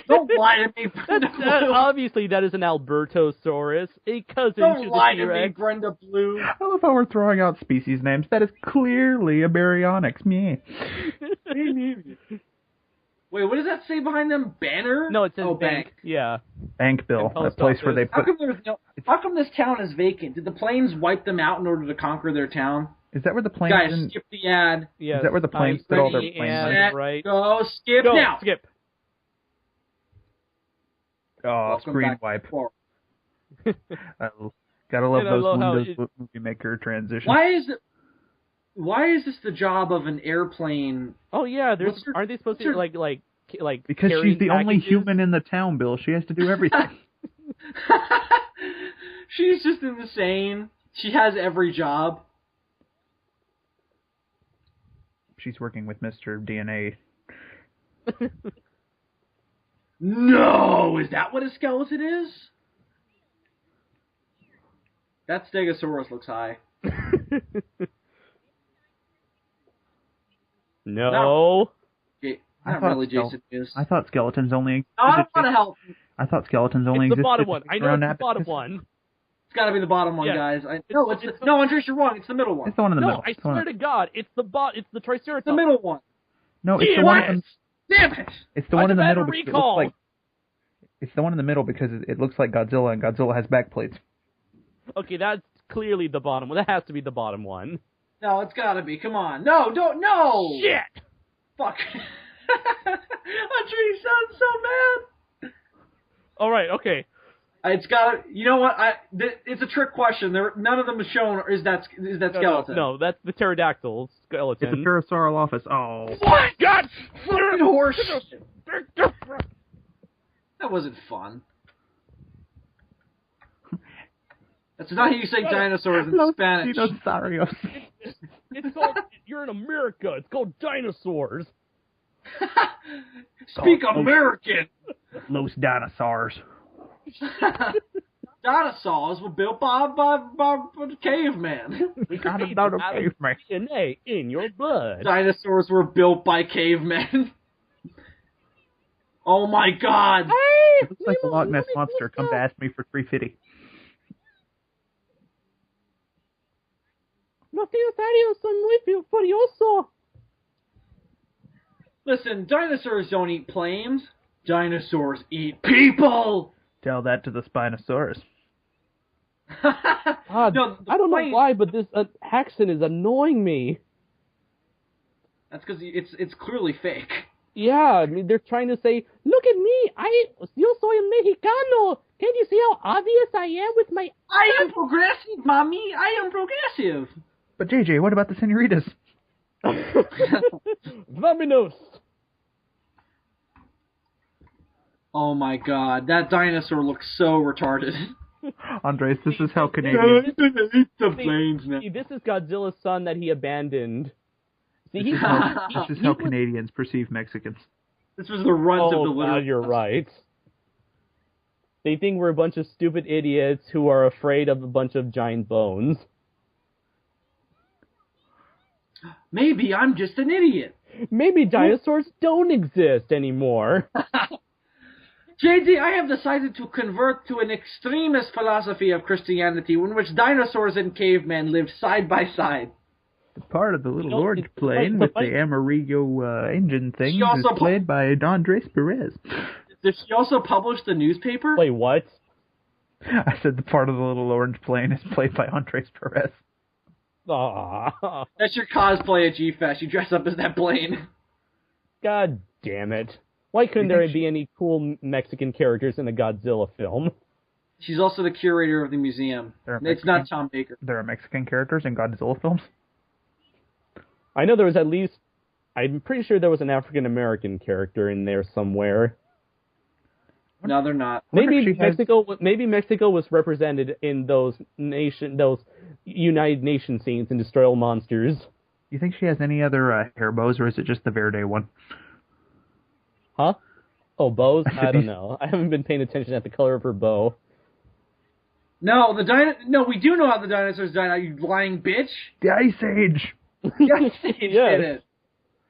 Don't lie to me, Brenda Blue.
Obviously, that is an Albertosaurus, a cousin
Don't
to
lie
the
to me,
T-Rex.
Brenda Blue.
I love how we're throwing out species names. That is clearly a baryonyx. Meh.
Wait, what does that say behind them? Banner?
No, it says
bank.
Yeah.
Bank Bill,
And
a
post
place where they
office.
put...
How come this town is vacant? Did the planes wipe them out in order to conquer their town?
Is that where the planes...
Guys, skip the ad.
Yes.
Is that where the planes put all their planes?
Set,
right.
Go, skip
Go,
now.
skip.
Oh,
Welcome
screen
back
wipe.
forward.
Gotta love
And I
those
love how
Windows Movie Maker transitions.
Why is this the job of an airplane?
Oh yeah,
What's her-
aren't they supposed to
what's her-
like
Because
carrying
she's the only
packages?
human in the town, Bill. She has to do everything.
She's just insane. She has every job.
She's working with Mr. DNA.
No! Is that what a skeleton is? That Stegosaurus looks high.
No.
Not really, Jason.
I thought skeletons only.
I don't want to help.
I thought skeletons only
existed.
existed.
It's the bottom one. I know it's the bottom one.
It's got to be the bottom one, guys. No, Andres, you're wrong. It's the middle one.
It's the one in the middle.
I swear to God, it's the Triceratops.
The middle one.
No, it's the one.
Damn it!
It's the one in the middle because it looks like. It's the one in the middle because it looks like Godzilla, and Godzilla has backplates. Okay,
that's clearly the bottom one. That has to be the bottom one.
No, it's got to be. Come on. No, don't. No.
Shit. Fuck.
Andres sounds so mad.
All right. Okay.
It's got. You know what? It's a trick question. None of them is shown. Is that skeleton?
No, that's the pterodactyl skeleton.
It's a Parasaurolophus. Oh.
What? God! Fucking horse. That wasn't fun. That's not how you say dinosaurs in Spanish.
Dinosaurios.
It's called. You're in America. It's called dinosaurs.
Speak American.
Los dinosaurs.
Dinosaurs were built by cavemen.
We got another caveman.
DNA in your blood.
Dinosaurs were built by cavemen. Oh my God!
Hey, it looks like the Loch Ness Monster. Come to ask me for $3.50.
Listen, dinosaurs don't eat planes. Dinosaurs eat people.
Tell that to the Spinosaurus.
God, no, I don't know why, but this accent is annoying me.
That's because it's clearly fake.
Yeah, I mean, they're trying to say, look at me, yo soy a Mexicano. Can't you see how obvious I am with my...
I am progressive, mommy. I am progressive.
But JJ, what about the senoritas?
Vámonos.
Oh my God, that dinosaur looks so retarded.
Andres, this is how Canadians...
See, this is Godzilla's son that he abandoned. See,
this is how Canadians perceive Mexicans.
This was the runt of the literal...
God, you're right. They think we're a bunch of stupid idiots who are afraid of a bunch of giant bones.
Maybe I'm just an idiot.
Maybe dinosaurs don't exist anymore.
JD, I have decided to convert to an extremist philosophy of Christianity in which dinosaurs and cavemen lived side by side.
Part of the little orange plane with the Amarillo engine thing is played by Andres Perez.
Did she also publish the newspaper?
Wait, what?
I said the part of the little orange plane is played by Andres Perez.
Aww.
That's your cosplay at G-Fest. You dress up as that plane.
God damn it. Why couldn't there be any cool Mexican characters in a Godzilla film?
She's also the curator of the museum. It's not Tom Baker.
There are Mexican characters in Godzilla films?
I know there was at least... I'm pretty sure there was an African-American character in there somewhere.
No, they're not.
Maybe Mexico was represented in those United Nations scenes in Destroy All Monsters.
You think she has any other hair bows, or is it just the Verde one?
Huh? Oh, bows? I don't know. I haven't been paying attention at the color of her bow.
No, we do know how the dinosaurs died, you lying bitch.
The Ice Age.
The Ice Age did it.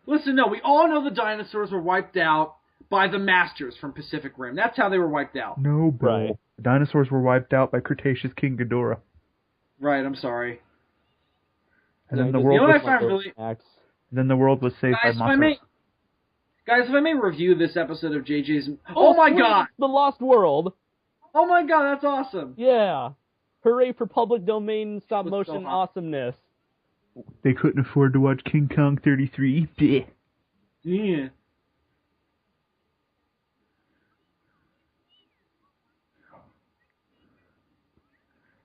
Listen, no, we all know the dinosaurs were wiped out by the Masters from Pacific Rim. That's how they were wiped out.
No, bro. Right. The dinosaurs were wiped out by Cretaceous King Ghidorah.
Right, I'm sorry.
And then the world Then the world was saved by monsters.
Guys, if I may review this episode of JJ's... Oh my God!
The Lost World!
Oh my God, that's awesome!
Yeah. Hooray for public domain stop-motion awesomeness.
They couldn't afford to watch King Kong 33. Bleh.
Yeah.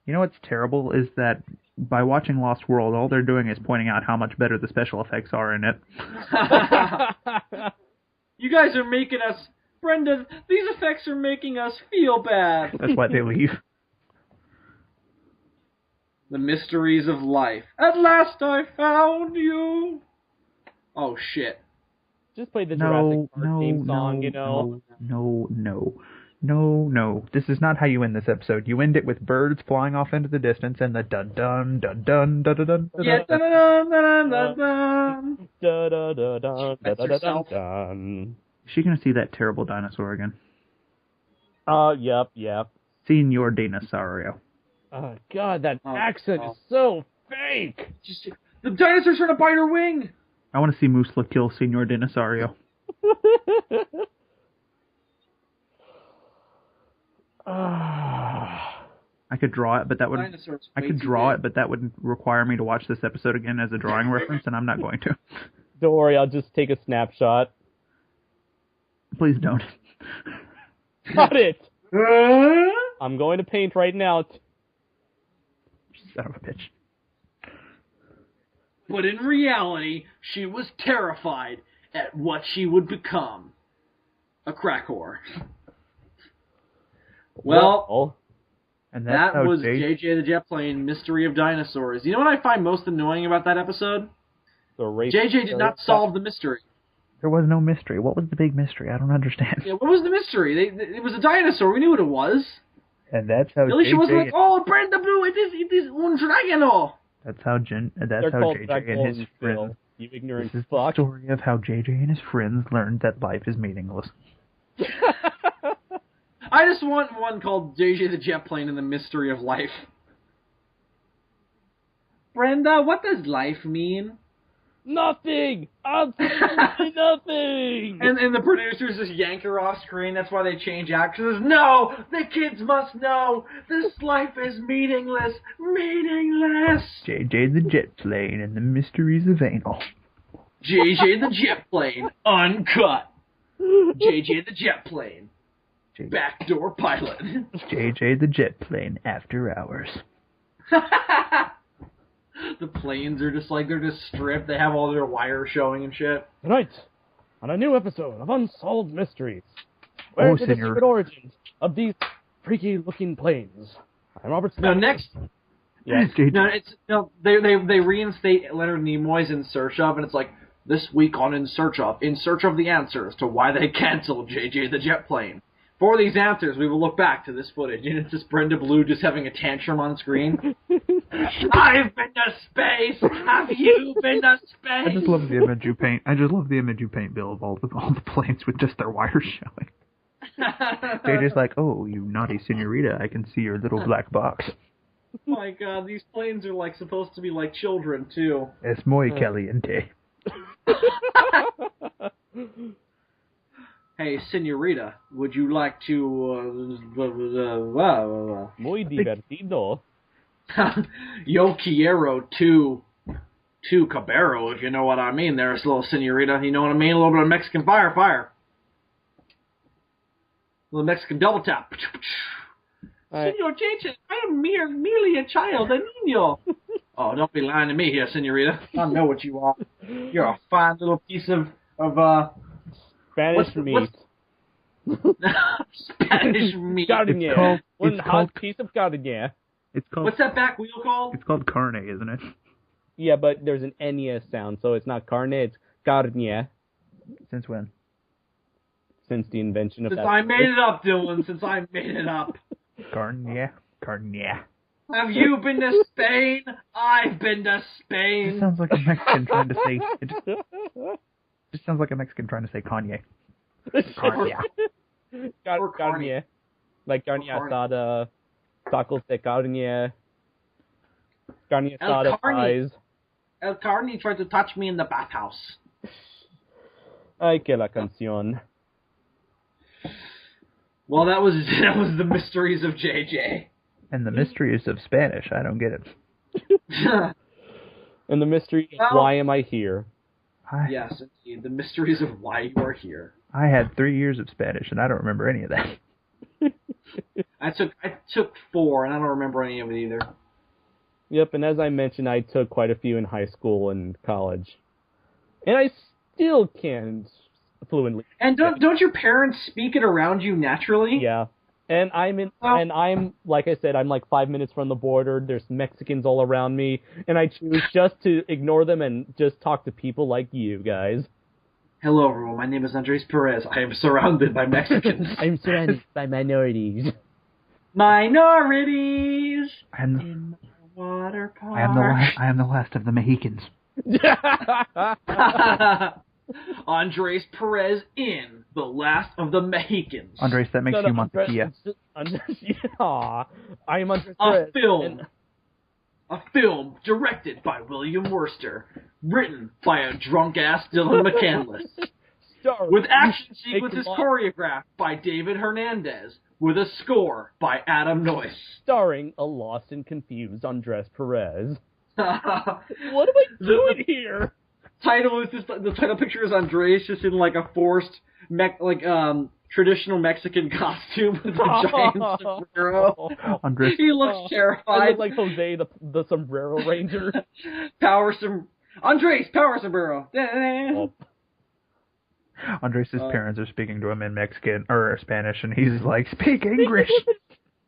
You know what's terrible is that by watching Lost World, all they're doing is pointing out how much better the special effects are in it.
You guys are making us... Brenda, these effects are making us feel bad.
That's why they leave.
The mysteries of life. At last I found you. Oh, shit.
Just play the Jurassic Park theme song, you know.
No. No. This is not how you end this episode. You end it with birds flying off into the distance and the dun-dun, dun-dun, dun-dun-dun.
Yeah, dun-dun-dun-dun-dun-dun.
Da-da-da-da-da-da-da-dun.
Is she going to see that terrible dinosaur again?
Yep.
Senor Dinosaurio.
Oh, God, that accent is so fake.
The dinosaur's trying to bite her wing.
I want to see Musla kill Senor Dinosaurio. I could draw it, but that would require me to watch this episode again as a drawing reference, and I'm not going to.
Don't worry, I'll just take a snapshot.
Please don't.
Got it! I'm going to paint right now.
Son of a bitch.
But in reality, she was terrified at what she would become. A crack whore. Well, and that was JJ the Jet Plane, Mystery of Dinosaurs. You know what I find most annoying about that episode? JJ did not solve the mystery.
There was no mystery. What was the big mystery? I don't understand.
Yeah, what was the mystery? It was a dinosaur. We knew what it was.
And that's how
Alicia was like, "Oh, Brenda Blue, it is un dragano."
That's how JJ and his friends.
You ignorant
this is
fuck.
The story of how JJ and his friends learned that life is meaningless.
I just want one called JJ the Jet Plane and the Mystery of Life. Brenda, what does life mean?
Nothing! Absolutely nothing!
And the producers just yank her off screen. That's why they change actors. No! The kids must know! This life is meaningless! Meaningless!
JJ the Jet Plane and the Mysteries of Anal.
JJ the Jet Plane, uncut. JJ the Jet Plane. Backdoor pilot.
JJ the Jet Plane, after hours.
The planes are just like, they're just stripped. They have all their wires showing and shit.
Tonight, on a new episode of Unsolved Mysteries, where's the secret origins of these freaky-looking planes? I'm Robert Smith.
Now, next...
Yes.
They reinstate Leonard Nimoy's In Search Of, and it's like, this week on In Search Of the answers to why they canceled JJ the Jet Plane. For these answers, we will look back to this footage, and it's just Brenda Blue just having a tantrum on screen. I've been to space! Have you been to space?
I just love the image you paint. Bill, of all the planes with just their wires showing. JJ's like, oh, you naughty senorita, I can see your little black box.
Oh my god, these planes are like supposed to be like children, too.
Es muy caliente.
Hey, senorita, would you like to...
Muy divertido.
Yo quiero tu cabero, if you know what I mean. There's a little senorita, you know what I mean? A little bit of Mexican fire. A little Mexican double tap. Senor JJ, I am merely a child, a niño. Oh, don't be lying to me here, senorita. I know what you are. You're a fine little piece of
Spanish meat.
Spanish meat.
Carne. One hot piece of carne.
It's called.
What's that back wheel called?
It's called carne, isn't it?
Yeah, but there's an NES sound, so it's not carne, it's carne.
Since when?
Since the invention of that.
Since I made it up, Dylan. Since I made it up.
Carne.
Have you been to Spain? I've been to Spain.
It sounds like a Mexican trying to say. It just sounds like a Mexican trying to say Kanye.
Carne. Carne. Like carne asada, tacos de carne, carne asada fries.
El Carne tried to touch me in the bathhouse.
Ay, que la canción.
Well, that was the mysteries of JJ.
And the mysteries of Spanish. I don't get it.
And the mystery of why am I here?
Yes, indeed. The mysteries of why you are here.
I had 3 years of Spanish, and I don't remember any of that.
I took 4, and I don't remember any of it either.
Yep, and as I mentioned, I took quite a few in high school and college. And I still can't fluently.
And don't your parents speak it around you naturally?
Yeah. And I'm like I said, I'm like 5 minutes from the border. There's Mexicans all around me, and I choose just to ignore them and just talk to people like you guys.
Hello, everyone. My name is Andres Perez. I am surrounded by Mexicans.
I'm surrounded by minorities.
Minorities in my water park.
I am the last of the Mexicans.
Andres Perez in The Last of the Mexicans.
Andres, that makes you Montequilla.
I am Andres Perez.
A film directed by William Worcester, written by a drunk-ass Dylan McCandless, with action sequences choreographed by David Hernandez, with a score by Adam Noyce.
Starring a lost and confused Andres Perez. What am I doing here?
The title picture is Andres just in like a forced, traditional Mexican costume with a giant sombrero.
Andres.
He looks terrified.
I look like Jose, the sombrero ranger.
Andres, power sombrero.
Andres' parents are speaking to him in Mexican or Spanish, and he's like, "Speak English."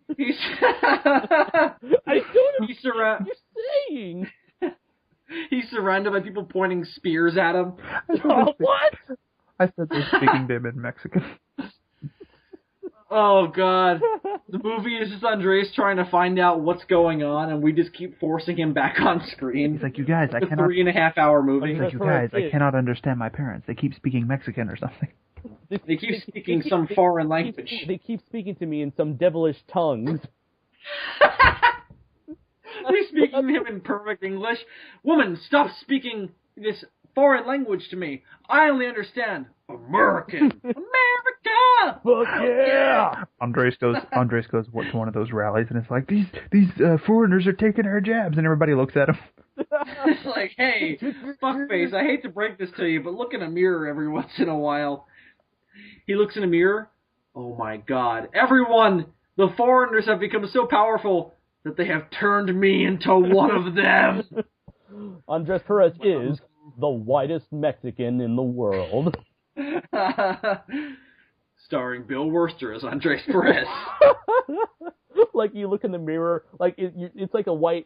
I don't know what you're saying.
He's surrounded by people pointing spears at him.
What?
I said they're speaking to him in Mexican.
Oh, God. The movie is just Andres trying to find out what's going on, and we just keep forcing him back on screen.
He's like, you guys, I cannot...
3.5-hour movie.
He's like, you guys, I cannot understand my parents. They keep speaking Mexican or something.
They keep speaking some foreign language.
They keep speaking to me in some devilish tongues.
They're speaking to him in perfect English. Woman, stop speaking this foreign language to me. I only understand American. America!
Fuck yeah!
Andres goes to one of those rallies, and it's like, these foreigners are taking our jabs, and everybody looks at him.
It's like, hey, fuckface, I hate to break this to you, but look in a mirror every once in a while. He looks in a mirror. Oh my God. Everyone, the foreigners have become so powerful that they have turned me into one of them.
Andres Perez is the whitest Mexican in the world.
Starring Bill Worcester as Andres Perez.
Like you look in the mirror, like it's like a white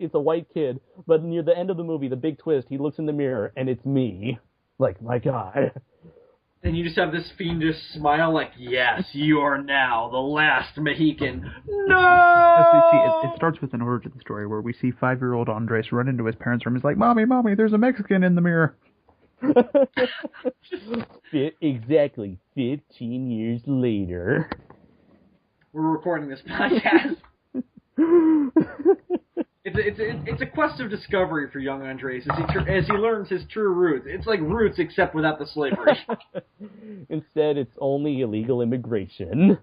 kid, but near the end of the movie, the big twist, he looks in the mirror and it's me. Like, my God.
And you just have this fiendish smile like, yes, you are now the last Mohican. No!
See, it starts with an origin story where we see 5-year-old Andres run into his parents' room. He's like, Mommy, there's a Mexican in the mirror.
Exactly 15 years later.
We're recording this podcast. It's a quest of discovery for young Andres as he learns his true roots. It's like Roots except without the slavery.
Instead, it's only illegal immigration.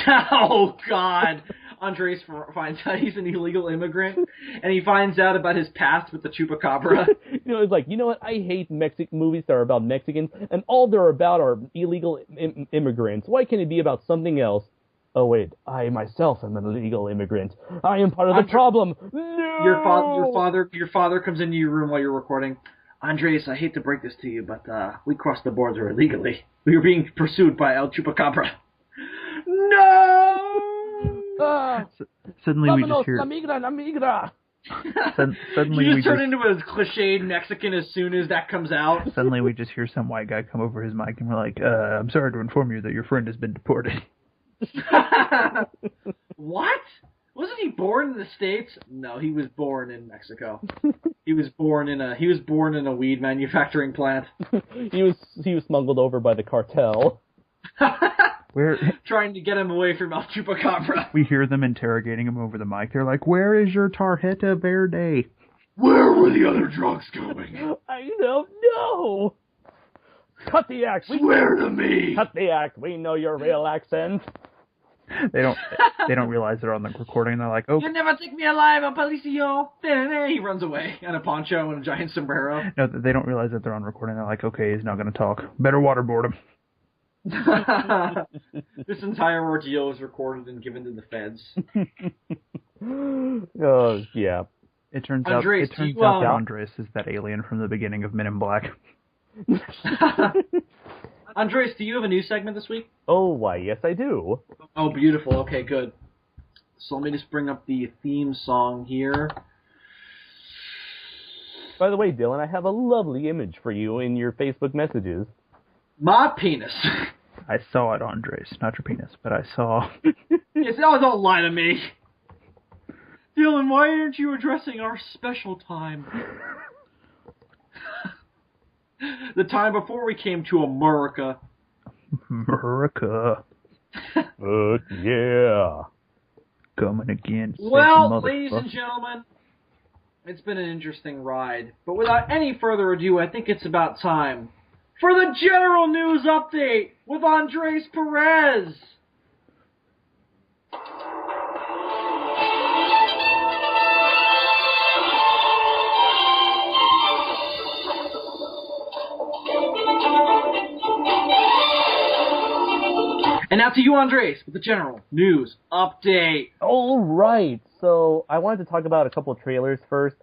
Oh, God. Andres finds out he's an illegal immigrant, and he finds out about his past with the chupacabra.
It's like, you know what? I hate movies that are about Mexicans, and all they're about are illegal immigrants. Why can't it be about something else? Oh, wait, I myself am an illegal immigrant. I am part of the problem. No!
Your father comes into your room while you're recording. Andres, I hate to break this to you, but we crossed the border illegally. We were being pursued by El Chupacabra. No!
Suddenly we just hear...
Amigra.
Suddenly
you just turn into a cliched Mexican as soon as that comes out.
Suddenly we just hear some white guy come over his mic and we're like, I'm sorry to inform you that your friend has been deported.
What? Wasn't he born in the States? No, he was born in Mexico. He was born in a weed manufacturing plant.
He was smuggled over by the cartel.
We're
trying to get him away from El Chupacabra.
We hear them interrogating him over the mic. They're like, "Where is your tarjeta verde?
Where were the other drugs going?"
I don't know. Cut the act.
Swear to me.
Cut the act. We know your real accent.
They don't realize they're on the recording. They're like, "Oh,
you never take me alive, El Policio." He runs away in a poncho and a giant sombrero.
No, they don't realize that they're on recording. They're like, "Okay, he's not going to talk. Better waterboard him."
This entire ordeal is recorded and given to the feds.
Oh yeah.
It turns out that Andres is that alien from the beginning of Men in Black.
Andres, do you have a news segment this week?
Oh, why, yes I do.
Oh, beautiful. Okay, good. So let me just bring up the theme song here.
By the way, Dylan, I have a lovely image for you in your Facebook messages.
My penis.
I saw it, Andres. Not your penis, but I saw.
Yes, oh, don't lie to me. Dylan, why aren't you addressing our special time? The time before we came to America.
America.
Yeah.
Coming again.
Well, ladies and gentlemen, it's been an interesting ride. But without any further ado, I think it's about time for the General News Update with Andres Perez. And now to you, Andres, with the General News Update.
All right. So I wanted to talk about a couple of trailers first,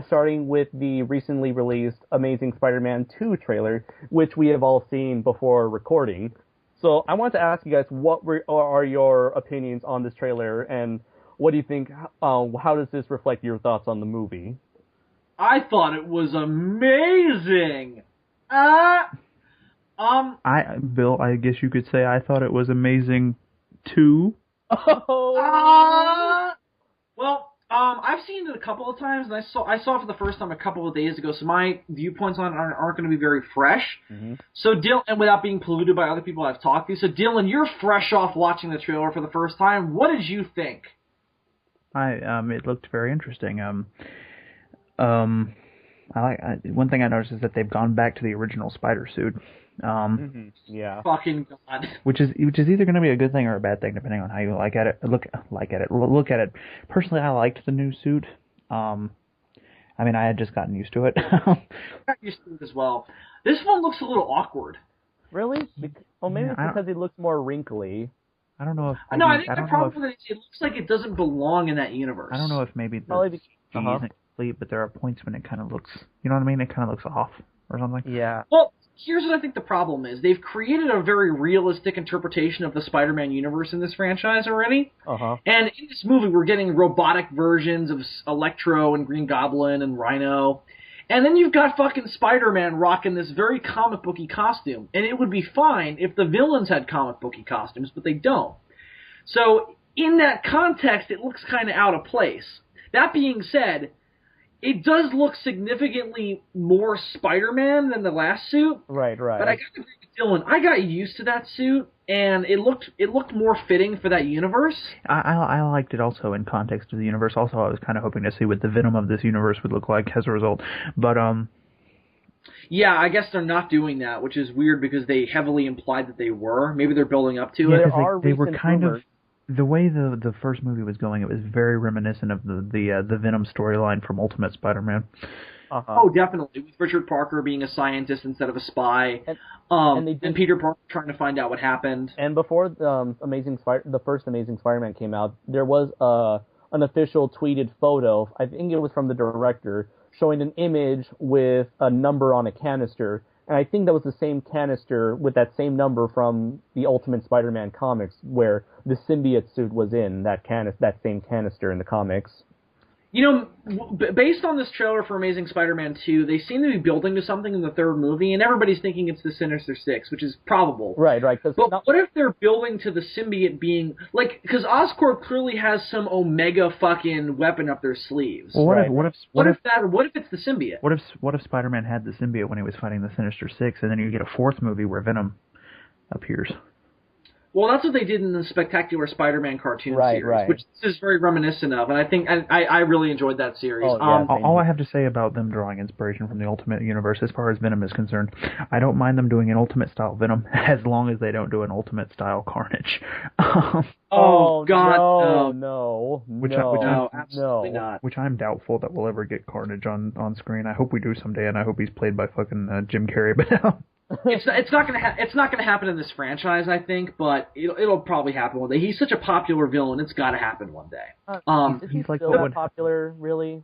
starting with the recently released Amazing Spider-Man 2 trailer, which we have all seen before recording. So I wanted to ask you guys, what are your opinions on this trailer, and what do you think, how does this reflect your thoughts on the movie?
I thought it was amazing.
Bill, I guess you could say I thought it was amazing too.
I've seen it a couple of times, and I saw it for the first time a couple of days ago, so my viewpoints on it aren't going to be very fresh. Mm-hmm. So Dylan, and without being polluted by other people I've talked to, so Dylan, you're fresh off watching the trailer for the first time. What did you think?
It looked very interesting. One thing I noticed is that they've gone back to the original spider suit.
Yeah.
Fucking God.
Which is either going to be a good thing or a bad thing, depending on how you look at it. Personally, I liked the new suit. I had just gotten used to it.
I got used to it as well. This one looks a little awkward.
Really? Well, maybe it's because it looks more wrinkly.
I don't know if...
No, I think the problem with it looks like it doesn't belong in that universe.
I don't know if maybe the isn't complete, but there are points when it kind of looks... You know what I mean? It kind of looks off or something.
Yeah.
Well, here's what I think the problem is. They've created a very realistic interpretation of the Spider-Man universe in this franchise already.
Uh-huh.
And in this movie, we're getting robotic versions of Electro and Green Goblin and Rhino. And then you've got fucking Spider-Man rocking this very comic booky costume. And it would be fine if the villains had comic booky costumes, but they don't. So, in that context, it looks kind of out of place. That being said, it does look significantly more Spider-Man than the last suit.
Right.
But I gotta agree with Dylan. I got used to that suit, and it looked more fitting for that universe.
I liked it also in context of the universe. Also, I was kind of hoping to see what the Venom of this universe would look like as a result. But
yeah, I guess they're not doing that, which is weird because they heavily implied that they were. Maybe they're building up to it.
They were kind of... The way the first movie was going, it was very reminiscent of the Venom storyline from Ultimate Spider-Man.
Uh-huh. Oh, definitely. With Richard Parker being a scientist instead of a spy, and Peter Parker trying to find out what happened.
And before the first Amazing Spider-Man came out, there was an official tweeted photo, I think it was from the director, showing an image with a number on a canister. And I think that was the same canister with that same number from the Ultimate Spider-Man comics, where the symbiote suit was in that same canister in the comics.
You know, based on this trailer for Amazing Spider-Man 2, they seem to be building to something in the third movie, and everybody's thinking it's the Sinister Six, which is probable.
Right.
But what if they're building to the symbiote being... Because Oscorp clearly has some Omega fucking weapon up their sleeves.
Well, what if
it's the symbiote?
What if Spider-Man had the symbiote when he was fighting the Sinister Six, and then you get a fourth movie where Venom appears?
Well, that's what they did in the Spectacular Spider-Man cartoon series, which this is very reminiscent of, and I think I really enjoyed that series.
Oh, yeah,
all I have to say about them drawing inspiration from the Ultimate Universe, as far as Venom is concerned, I don't mind them doing an Ultimate-style Venom, as long as they don't do an Ultimate-style Carnage.
Oh, God,
no.
Absolutely not.
Which I'm doubtful that we'll ever get Carnage on screen. I hope we do someday, and I hope he's played by fucking Jim Carrey, but...
It's not gonna happen in this franchise, I think, but it'll probably happen one day. He's such a popular villain; it's got to happen one day.
Is he still popular, really?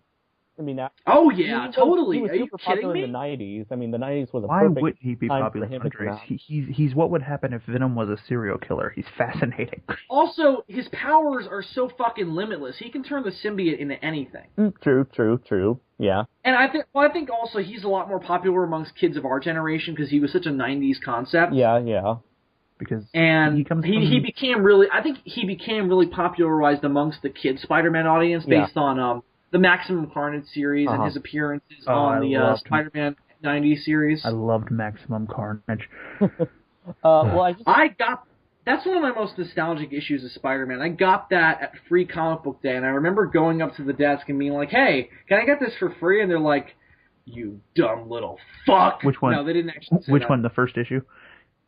I mean,
oh yeah, totally.
He was
Are you
super
kidding
popular
me?
in the 90s. I mean, the 90s was a
Why
perfect
wouldn't he be
time
popular,
for him to come
Andres?
out.
He's what would happen if Venom was a serial killer. He's fascinating.
Also, his powers are so fucking limitless. He can turn the symbiote into anything.
True. Yeah.
And I think also he's a lot more popular amongst kids of our generation because he was such a '90s concept.
Yeah.
Because
he became really popularized amongst the kids Spider-Man audience based on the Maximum Carnage series and his appearances on the Spider-Man 90s series.
I loved Maximum Carnage.
That's one of my most nostalgic issues of Spider-Man. I got that at Free Comic Book Day, and I remember going up to the desk and being like, "Hey, can I get this for free?" And they're like, "You dumb little fuck."
Which one?
No, they didn't actually say
Which
that.
one? The first issue?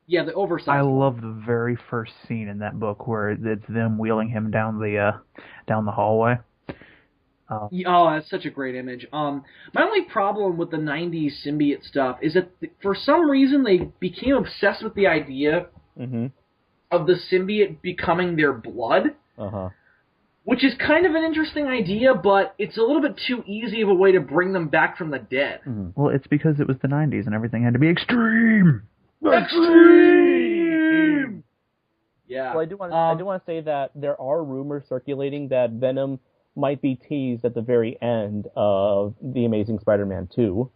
Yeah, the oversized
I
one.
love the very first scene in that book where it's them wheeling him down the hallway.
Oh, that's such a great image. My only problem with the 90s symbiote stuff is that for some reason they became obsessed with the idea of the symbiote becoming their blood, which is kind of an interesting idea, but it's a little bit too easy of a way to bring them back from the dead.
Well, it's because it was the 90s and everything had to be extreme.
Extreme! Yeah.
Well, I do want to say that there are rumors circulating that Venom might be teased at the very end of The Amazing Spider-Man 2.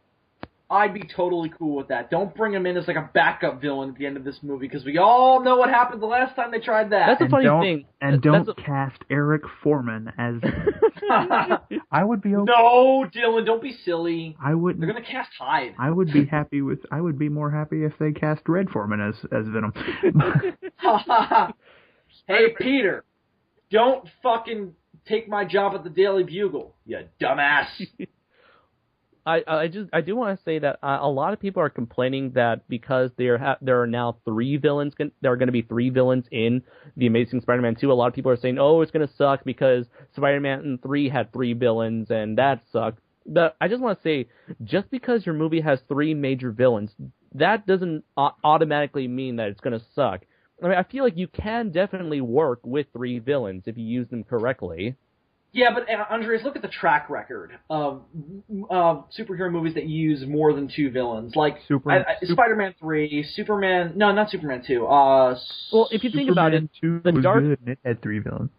I'd be totally cool with that. Don't bring him in as like a backup villain at the end of this movie, because we all know what happened the last time they tried that.
That's a funny thing.
And don't cast Eric Foreman as... I would be okay.
No, Dylan, don't be silly.
I wouldn't.
They're going to cast Hyde.
I would be more happy if they cast Red Foreman as Venom.
Hey, Peter, don't fucking take my job at the Daily Bugle, you dumbass.
I do want to say that a lot of people are complaining that because there are now three villains, there are going to be three villains in The Amazing Spider-Man 2. A lot of people are saying, oh, it's going to suck because Spider-Man 3 had three villains and that sucked. But I just want to say, just because your movie has three major villains, that doesn't automatically mean that it's going to suck. I mean, I feel like you can definitely work with three villains if you use them correctly.
Yeah, but Andres, look at the track record of superhero movies that use more than two villains. Like Spider-Man 3, Superman... No, not Superman 2.
Well, if you think about it,
the Dark... It had three villains.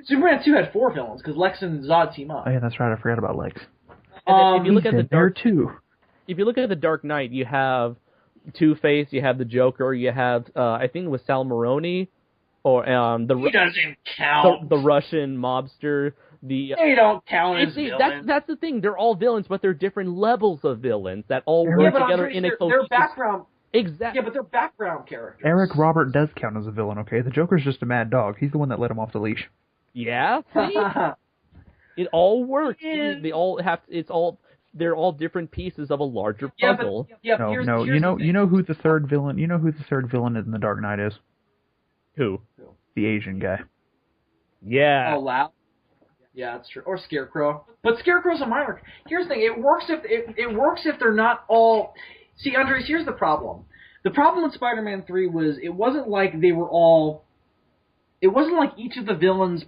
Superman 2 had four villains, because Lex and Zod team up.
Oh, yeah, that's right. I forgot about Lex.
And if you look at
If
you look at the Dark Knight, you have Two-Face, you have the Joker, you have, I think it was Sal Maroni, or
he doesn't count.
The Russian mobster. They
don't count as villains.
That's the thing. They're all villains, but they're different levels of villains that all work together in a cohesive...
Their background...
Exactly.
Yeah, but they're background characters.
Eric Robert does count as a villain, okay? The Joker's just a mad dog. He's the one that let him off the leash.
Yeah? See? It all works. They're all different pieces of a larger puzzle.
No. You know who the third villain? You know who the third villain in The Dark Knight is?
Who?
The Asian guy.
Yeah.
Oh, Lau? Yeah, that's true. Or Scarecrow. But Scarecrow's a minor. Here's the thing. It works if they're not all... See, Andres, here's the problem. The problem with Spider-Man 3 was it wasn't like they were all... It wasn't like each of the villains'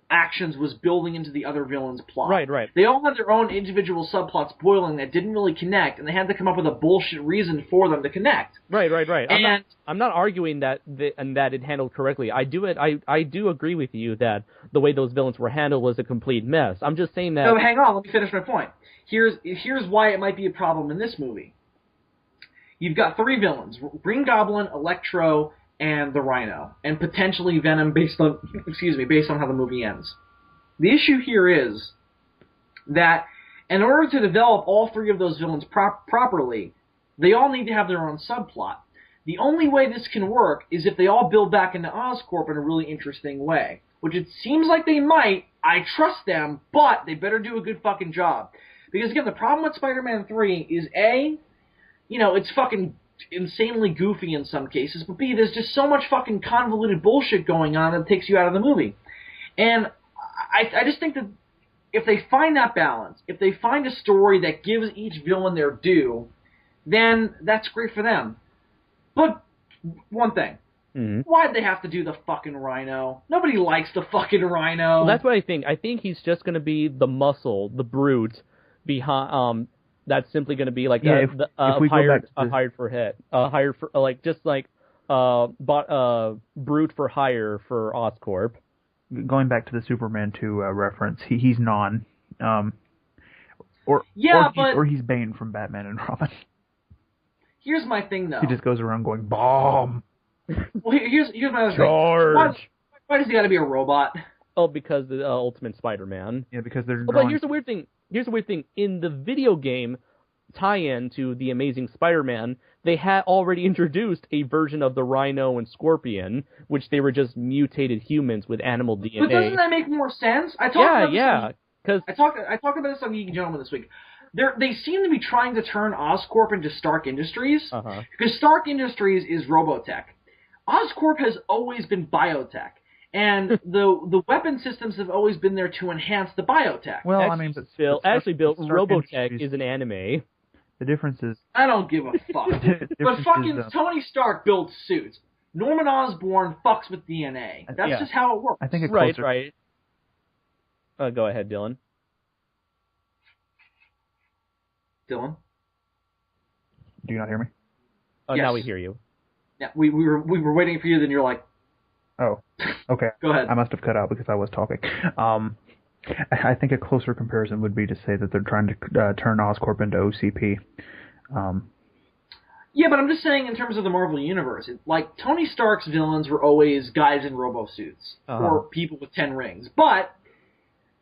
actions was building into the other villain's plot.
Right.
They all had their own individual subplots boiling that didn't really connect, and they had to come up with a bullshit reason for them to connect.
Right.
And
I'm not arguing that it handled correctly. I do agree with you that the way those villains were handled was a complete mess. I'm just saying that...
No, hang on. Let me finish my point. Here's why it might be a problem in this movie. You've got three villains: Green Goblin, Electro, and the Rhino, and potentially Venom based on how the movie ends. The issue here is that in order to develop all three of those villains properly, they all need to have their own subplot. The only way this can work is if they all build back into Oscorp in a really interesting way, which it seems like they might. I trust them, but they better do a good fucking job. Because again, the problem with Spider-Man 3 is it's fucking insanely goofy in some cases, but B, there's just so much fucking convoluted bullshit going on that takes you out of the movie. And I just think that if they find that balance, if they find a story that gives each villain their due, then that's great for them. But one thing, Why'd they have to do the fucking Rhino? Nobody likes the fucking Rhino.
Well, that's what I think. I think he's just going to be the muscle, the brute behind. That's simply going to be like hired for brute for hire for Oscorp.
Going back to the Superman 2 reference, he's non, or he's Bane from Batman and Robin.
Here's my thing, though.
He just goes around going bomb.
Well, here's my other
Charge.
thing. Why does he got to be a robot?
Oh, because the Ultimate Spider-Man.
Yeah, because they're.
But here's the weird thing. In the video game tie-in to The Amazing Spider-Man, they had already introduced a version of the Rhino and Scorpion, which they were just mutated humans with animal DNA.
But doesn't that make more sense? I talked about this on Geek Gentleman this week. They seem to be trying to turn Oscorp into Stark Industries, because Stark Industries is Robotech. Oscorp has always been biotech, and the weapon systems have always been there to enhance the biotech.
Well,
Bill, Robotech is an anime.
The difference is...
I don't give a fuck. But fucking Tony Stark builds suits. Norman Osborn fucks with DNA. That's just how it works.
I think it's
right. Go ahead, Dylan.
Dylan?
Do you not hear me?
Oh, yes. Now we hear you.
Yeah, we were waiting for you, then you're like...
Oh, okay.
Go ahead.
I must have cut out because I was talking. I think a closer comparison would be to say that they're trying to turn Oscorp into OCP.
Yeah, but I'm just saying in terms of the Marvel Universe, like, Tony Stark's villains were always guys in robo-suits, or people with 10 rings. But,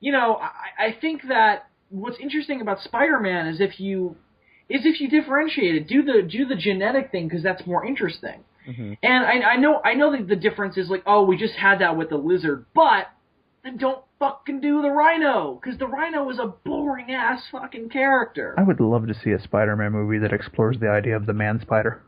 you know, I think that what's interesting about Spider-Man is if you differentiate it, do the genetic thing, because that's more interesting. Mm-hmm. And I know that the difference is like, oh, we just had that with the Lizard, but then don't fucking do the Rhino, because the Rhino is a boring-ass fucking character.
I would love to see a Spider-Man movie that explores the idea of the man-spider.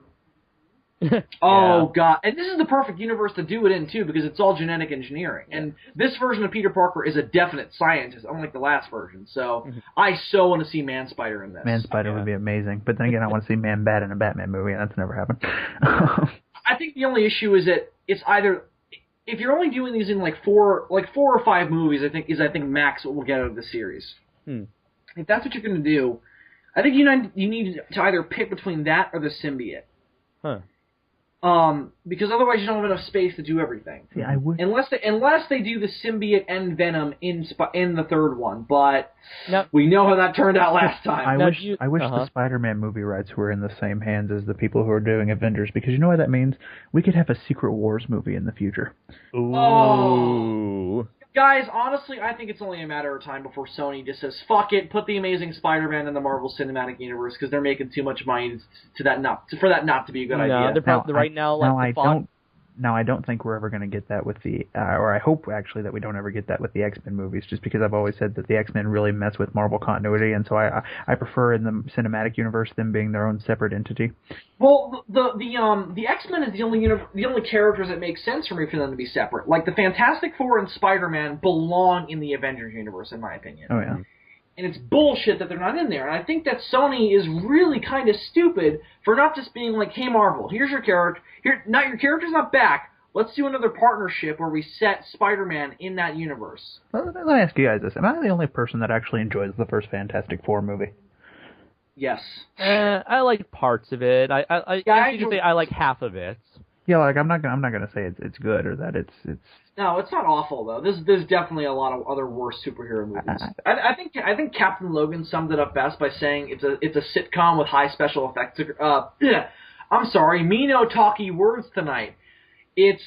Oh, God. And this is the perfect universe to do it in, too, because it's all genetic engineering. And this version of Peter Parker is a definite scientist, unlike the last version. So I so want to see Man-Spider in this.
Man-Spider would be amazing. But then again, I want to see Man-Bat in a Batman movie, and that's never happened.
I think the only issue is that it's either... If you're only doing these in like four or five movies, I think max what we'll get out of the series. If that's what you're going to do, I think you need to either pick between that or the symbiote. Because otherwise you don't have enough space to do everything.
Yeah, I would.
Unless they do the symbiote and Venom in the third one, but we know how that turned out last time.
I wish the Spider-Man movie rights were in the same hands as the people who are doing Avengers, because you know what that means? We could have a Secret Wars movie in the future.
Ooh.
Oh. Guys, honestly, I think it's only a matter of time before Sony just says, fuck it, put the Amazing Spider-Man in the Marvel Cinematic Universe, because they're making too much money for that not to be a good idea.
I don't think we're ever going to get that with the, or I hope actually that we don't ever get that with the X-Men movies, just because I've always said that the X-Men really mess with Marvel continuity, and so I prefer in the cinematic universe them being their own separate entity.
Well, the X-Men is the only characters that make sense for me for them to be separate. Like the Fantastic Four and Spider-Man belong in the Avengers universe, in my opinion.
Oh yeah.
And it's bullshit that they're not in there. And I think that Sony is really kind of stupid for not just being like, hey, Marvel, here's your character. Your character's not back. Let's do another partnership where we set Spider-Man in that universe.
Well, let me ask you guys this. Am I the only person that actually enjoys the first Fantastic Four movie?
Yes.
I like parts of it. I can say I like half of it.
Yeah, like I'm not gonna say it's good or that it's.
No, it's not awful though. There's definitely a lot of other worse superhero movies. I think Captain Logan summed it up best by saying it's a sitcom with high special effects. I'm sorry, me no talky words tonight. It's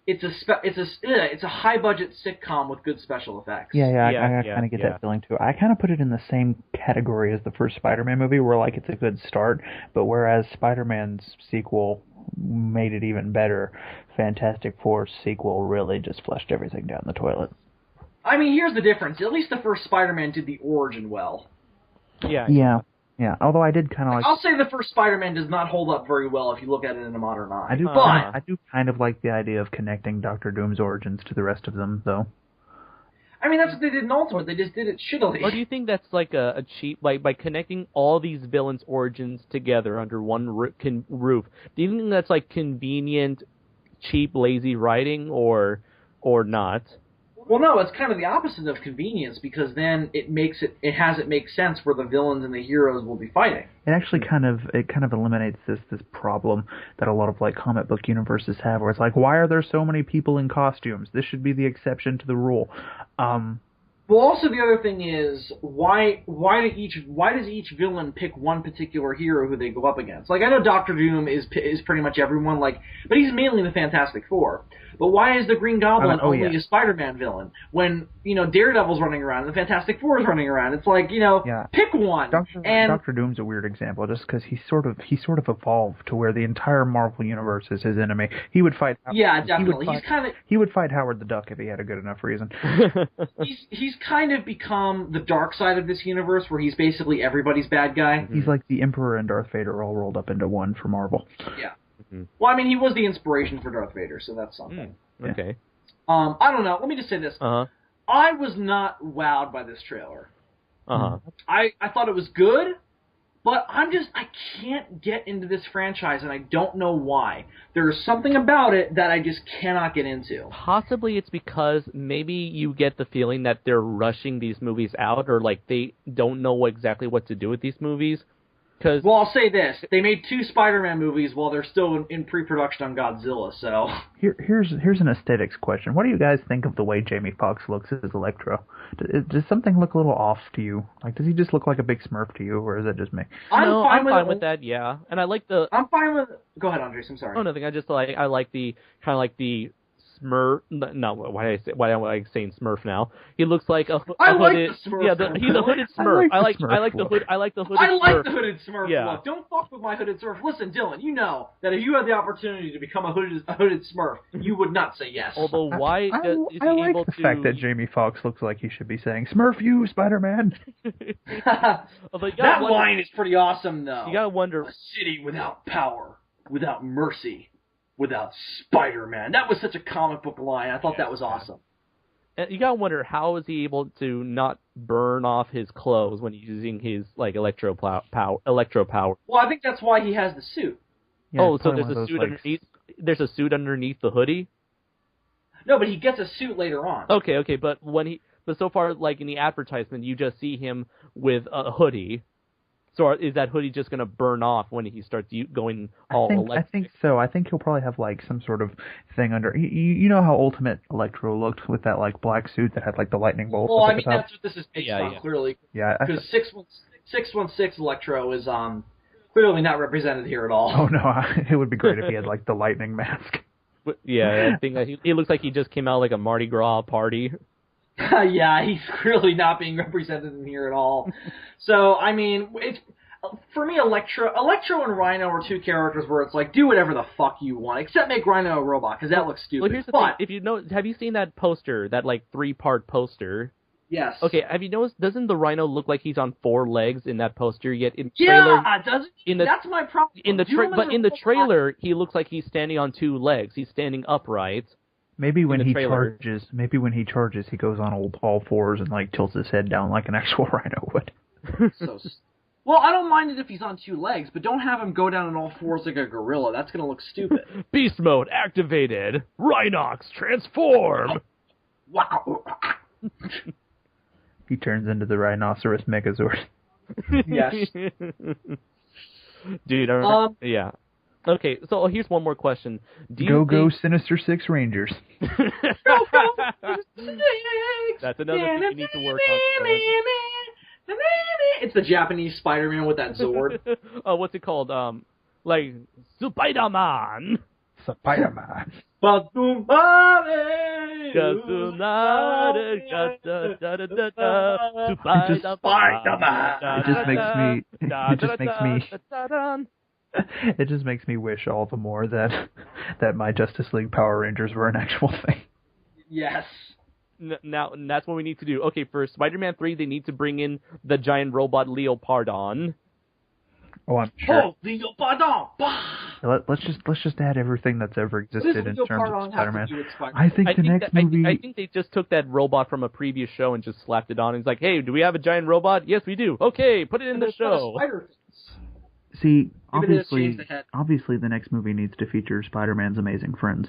a high budget sitcom with good special effects.
I kind of get that feeling too. I kind of put it in the same category as the first Spider-Man movie, where like it's a good start, but whereas Spider-Man's sequel made it even better, Fantastic Four's sequel really just flushed everything down the toilet.
I mean, here's the difference. At least the first Spider-Man did the origin well.
Yeah. Although I did kind of like...
I'll say the first Spider-Man does not hold up very well if you look at it in a modern eye.
I do kind of like the idea of connecting Doctor Doom's origins to the rest of them, though.
I mean, that's what they did in Ultimate. They just did it shittily.
Or do you think that's like a cheap, like by connecting all these villains' origins together under one roof? Do you think that's like convenient cheap, lazy writing or not?
Well, no, it's kind of the opposite of convenience, because then it makes it make sense where the villains and the heroes will be fighting.
It actually kind of eliminates this problem that a lot of like comic book universes have, where it's like, why are there so many people in costumes? This should be the exception to the rule.
Well, also the other thing is, why does each villain pick one particular hero who they go up against? Like, I know Doctor Doom is pretty much everyone, like, but he's mainly the Fantastic Four. But why is the Green Goblin only a Spider-Man villain when, you know, Daredevil's running around and the Fantastic Four is running around? It's like, you know, pick one.
Doctor Doom's a weird example, just because he sort of evolved to where the entire Marvel universe is his enemy. He would fight.
Yeah, definitely.
He would fight Howard the Duck if he had a good enough reason.
He's kind of become the dark side of this universe, where he's basically everybody's bad guy.
He's like the Emperor and Darth Vader all rolled up into one for Marvel.
Yeah. Mm-hmm. Well, I mean, he was the inspiration for Darth Vader, so that's something.
Okay.
I don't know. Let me just say this.
Uh-huh.
I was not wowed by this trailer.
Uh-huh.
I thought it was good, but I can't get into this franchise, and I don't know why. There's something about it that I just cannot get into.
Possibly it's because maybe you get the feeling that they're rushing these movies out, or like they don't know exactly what to do with these movies.
Well, I'll say this. They made 2 Spider-Man movies while they're still in pre-production on Godzilla, so...
Here's an aesthetics question. What do you guys think of the way Jamie Foxx looks as Electro? Does something look a little off to you? Like, does he just look like a big Smurf to you, or is that just me?
I'm fine with that, yeah. And I like the...
I'm fine with... Go ahead, Andres, I'm sorry.
Oh, nothing. I like the... kind of like the... Smurf. No, why am I saying Smurf now? He looks like a
I like
hooded.
The Smurf.
Yeah, he's a hooded Smurf. I like the hood. I like the hooded Smurf.
I like the hooded Smurf look. Don't fuck with my hooded Smurf. Listen, Dylan, you know that if you had the opportunity to become a hooded Smurf, you would not say yes.
Although, why is he
like
able
the
to?
fact that Jamie Foxx looks like he should be saying "Smurf you, Spider-Man."
That line is pretty awesome, though.
You gotta wonder.
A city without power, without mercy, without Spider-Man. That was such a comic book line. I thought that was awesome.
And you gotta wonder, how is he able to not burn off his clothes when he's using his like electro power?
Well, I think that's why he has the suit.
Yeah, so there's a suit underneath. There's a suit underneath the hoodie.
No, but he gets a suit later on.
Okay, but so far, like in the advertisement, you just see him with a hoodie. So is that hoodie just going to burn off when he starts going all electric?
I think so. I think he'll probably have like some sort of thing under. You know how Ultimate Electro looked with that like black suit that had like the lightning bolt.
Well, I mean that's what this is based on clearly.
Yeah,
because 616 Electro is clearly not represented here at all.
Oh no, it would be great if he had like the lightning mask.
Yeah, I think that he looks like he just came out like a Mardi Gras party.
Yeah, he's really not being represented in here at all. So, I mean, for me, Electro and Rhino are 2 characters where it's like, do whatever the fuck you want, except make Rhino a robot, because that looks stupid.
Well, here's the thing. If you know, have you seen that poster, that like 3-part poster?
Yes.
Okay, have you noticed, doesn't the Rhino look like he's on 4 legs in that poster, yet in the trailer...
Yeah, doesn't he? That's my problem.
But in the trailer, he looks like he's standing on 2 legs. He's standing upright.
Maybe when he charges, he goes on all 4s and like tilts his head down like an actual Rhino would.
Well, I don't mind it if he's on 2 legs, but don't have him go down on all 4s like a gorilla. That's going to look stupid.
Beast mode activated. Rhinox transform.
Wow.
He turns into the Rhinoceros Megazord.
Yes.
Dude, yeah. Okay, so here's one more question.
Go Sinister Six Rangers.
That's another thing you need to work on.
It's the Japanese Spider-Man with that Zord.
Oh, what's it called? Like Spider-Man.
Spider-Man. It just makes me wish all the more that my Justice League Power Rangers were an actual thing.
Yes.
Now, and that's what we need to do. Okay, for Spider-Man 3, they need to bring in the giant robot Leopardon.
Oh, I'm sure.
Oh, Leopardon!
Let's just add everything that's ever existed in terms of Spider-Man. I think the next movie...
I think they just took that robot from a previous show and just slapped it on. It's like, hey, do we have a giant robot? Yes, we do. Okay, put it in the show.
See, Obviously, the next movie needs to feature Spider-Man's amazing friends.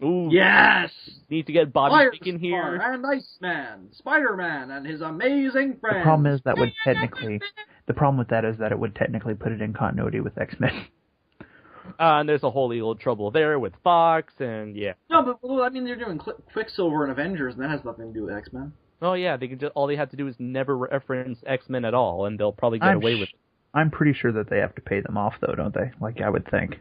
Ooh,
yes!
Need to get Bobby Bacon here.
And Iceman, Spider-Man, and his amazing friends.
The problem is that would technically... The problem with that is that it would technically put it in continuity with X-Men.
And there's a whole legal trouble there with Fox, and yeah.
No, but I mean, they're doing Quicksilver and Avengers, and that has nothing to do with X-Men.
Oh yeah, they can all they have to do is never reference X-Men at all, and they'll probably get away with it.
I'm pretty sure that they have to pay them off, though, don't they? Like, I would think.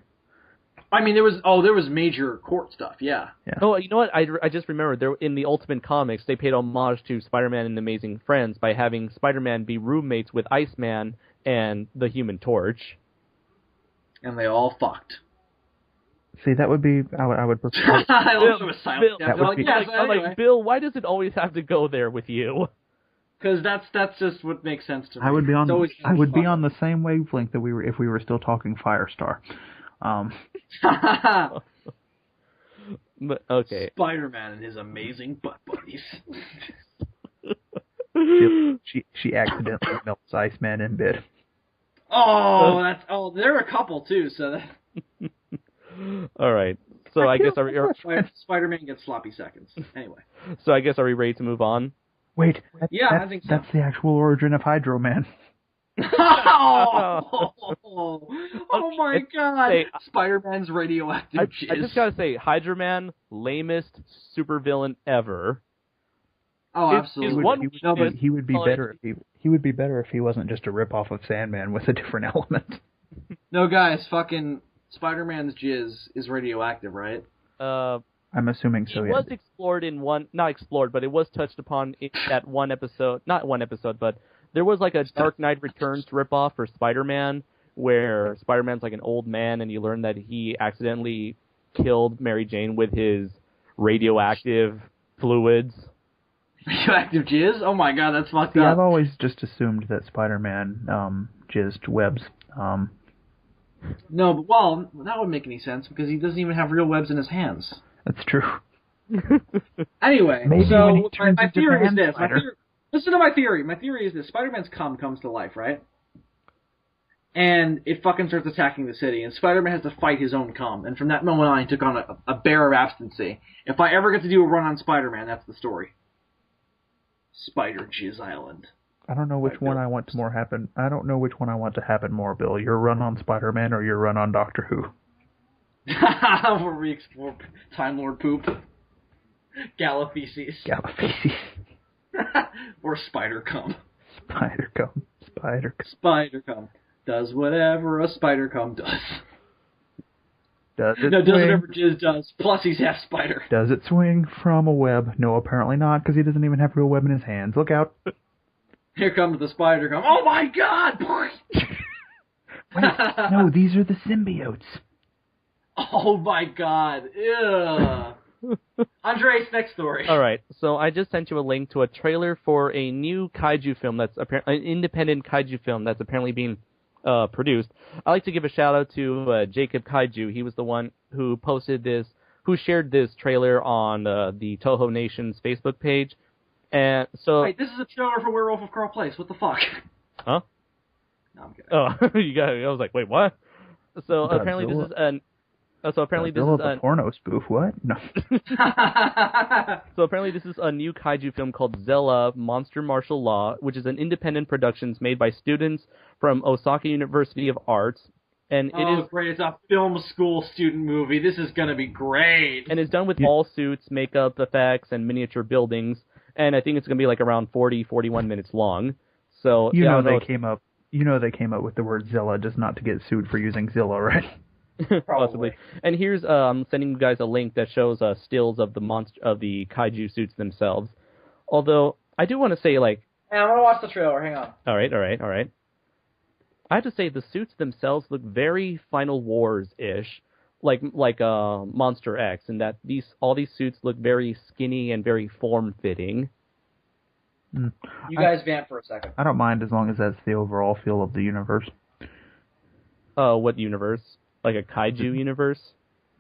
I mean, there was major court stuff, yeah.
Oh, you know what? I just remembered, there in the Ultimate Comics, they paid homage to Spider-Man and Amazing Friends by having Spider-Man be roommates with Iceman and the Human Torch.
And they all fucked.
See, that would be... I would prefer...
I love it was silent.
I'm like, Bill, why does it always have to go there with you?
Because that's just what makes sense to me.
I would be on the same wavelength that we were if we were still talking Firestar.
But, okay.
Spider-Man and his amazing butt buddies.
She accidentally melts Iceman in bed.
There are a couple too. So that.
All right. So I guess
Spider-Man gets sloppy seconds. Anyway.
So I guess are we ready to move on?
Wait.
I think so.
That's the actual origin of Hydro Man.
Oh my God! Spider-Man's radioactive jizz.
I just gotta say, Hydro Man, lamest supervillain ever.
Oh, absolutely.
He would be better if he wasn't just a ripoff of Sandman with a different element.
No, guys, fucking Spider-Man's jizz is radioactive, right?
I'm assuming so.
It was explored in not explored, but it was touched upon in that one episode. Not one episode, but there was like a Dark Knight Returns ripoff for Spider-Man, where Spider-Man's like an old man, and you learn that he accidentally killed Mary Jane with his radioactive fluids.
Radioactive jizz? Oh my God, that's fucked up.
I've always just assumed that Spider-Man jizzed webs.
No, but that wouldn't make any sense because he doesn't even have real webs in his hands.
That's true.
Anyway,
maybe
so
my
theory is this. Listen to my theory. My theory is this: Spider-Man's cum comes to life, right? And it fucking starts attacking the city, and Spider-Man has to fight his own cum. And from that moment on, he took on a bear of abstinency. If I ever get to do a run on Spider-Man, that's the story. Spider Jizz Island.
I don't know which one I want to happen. I don't know which one I want to happen more, Bill. Your run on Spider-Man or your run on Doctor Who?
Where we explore Time Lord poop. Gallifeces. Or Spider cum.
Spider cum.
Spider cum. Does whatever a spider cum does.
Does it
does whatever jizz does. Plus he's half spider.
Does it swing from a web? No, apparently not, because he doesn't even have real web in his hands. Look out.
Here comes the spider cum. Oh my God!
Wait, no, these are the symbiotes.
Oh my God. Ew. Andres, next story.
All right, so I just sent you a link to a trailer for a new kaiju film that's apparently an independent kaiju film that's apparently being produced. I'd like to give a shout out to Jacob Kaiju. He was the one who shared this trailer on the Toho Nation's Facebook page. And so,
wait, this is a trailer for Werewolf of Carl Place. What the fuck?
Huh?
No, I'm kidding.
Oh, you got it. I was like, wait, what? So apparently this is an. So apparently this is
a porno spoof. What? No.
So apparently this is a new kaiju film called Zella: Monster Martial Law, which is an independent productions made by students from Osaka University of Arts. And it is
great! It's a film school student movie. This is gonna be great.
And it's done with all suits, makeup, effects, and miniature buildings. And I think it's gonna be like around 41 minutes long. So
they came up with the word Zilla just not to get sued for using Zilla, right?
Possibly. And here's I'm sending you guys a link that shows stills of the kaiju suits themselves. Although I do want to say, like,
hey, I want to watch the trailer. Hang on.
All right. I have to say the suits themselves look very Final Wars-ish, like Monster X, in that all these suits look very skinny and very form-fitting.
You guys vamp for a second.
I don't mind as long as that's the overall feel of the universe.
What universe? Like a kaiju universe?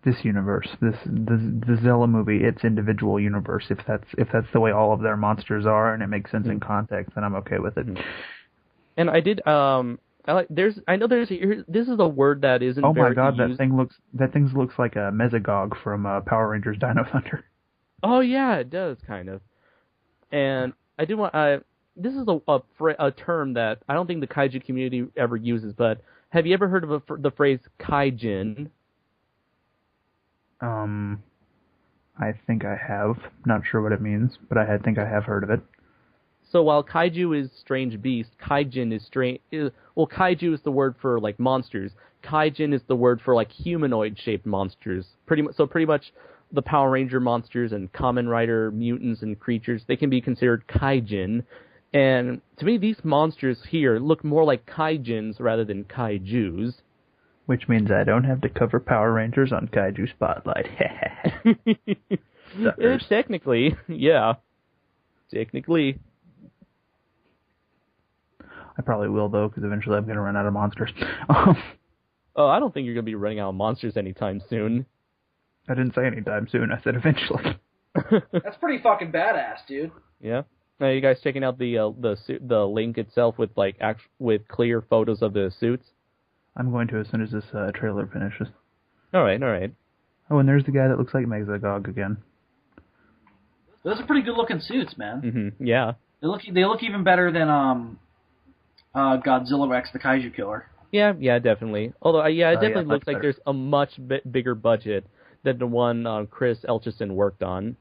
This universe, the Zella movie, its individual universe. If that's the way all of their monsters are, and it makes sense in context, then I'm okay with it.
And I did This is a word that isn't.
Oh my god,
used.
that thing looks like a Mesogog from Power Rangers Dino Thunder.
Oh yeah, it does kind of. And I do want. This is a term that I don't think the kaiju community ever uses. But have you ever heard of the phrase kaijin?
I think I have. Not sure what it means, but I think I have heard of it.
So while kaiju is strange beast, kaijin is strange. Well, kaiju is the word for like monsters. Kaijin is the word for like humanoid-shaped monsters. Pretty much, the Power Ranger monsters and Kamen Rider mutants and creatures, they can be considered kaijin. And to me, these monsters here look more like kaijins rather than kaijus.
Which means I don't have to cover Power Rangers on Kaiju Spotlight.
Technically, yeah. Technically.
I probably will, though, because eventually I'm going to run out of monsters.
Oh, I don't think you're going to be running out of monsters anytime soon.
I didn't say anytime soon. I said eventually.
That's pretty fucking badass, dude.
Yeah. Now, you guys checking out the link itself with with clear photos of the suits?
I'm going to as soon as this trailer finishes.
All right.
Oh, and there's the guy that looks like Mesogog again.
Those are pretty good looking suits, man.
Mm-hmm. Yeah.
They look even better than Godzilla X the Kaiju Killer.
Yeah, definitely. Although, it definitely looks like there's a much bigger budget than the one Chris Elchison worked on.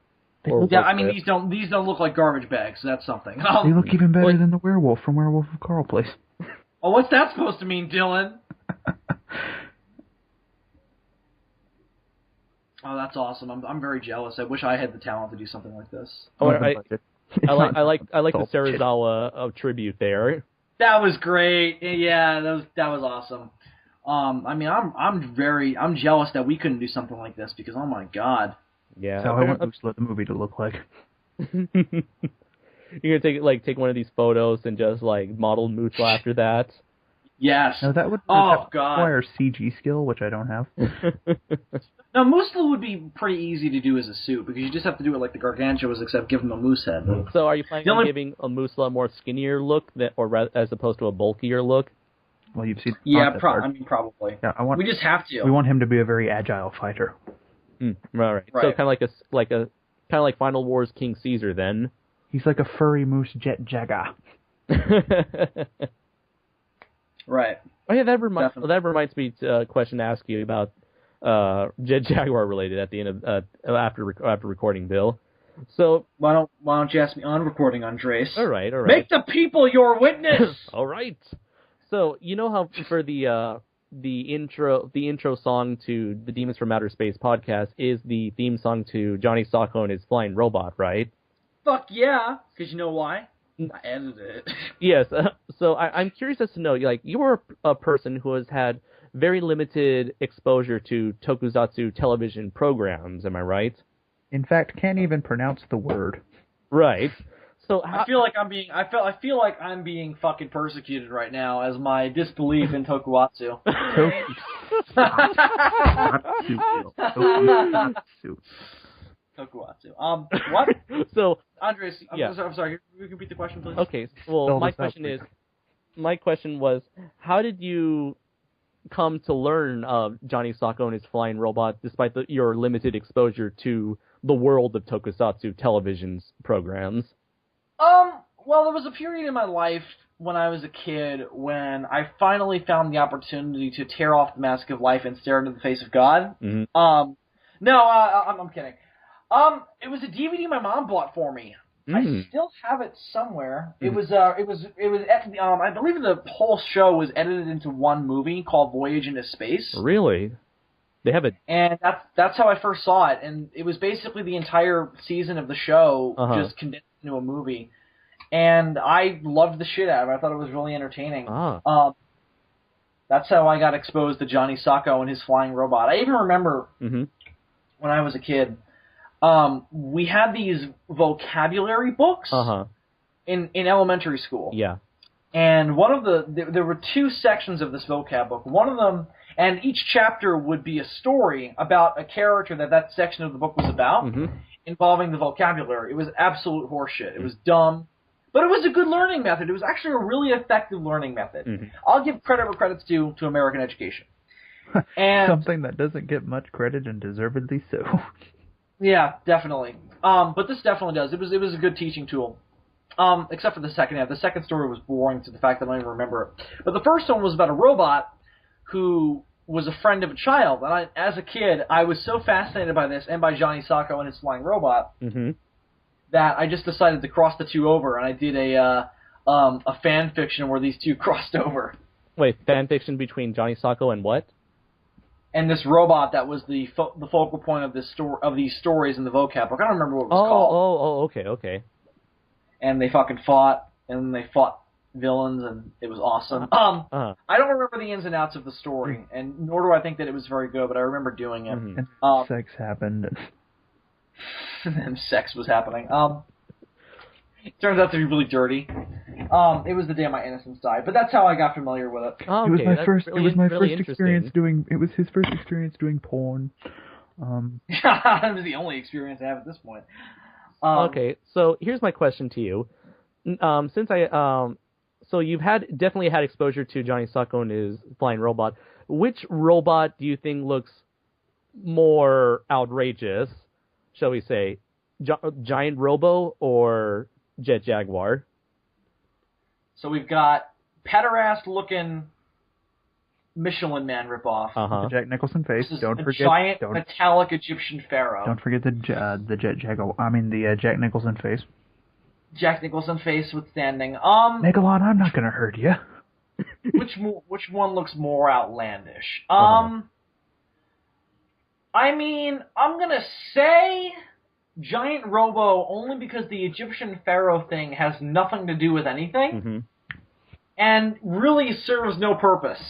These don't look like garbage bags. So that's something.
They look even better than the werewolf from Werewolf of Carl Place.
Oh, what's that supposed to mean, Dylan? Oh, that's awesome. I'm very jealous. I wish I had the talent to do something like this.
Oh, I like the Serizawa tribute there.
That was great. Yeah, that was awesome. I'm jealous that we couldn't do something like this because oh my god.
Yeah. So I want the movie to look like.
You're gonna take one of these photos and just like model Mutual after that.
Yes.
No, that would require CG skill, which I don't have.
Now, Musla would be pretty easy to do as a suit, because you just have to do it like the Gargantuas, except give him a moose head.
So are you planning on giving a Musla a more skinnier look, as opposed to a bulkier look?
Well, you've seen...
Yeah, probably.
Yeah,
we just have to.
We want him to be a very agile fighter.
Right. So kind of like Final Wars King Caesar, then.
He's like a furry moose jet jaga.
Right.
Oh yeah, that reminds me to a question to ask you about Jet Jaguar related at the end of after recording, Bill. So
why don't you ask me on recording, Andres?
All right.
Make the people your witness.
All right. So you know how for the intro song to the Demons from Outer Space podcast is the theme song to Johnny Socko and his flying robot, right?
Fuck yeah, because you know why? I edited it.
Yes. So I'm curious as to know, like, you're a person who has had very limited exposure to tokusatsu television programs. Am I right?
In fact, can't even pronounce the word.
Right. So
I feel like I'm being fucking persecuted right now as my disbelief in tokusatsu. Tokusatsu. What?
So,
Andres, I'm sorry. Can you repeat the question, please?
Okay. Well, my question was, how did you come to learn of Johnny Socko and his flying robot, despite your limited exposure to the world of tokusatsu television programs?
Well, there was a period in my life when I was a kid when I finally found the opportunity to tear off the mask of life and stare into the face of God.
Mm-hmm.
I'm kidding. It was a DVD my mom bought for me. I still have it somewhere. It was I believe the whole show was edited into one movie called Voyage into Space.
Really? They have it.
And that's how I first saw it, and it was basically the entire season of the show just condensed into a movie. And I loved the shit out of it. I thought it was really entertaining. That's how I got exposed to Johnny Socko and his flying robot. I even remember when I was a kid, we had these vocabulary books in elementary school.
Yeah.
And there were two sections of this vocab book. One of them, and each chapter would be a story about a character that section of the book was about, involving the vocabulary. It was absolute horseshit. It was dumb. But it was a good learning method. It was actually a really effective learning method.
Mm-hmm.
I'll give credit where credit's due to American education. And
something that doesn't get much credit, and deservedly so.
Yeah, definitely. But this definitely does. It was a good teaching tool. Except for the second half. The second story was boring to the fact that I don't even remember it. But the first one was about a robot who was a friend of a child. And as a kid, I was so fascinated by this and by Johnny Sacco and his flying robot that I just decided to cross the two over, and I did a fan fiction where these two crossed over.
Wait, fan fiction between Johnny Sacco and what?
And this robot that was the focal point of these stories in the vocab book. I don't remember what it was called.
Okay.
And they fucking fought, and they fought villains, and it was awesome. I don't remember the ins and outs of the story, and nor do I think that it was very good, but I remember doing it.
And sex happened.
And then sex was happening. It turns out to be really dirty. It was the day my innocence died, but that's how I got familiar with it.
Oh, okay.
It was my first experience doing. It was his first experience doing porn.
It was the only experience I have at this point.
Okay, so here's my question to you. So you've definitely had exposure to Johnny Sacco and his flying robot. Which robot do you think looks more outrageous, shall we say, Giant Robo or Jet Jaguar?
So we've got pederast-looking Michelin Man ripoff.
The Jack Nicholson face. Don't forget
giant metallic Egyptian pharaoh.
Don't forget the Jet Jaguar. I mean the Jack Nicholson face.
Jack Nicholson face withstanding.
Megalon, I'm not gonna hurt you.
Which one looks more outlandish? I mean, I'm gonna say Giant Robo only because the Egyptian pharaoh thing has nothing to do with anything, and really serves no purpose.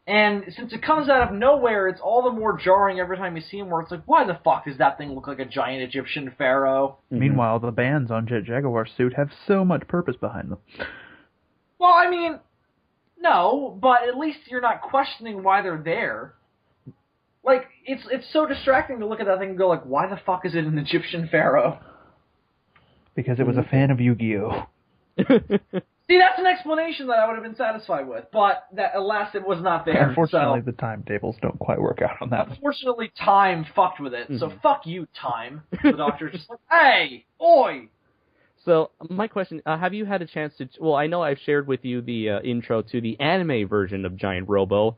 And since it comes out of nowhere, it's all the more jarring every time you see him, where it's like, why the fuck does that thing look like a giant Egyptian pharaoh?
Meanwhile, the bands on Jet Jaguar's suit have so much purpose behind them.
Well, I mean, no, but at least you're not questioning why they're there. Like, it's so distracting to look at that thing and go, like, why the fuck is it an Egyptian pharaoh?
Because it was a fan of Yu-Gi-Oh!
See, that's an explanation that I would have been satisfied with, but that, alas, it was not there.
Unfortunately, the timetables don't quite work out on that.
Unfortunately, time fucked with it, so fuck you, time. The doctor's just like, hey, oi!
So, my question, have you had a chance to... Well, I know I've shared with you the intro to the anime version of Giant Robo,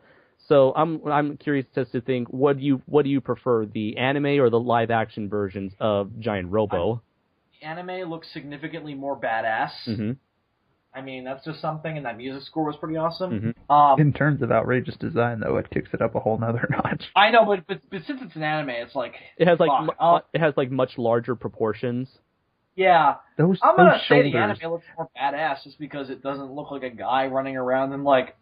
so I'm curious as to think, what do you prefer, the anime or the live-action versions of Giant Robo?
The anime looks significantly more badass. I mean, that's just something, and that music score was pretty awesome.
In terms of outrageous design, though, it kicks it up a whole nother notch.
I know, but since it's an anime, it's like...
It has much larger proportions.
Yeah.
I'm
going to say the anime looks more badass just because it doesn't look like a guy running around and, like...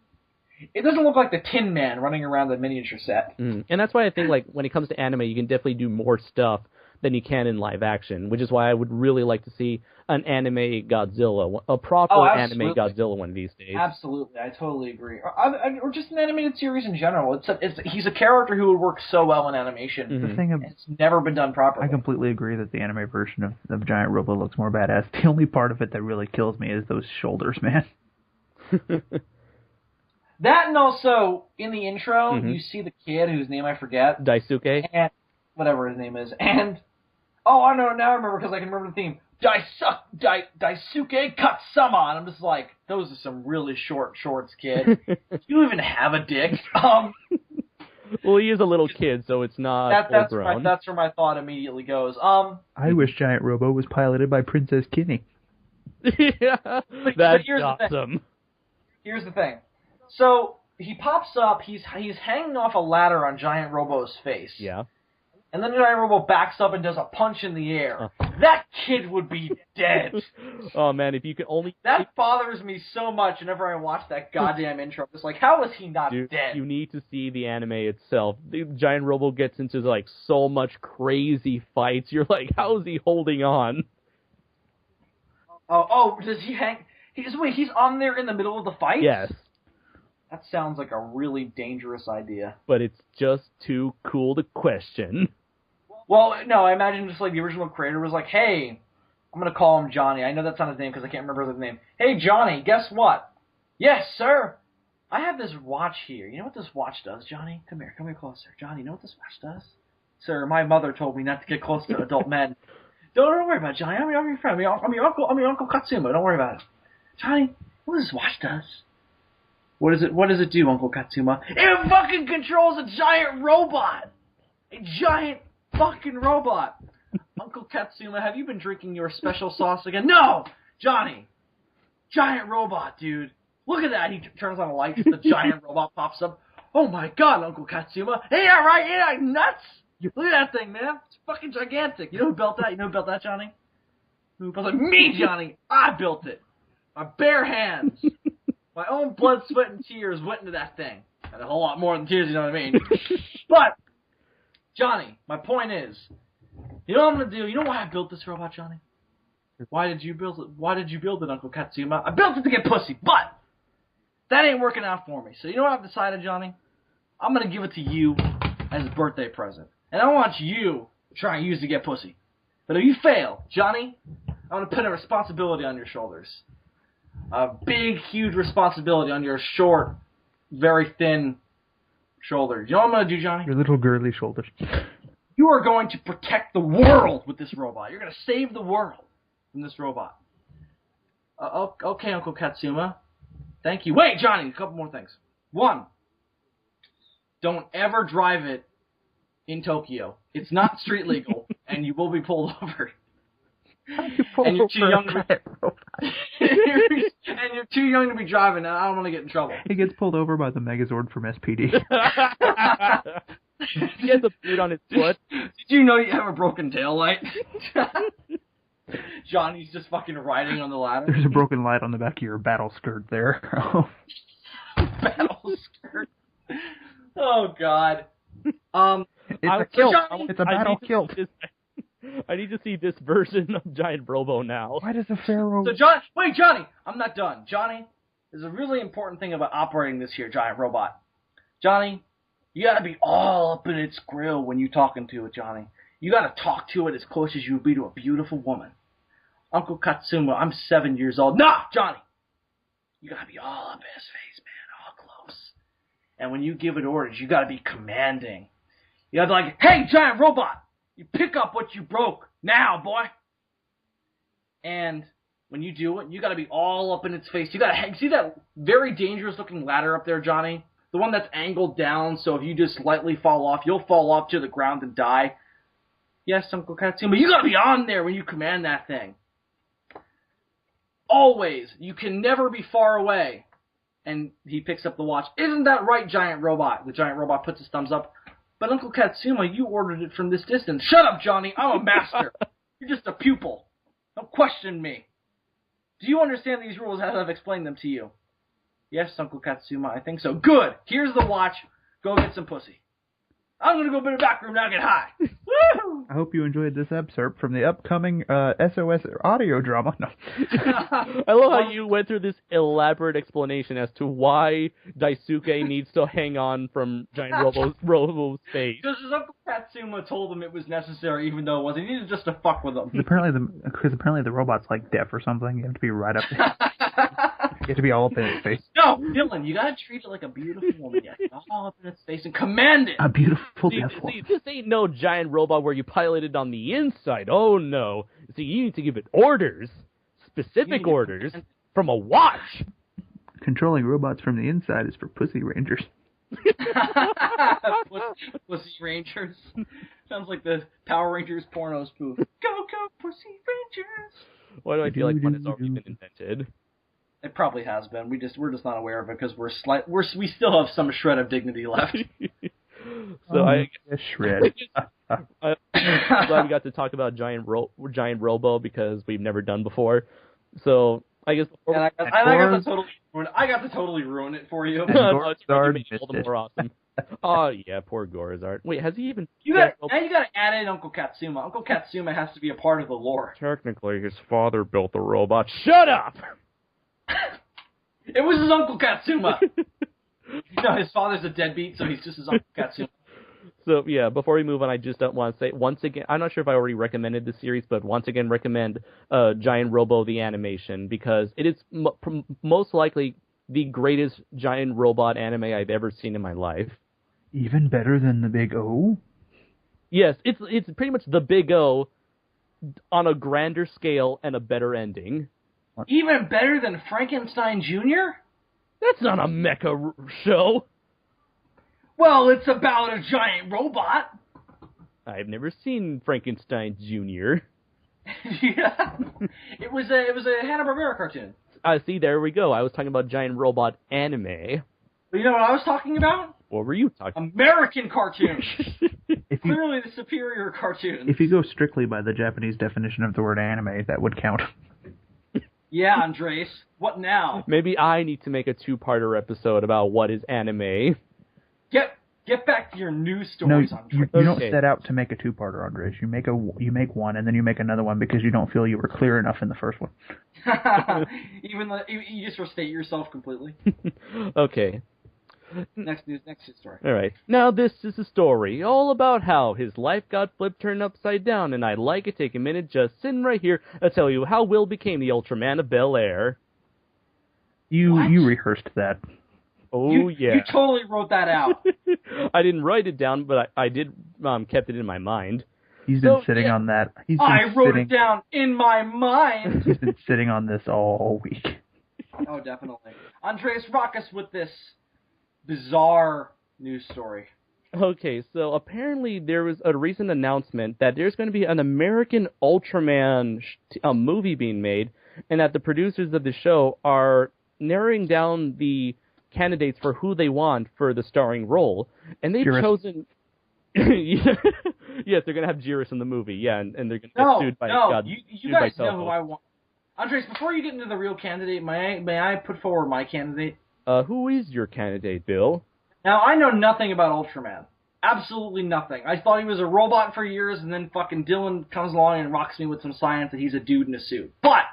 It doesn't look like the Tin Man running around the miniature set.
And that's why I think, like, when it comes to anime, you can definitely do more stuff than you can in live action, which is why I would really like to see an anime Godzilla, a proper anime Godzilla one of these days.
Absolutely, I totally agree. Or just an animated series in general. He's a character who would work so well in animation.
The thing
it's never been done properly.
I completely agree that the anime version of Giant Robo looks more badass. The only part of it that really kills me is those shoulders, man.
That, and also, in the intro, you see the kid whose name I forget.
Daisuke?
And whatever his name is. And, now I remember because I can remember the theme. Daisuke Katsama. And I'm just like, those are some really short shorts, kid. Do you even have a dick?
Well, he is a little kid, so it's not
that's where my thought immediately goes.
I wish Giant Robo was piloted by Princess Kinney.
Yeah, that's awesome.
Here's the thing. So, he pops up, he's hanging off a ladder on Giant Robo's face.
Yeah.
And then Giant Robo backs up and does a punch in the air. That kid would be dead.
Oh, man, if you could only...
That bothers me so much whenever I watch that goddamn intro. It's like, how is he not dead?
You need to see the anime itself. The Giant Robo gets into, like, so much crazy fights. You're like, how is he holding on?
Does he hang... He's on there in the middle of the fight?
Yes.
That sounds like a really dangerous idea.
But it's just too cool to question.
Well, no, I imagine just like the original creator was like, hey, I'm going to call him Johnny. I know that's not his name because I can't remember his name. Hey, Johnny, guess what? Yes, sir. I have this watch here. You know what this watch does, Johnny? Come here closer. Johnny, you know what this watch does? Sir, my mother told me not to get close to adult men. Don't worry about it, Johnny. I'm your friend. I'm your Uncle Katsuma. Don't worry about it. Johnny, what this watch does? What does it do, Uncle Katsuma? It fucking controls a giant robot! A giant fucking robot! Uncle Katsuma, have you been drinking your special sauce again? No! Johnny! Giant robot, dude. Look at that. He turns on a light, the giant robot pops up. Oh my god, Uncle Katsuma. Hey, all right, yeah, nuts! Look at that thing, man. It's fucking gigantic. You know who built that? You know who built that, Johnny? Who built it? Me, Johnny! I built it. My bare hands. My own blood, sweat, and tears went into that thing. And a whole lot more than tears, you know what I mean? But, Johnny, my point is, you know what I'm going to do? You know why I built this robot, Johnny? Why did you build it? Why did you build it, Uncle Katsuma? I built it to get pussy, but that ain't working out for me. So you know what I've decided, Johnny? I'm going to give it to you as a birthday present. And I want you to try and use it to get pussy. But if you fail, Johnny, I'm going to put a responsibility on your shoulders. A big, huge responsibility on your short, very thin shoulders. You know what I'm going to do, Johnny?
Your little girly shoulders.
You are going to protect the world with this robot. You're going to save the world from this robot. Okay, Uncle Katsuma. Thank you. Wait, Johnny, a couple more things. One, don't ever drive it in Tokyo. It's not street legal, and you will be pulled over. And you're too young to be driving. I don't want to get in trouble.
He gets pulled over by the Megazord from SPD.
He has a boot on his foot.
Did you know you have a broken tail light? Johnny's just fucking riding on the ladder.
There's a broken light on the back of your battle skirt there.
Battle skirt. Oh God.
It's a kilt. It's a battle kilt.
I need to see this version of Giant Robo now.
Why does the Pharaoh...
So, wait, Johnny! I'm not done. Johnny, there's a really important thing about operating this here giant robot. Johnny, you gotta be all up in its grill when you talking to it, Johnny. You gotta talk to it as close as you would be to a beautiful woman. Uncle Katsuma, I'm 7 years old. Nah, Johnny! You gotta be all up in his face, man, all close. And when you give it orders, you gotta be commanding. You gotta be like, hey, giant robot! You pick up what you broke now, boy. And when you do it, you got to be all up in its face. You see that very dangerous looking ladder up there, Johnny? The one that's angled down, so if you just slightly fall off, you'll fall off to the ground and die. Yes, Uncle Katsuma, you got to be on there when you command that thing. Always. You can never be far away. And he picks up the watch. Isn't that right, giant robot? The giant robot puts his thumbs up. But Uncle Katsuma, you ordered it from this distance. Shut up, Johnny. I'm a master. You're just a pupil. Don't question me. Do you understand these rules as I've explained them to you? Yes, Uncle Katsuma, I think so. Good. Here's the watch. Go get some pussy. I'm going to go to the back room now and get high. Woo!
I hope you enjoyed this excerpt from the upcoming SOS audio drama. No.
I love how you went through this elaborate explanation as to why Daisuke needs to hang on from Giant Robo's face.
Because his Uncle Katsuma told him it was necessary, even though it wasn't. He needed just to fuck with him.
Because apparently the robot's like deaf or something. You have to be right up there. You have to be all up in its face.
No, Dylan, you gotta treat it like a beautiful woman. You gotta be all up in its face and command it.
A beautiful deaf woman.
This ain't no giant robot where you pilot it on the inside. Oh, no. See, you need to give it orders. Specific orders. From a watch.
Controlling robots from the inside is for pussy rangers.
Pussy Rangers. Sounds like the Power Rangers porno spoof. Go, go, Pussy Rangers.
Why do I feel like one has already been invented?
It probably has been. We're just not aware of it because we still have some shred of dignity left.
So I
shred.
I'm glad we got to talk about Giant Robo because we've never done before. So I guess
I got to totally ruin it for you.
It's all the more awesome. Oh yeah, poor Gorazard. Wait, has he even?
You got to add in Uncle Katsuma. Uncle Katsuma has to be a part of the lore.
Technically, his father built the robot. Shut up!
It was his Uncle Katsuma. No, his father's a deadbeat, so he's just his Uncle Katsuma.
So, yeah, before we move on, I just don't want to say, once again, I'm not sure if I already recommended the series, but once again recommend Giant Robo the animation, because it is most likely the greatest giant robot anime I've ever seen in my life.
Even better than the Big O?
Yes, it's pretty much the Big O on a grander scale and a better ending.
Even better than Frankenstein Jr.?
That's not a mecha show.
Well, it's about a giant robot.
I've never seen Frankenstein Jr.
Yeah, it was a Hanna-Barbera cartoon.
See, there we go. I was talking about giant robot anime.
But you know what I was talking about?
What were you talking?
American cartoons. Clearly the superior cartoons.
If you go strictly by the Japanese definition of the word anime, that would count.
Yeah, Andres. What now?
Maybe I need to make a two-parter episode about what is anime.
Get back to your news stories, Andres.
You don't set out to make a two-parter, Andres. You make one, and then you make another one because you don't feel you were clear enough in the first one.
You just restate yourself completely.
Okay.
Next story.
All right. Now this is a story all about how his life got turned upside down, and I'd like to take a minute just sitting right here to tell you how Will became the Ultraman of Bel-Air.
You rehearsed that.
Oh,
yeah. You totally wrote that out.
I didn't write it down, but I did kept it in my mind.
He's been sitting on that.
I wrote it down in my mind.
He's been sitting on this all week.
Oh, definitely. Andres, rock us with this bizarre news story.
Okay, so apparently there was a recent announcement that there's going to be an American Ultraman movie being made, and that the producers of the show are narrowing down the candidates for who they want for the starring role, and they've chosen. Yes, they're gonna have Jiris in the movie. Yeah, and they're gonna get sued by God.
You guys know who I want. Andres, before you get into the real candidate, may I put forward my candidate?
Who is your candidate, Bill?
Now, I know nothing about Ultraman. Absolutely nothing. I thought he was a robot for years, and then fucking Dillion comes along and rocks me with some science that he's a dude in a suit. But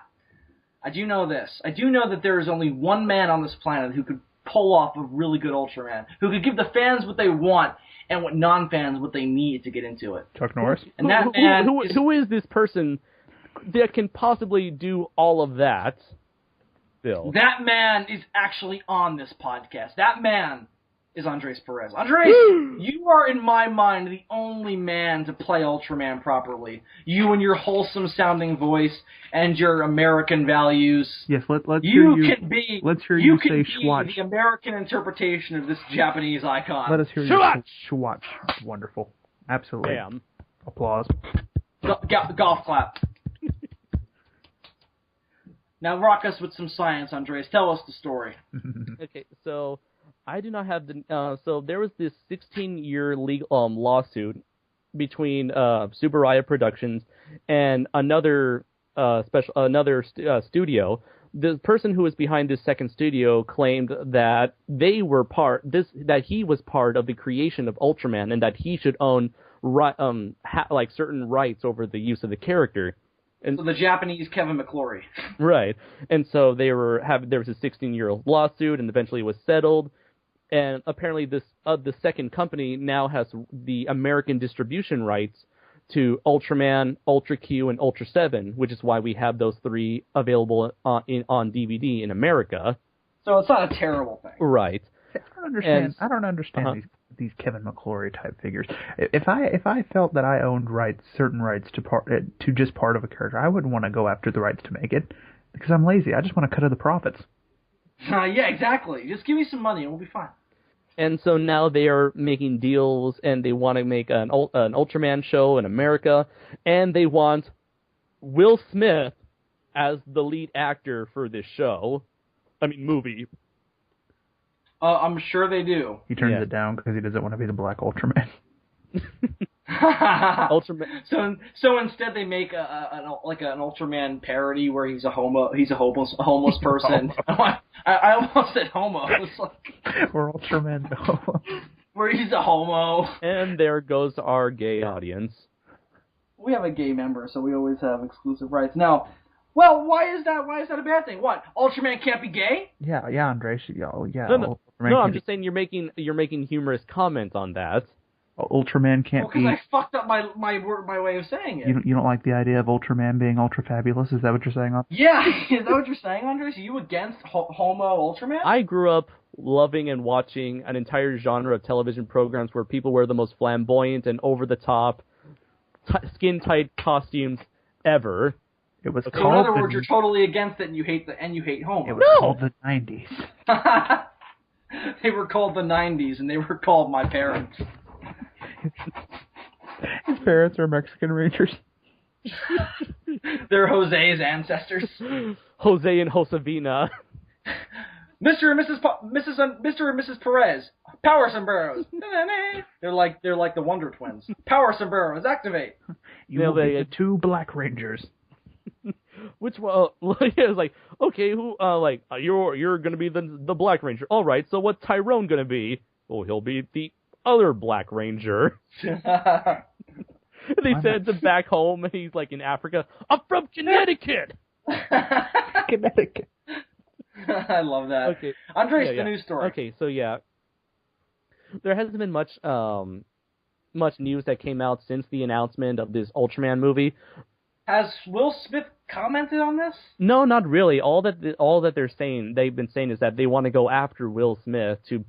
I do know this. I do know that there is only one man on this planet who could pull off a really good Ultraman, who could give the fans what they want and what non-fans what they need to get into it.
Chuck Norris?
And that man
who is this person that can possibly do all of that, Bill?
That man is actually on this podcast. That man is Andres Perez. Andres, you are, in my mind, the only man to play Ultraman properly. You and your wholesome-sounding voice and your American values.
Yes, let's hear you say
Schwatch. The American interpretation of this Japanese icon.
Let us hear you say Schwatch. Wonderful. Absolutely.
Bam.
Applause.
Golf clap. Now rock us with some science, Andres. Tell us the story.
Okay, so I do not have the. So there was this 16-year legal lawsuit between Zazubaar Productions and another studio. The person who was behind this second studio claimed that he was part of the creation of Ultraman, and that he should own certain rights over the use of the character. And
so the Japanese Kevin McClory.
Right. And so there was a 16-year lawsuit, and eventually it was settled. And apparently the second company now has the American distribution rights to Ultraman, Ultra Q, and Ultra 7, which is why we have those three available on DVD in America.
So it's not a terrible thing.
Right.
I don't understand these Kevin McClory type figures. If I felt that I owned certain rights to just part of a character, I wouldn't want to go after the rights to make it because I'm lazy. I just want to cut of the profits.
Yeah, exactly. Just give me some money and we'll be fine.
And so now they are making deals, and they want to make an Ultraman show in America, and they want Will Smith as the lead actor for this movie.
I'm sure they do.
He turns it down because he doesn't want to be the Black Ultraman.
Ultraman.
So instead they make an Ultraman parody where he's a homeless person. I almost said homo. It's like,
or Ultraman homo.
Where he's a homo.
And there goes our gay audience.
We have a gay member, so we always have exclusive rights. Now, well, why is that a bad thing? What? Ultraman can't be gay?
Yeah, Andres. Yeah.
No, I'm just saying you're making humorous comments on that.
Ultraman can't be...
Because I fucked up my way of saying it.
You don't like the idea of Ultraman being ultra fabulous? Is that what you're saying?
Yeah, is that what you're saying, Andres? Are you against homo Ultraman?
I grew up loving and watching an entire genre of television programs where people wear the most flamboyant and over-the-top, skin-tight costumes ever.
It was
so in other words, you're totally against it, and you hate homo.
It was called the 90s.
They were called the 90s, and they were called my parents.
His parents are Mexican Rangers.
They're Jose's ancestors.
Jose and Josefina.
Mr. and Mrs. Perez, power sombreros. They're like the Wonder Twins. Power sombreros, activate.
You will be the 2 Black Rangers.
Which it's like, okay, who you're gonna be the Black Ranger. All right, so what's Tyrone gonna be? Oh, he'll be the other Black Ranger. They send him back home, and he's like in Africa. I'm from Connecticut.
Connecticut.
I love that.
Okay,
Andres, the news story.
Okay, so there hasn't been much news that came out since the announcement of this Ultraman movie.
Has Will Smith commented on this?
No, not really. All that they've been saying is that they want to go after Will Smith to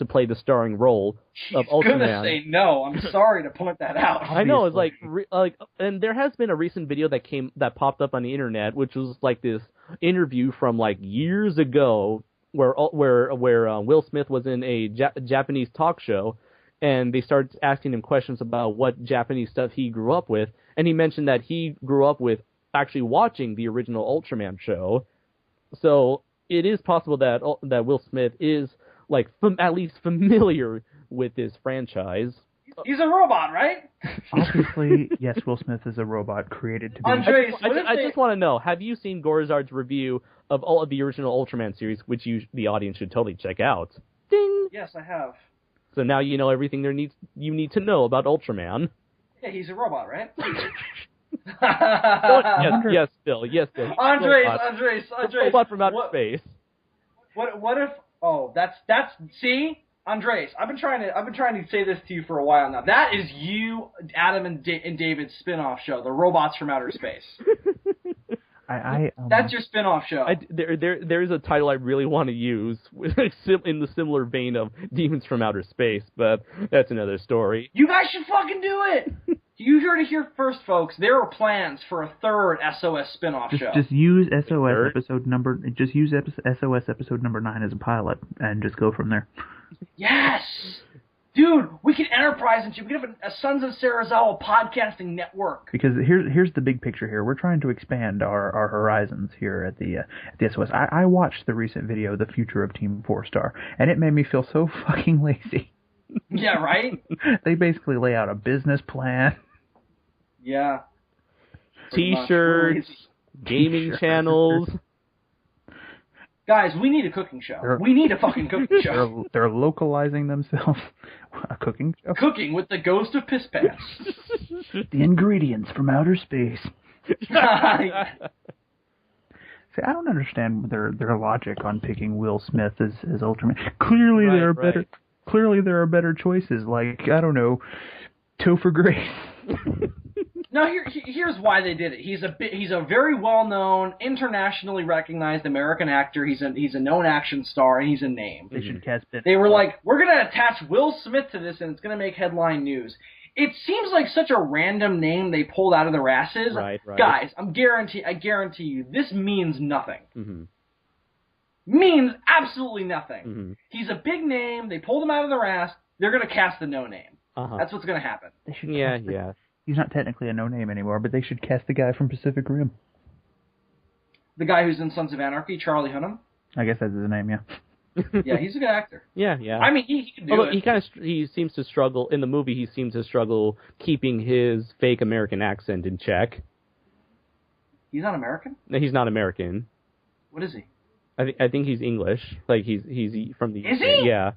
play the starring role of Ultraman.
He's gonna say no. I'm sorry to point that out.
I know, it's like, and there has been a recent video that popped up on the internet, which was like this interview from like years ago, where Will Smith was in a Japanese talk show, and they started asking him questions about what Japanese stuff he grew up with. And he mentioned that he grew up with actually watching the original Ultraman show. So it is possible that Will Smith is like at least familiar with this franchise.
He's a robot, right?
Obviously, yes, Will Smith is a robot created to be...
Andres,
I just want to know, have you seen Gorizard's review of all of the original Ultraman series, which the audience should totally check out? Ding!
Yes, I have.
So now you know everything you need to know about Ultraman.
Yeah, he's a robot, right?
Yes, Bill.
Andres.
Robot from outer space.
What if? Oh, that's. See, Andres. I've been trying to say this to you for a while now. That is you, Adam and David's spin-off show, the Robots from Outer Space. That's your spin-off show.
There is a title I really want to use in the similar vein of Demons from Outer Space, but that's another story.
You guys should fucking do it! You heard it here first, folks. There are plans for a third SOS spin-off show.
Just use SOS episode number 9 as a pilot, and just go from there.
Yes! Dude, we can enterprise and we can have a Sons of Serizawa podcasting network.
Because here's the big picture here. We're trying to expand our horizons here at the SOS. I watched the recent video, The Future of Team 4-Star, and it made me feel so fucking lazy.
Yeah, right?
They basically lay out a business plan.
Yeah.
T-shirts, gaming channels.
Guys, we need a cooking show. We need a fucking cooking show.
They're localizing themselves. A cooking show?
Cooking with the ghost of Piss Pants.
The ingredients from outer space. See, I don't understand their logic on picking Will Smith as Ultraman. Clearly, there are better choices, like, I don't know, Topher Grace.
No, here's why they did it. He's a very well-known, internationally recognized American actor. He's a known action star, and he's a name.
They should cast it.
They were like, we're gonna attach Will Smith to this, and it's gonna make headline news. It seems like such a random name they pulled out of their asses.
Right.
Guys, I guarantee you, this means nothing.
Mm-hmm.
Means absolutely nothing.
Mm-hmm.
He's a big name. They pulled him out of their ass. They're gonna cast the no name.
Uh-huh.
That's what's gonna happen.
Yeah.
He's not technically a no-name anymore, but they should cast the guy from Pacific Rim.
The guy who's in Sons of Anarchy, Charlie Hunnam?
I guess that's his name, yeah.
Yeah, he's a good actor.
Yeah.
I mean, he can do it.
He seems to struggle, in the movie, he seems to struggle keeping his fake American accent in check.
He's not American?
No, he's not American.
What is he?
I think he's English. Like, he's from the...
Is he?
Yeah.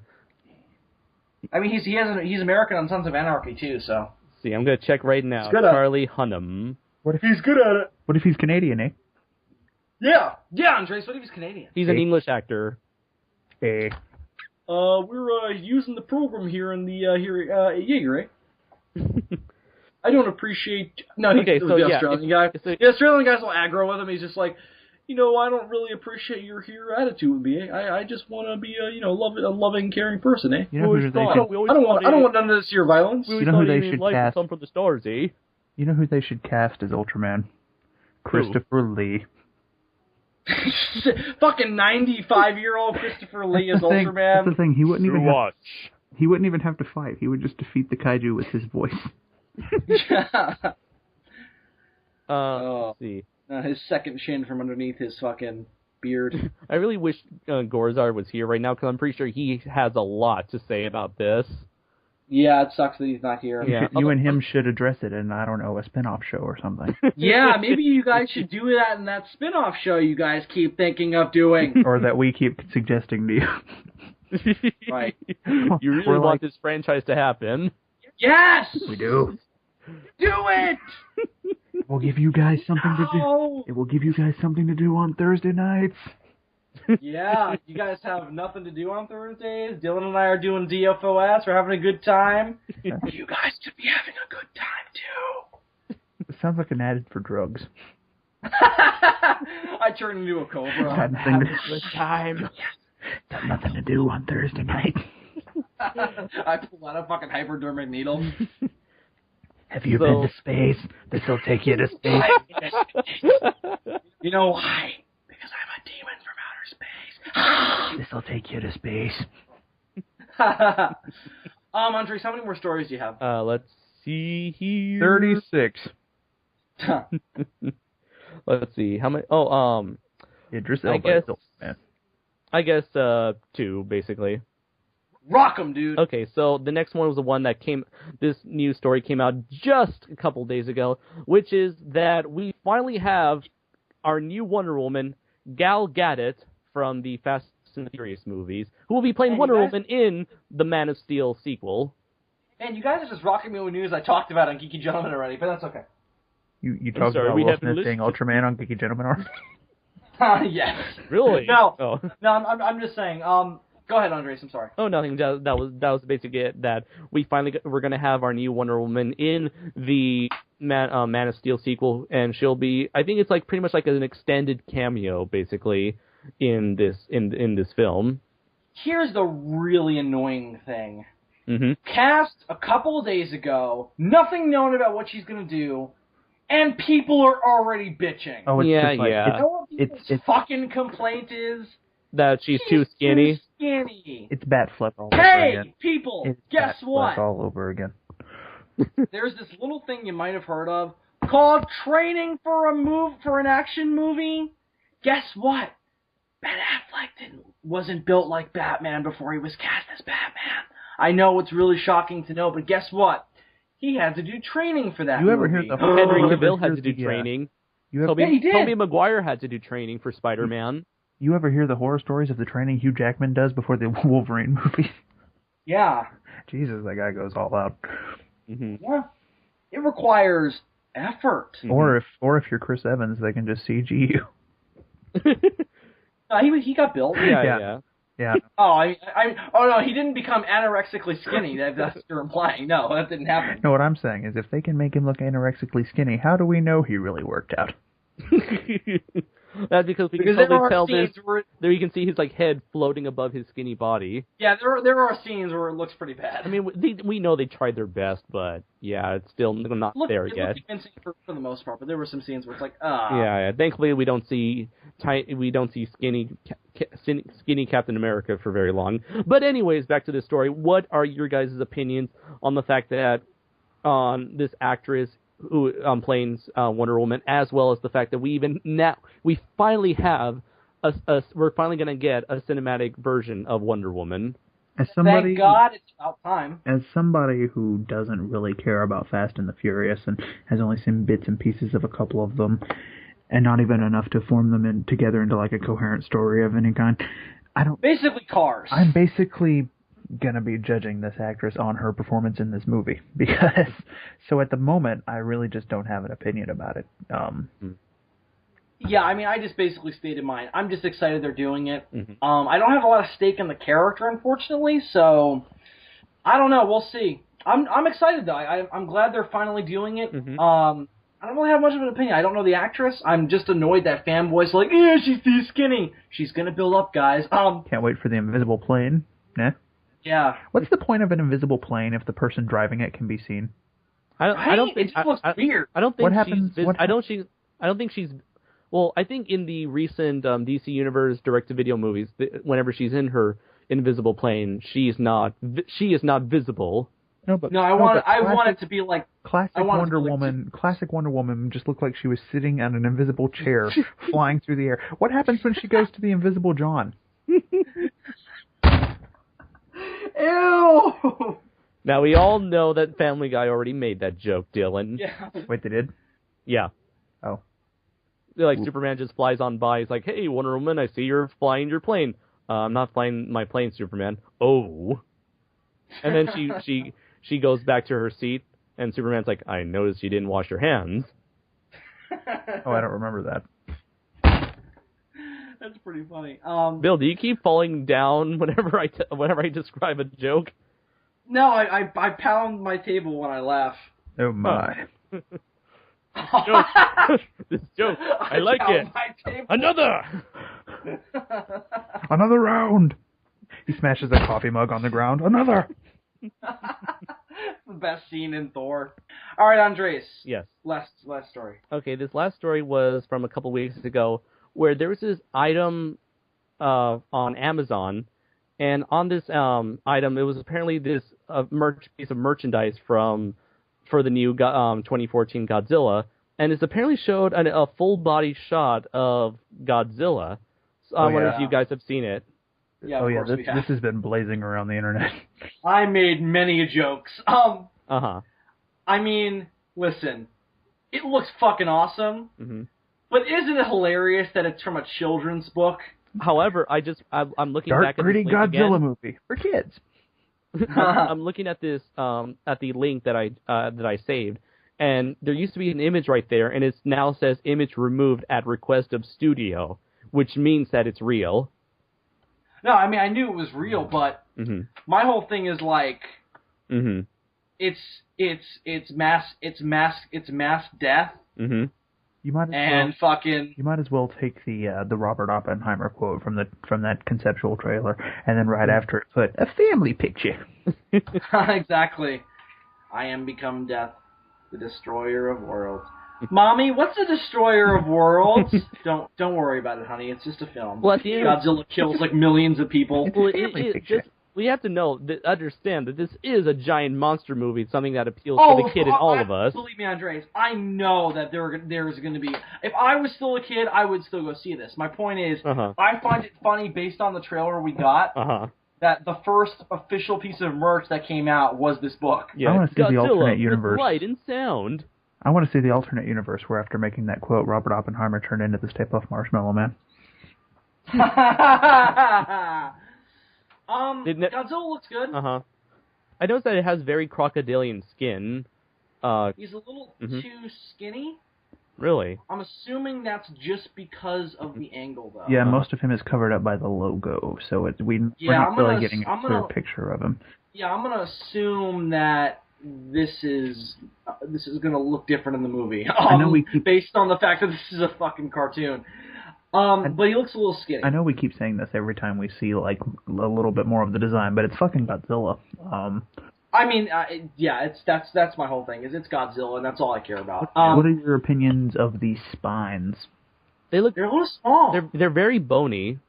I mean, he's American on Sons of Anarchy, too, so...
See, I'm going to check right now. Charlie Hunnam.
What if he's good at it? What if he's Canadian, eh?
Yeah, Andres, what if he's Canadian?
He's an English actor.
we're using the program here in the Jaeger, eh? I don't appreciate... No, he's the Australian guy. The Australian guy's a little aggro with him. He's just like, I don't really appreciate your attitude with me. I just want to be a loving, caring person, eh?
You know who they
I don't want none of this here violence.
You know who they should cast?
Come from the stars, eh?
You know who they should cast as Ultraman? Christopher Lee.
Fucking 95-year-old Christopher Lee as Ultraman.
That's the thing. He wouldn't even have to fight. He would just defeat the kaiju with his voice.
Let's see.
His second chin from underneath his fucking beard.
I really wish Gorzar was here right now, because I'm pretty sure he has a lot to say about this.
Yeah, it sucks that he's not here.
Yeah, you and him should address it in, I don't know, a spin-off show or something.
Yeah, maybe you guys should do that in that spin-off show you guys keep thinking of doing.
Or that we keep suggesting to you.
Right.
You really want this franchise to happen.
Yes!
We do.
Do it!
We'll give you guys something to do. It will give you guys something to do on Thursday nights.
Yeah, you guys have nothing to do on Thursdays. Dillion and I are doing DFOS. We're having a good time. You guys could be having a good time, too.
It sounds like an ad for drugs.
I turned into a cobra.
Having a good time. Got nothing to do on Thursday night.
I pull out a fucking hypodermic needle.
Have you been to space? This'll take you to space.
You know why? Because I'm a demon from outer space.
This'll take you to space.
Andres, how many more stories do you have?
Let's see here.
36.
Let's see. How many?
Idris Elba.
I guess 2, basically.
Rock 'em, dude.
Okay, so the next one was the one that this news story came out just a couple days ago, which is that we finally have our new Wonder Woman, Gal Gadot, from the Fast and Furious movies, who will be playing Wonder Woman in the Man of Steel sequel.
Man, you guys are just rocking me with news I talked about on Geeky Gentleman already, but that's okay.
You talked about Will Smith saying Ultraman on Geeky Gentleman already?
Yes.
Really?
No.
Oh.
No, I'm just saying, go ahead, Andres. I'm sorry.
Oh, nothing. That was basically it. That we're going to have our new Wonder Woman in the Man of Steel sequel, and she'll be. I think it's like pretty much like an extended cameo, basically, in this film.
Here's the really annoying thing.
Mm-hmm.
Cast a couple of days ago, nothing known about what she's going to do, and people are already bitching.
Oh, it's
yeah.
You know what people's fucking complaint is?
That she's too skinny.
It's bat flip all over again.
Hey, people, guess what?
All over again.
There's this little thing you might have heard of called training for an action movie. Guess what? Ben Affleck wasn't built like Batman before he was cast as Batman. I know it's really shocking to know, but guess what? He had to do training for that movie.
Ever hear the
Henry Cavill had to do training.
he did.
Tobey Maguire had to do training for Spider-Man.
You ever hear the horror stories of the training Hugh Jackman does before the Wolverine movie?
Yeah.
Jesus, that guy goes all out.
Mm-hmm.
Yeah. It requires effort.
Mm-hmm. Or if you're Chris Evans, they can just CG you.
No, he got built.
Yeah.
Oh, no, he didn't become anorexically skinny. That's what you're implying. No, that didn't happen.
No, what I'm saying is if they can make him look anorexically skinny, how do we know he really worked out?
That's because we can there you can see his head floating above his skinny body.
Yeah, there are scenes where it looks pretty bad.
I mean, we know they tried their best, but yeah, it's still not there yet.
It looked convincing for the most part, but there were some scenes where it's like,
Yeah. Thankfully, we don't see skinny Captain America for very long. But anyways, back to this story. What are your guys' opinions on the fact that this actress who playing Wonder Woman, as well as the fact that we finally have we're finally going to get a cinematic version of Wonder Woman.
Thank God, it's about time.
As somebody who doesn't really care about Fast and the Furious and has only seen bits and pieces of a couple of them, and not even enough to form them together into like a coherent story of any kind,
Basically, Cars.
I'm basically gonna be judging this actress on her performance in this movie so at the moment I really just don't have an opinion about it.
Yeah, I mean, I just basically stated mine. I'm just excited they're doing it.
Mm-hmm.
I don't have a lot of stake in the character, unfortunately, so I don't know. We'll see. I'm excited, though. I'm glad they're finally doing it.
Mm-hmm.
I don't really have much of an opinion. I don't know the actress. I'm just annoyed that fanboys are like, yeah, she's too skinny. She's going to build up, guys.
Can't wait for the invisible plane. Nah.
Yeah.
What's the point of an invisible plane if the person driving it can be seen?
I don't think
it just looks weird.
I don't think
What happens?
I don't think she's. Well, I think in the recent DC Universe direct-to-video movies, whenever she's in her invisible plane, she is not visible.
No, but
I want it to be like
classic Wonder Woman. Classic Wonder Woman just looked like she was sitting on an invisible chair, flying through the air. What happens when she goes to the Invisible John?
Ew.
Now we all know that Family Guy already made that joke, Dylan.
Yeah.
Wait, they did?
Yeah.
Oh.
Like Superman just flies on by. He's like, "Hey, Wonder Woman, I see you're flying your plane. I'm not flying my plane, Superman." Oh. And then she goes back to her seat, and Superman's like, "I noticed you didn't wash your hands."
Oh, I don't remember that.
That's pretty funny.
Bill, do you keep falling down whenever I describe a joke?
No, I pound my table when I laugh.
Oh my.
This joke. I like it. Another
round. He smashes a coffee mug on the ground. Another.
The best scene in Thor. All right, Andres.
Yes.
Last story.
Okay, this last story was from a couple weeks ago, where there was this item on Amazon, and on this item, it was apparently this piece of merchandise for the new 2014 Godzilla, and it's apparently showed a full-body shot of Godzilla. So I wonder if you guys have seen it.
Yeah,
oh yeah, this has been blazing around the internet.
I made many jokes.
Uh-huh.
I mean, listen, it looks fucking awesome, but isn't it hilarious that it's from a children's book?
However, I'm looking
Dark,
back at
gritty
this link
Godzilla
again.
movie for kids.
I'm looking at this at the link that I saved, and there used to be an image right there, and it now says image removed at request of studio, which means that it's real.
No, I mean I knew it was real, but my whole thing is like, it's mass death.
You might as well take the Robert Oppenheimer quote from that conceptual trailer, and then right after it put a family picture.
Exactly. I am become death, the destroyer of worlds. Mommy, what's a destroyer of worlds? Don't worry about it, honey. It's just a film.
Well, at the end,
Godzilla kills like millions of people.
Well,
we have to understand that this is a giant monster movie. It's something that appeals to the kid in all of us.
Believe me, Andres, I know that there's going to be... If I was still a kid, I would still go see this. My point is, I find it funny, based on the trailer we got, that the first official piece of merch that came out was this book.
Yeah,
I want to see the alternate universe.
With light and sound.
I want to see the alternate universe where, after making that quote, Robert Oppenheimer turned into the Stay Puft Marshmallow Man.
Godzilla looks good.
I noticed that it has very crocodilian skin.
He's a little too skinny.
Really?
I'm assuming that's just because of the angle, though.
Yeah, most of him is covered up by the logo, so we're not really getting a clear picture of him.
Yeah, I'm gonna assume that this is gonna look different in the movie.
I know
based on the fact that this is a fucking cartoon. But he looks a little skinny.
I know we keep saying this every time we see like a little bit more of the design, but it's fucking Godzilla.
I mean, that's my whole thing. It's Godzilla, and that's all I care about.
What are your opinions of the spines?
They're a
little small.
They're very bony.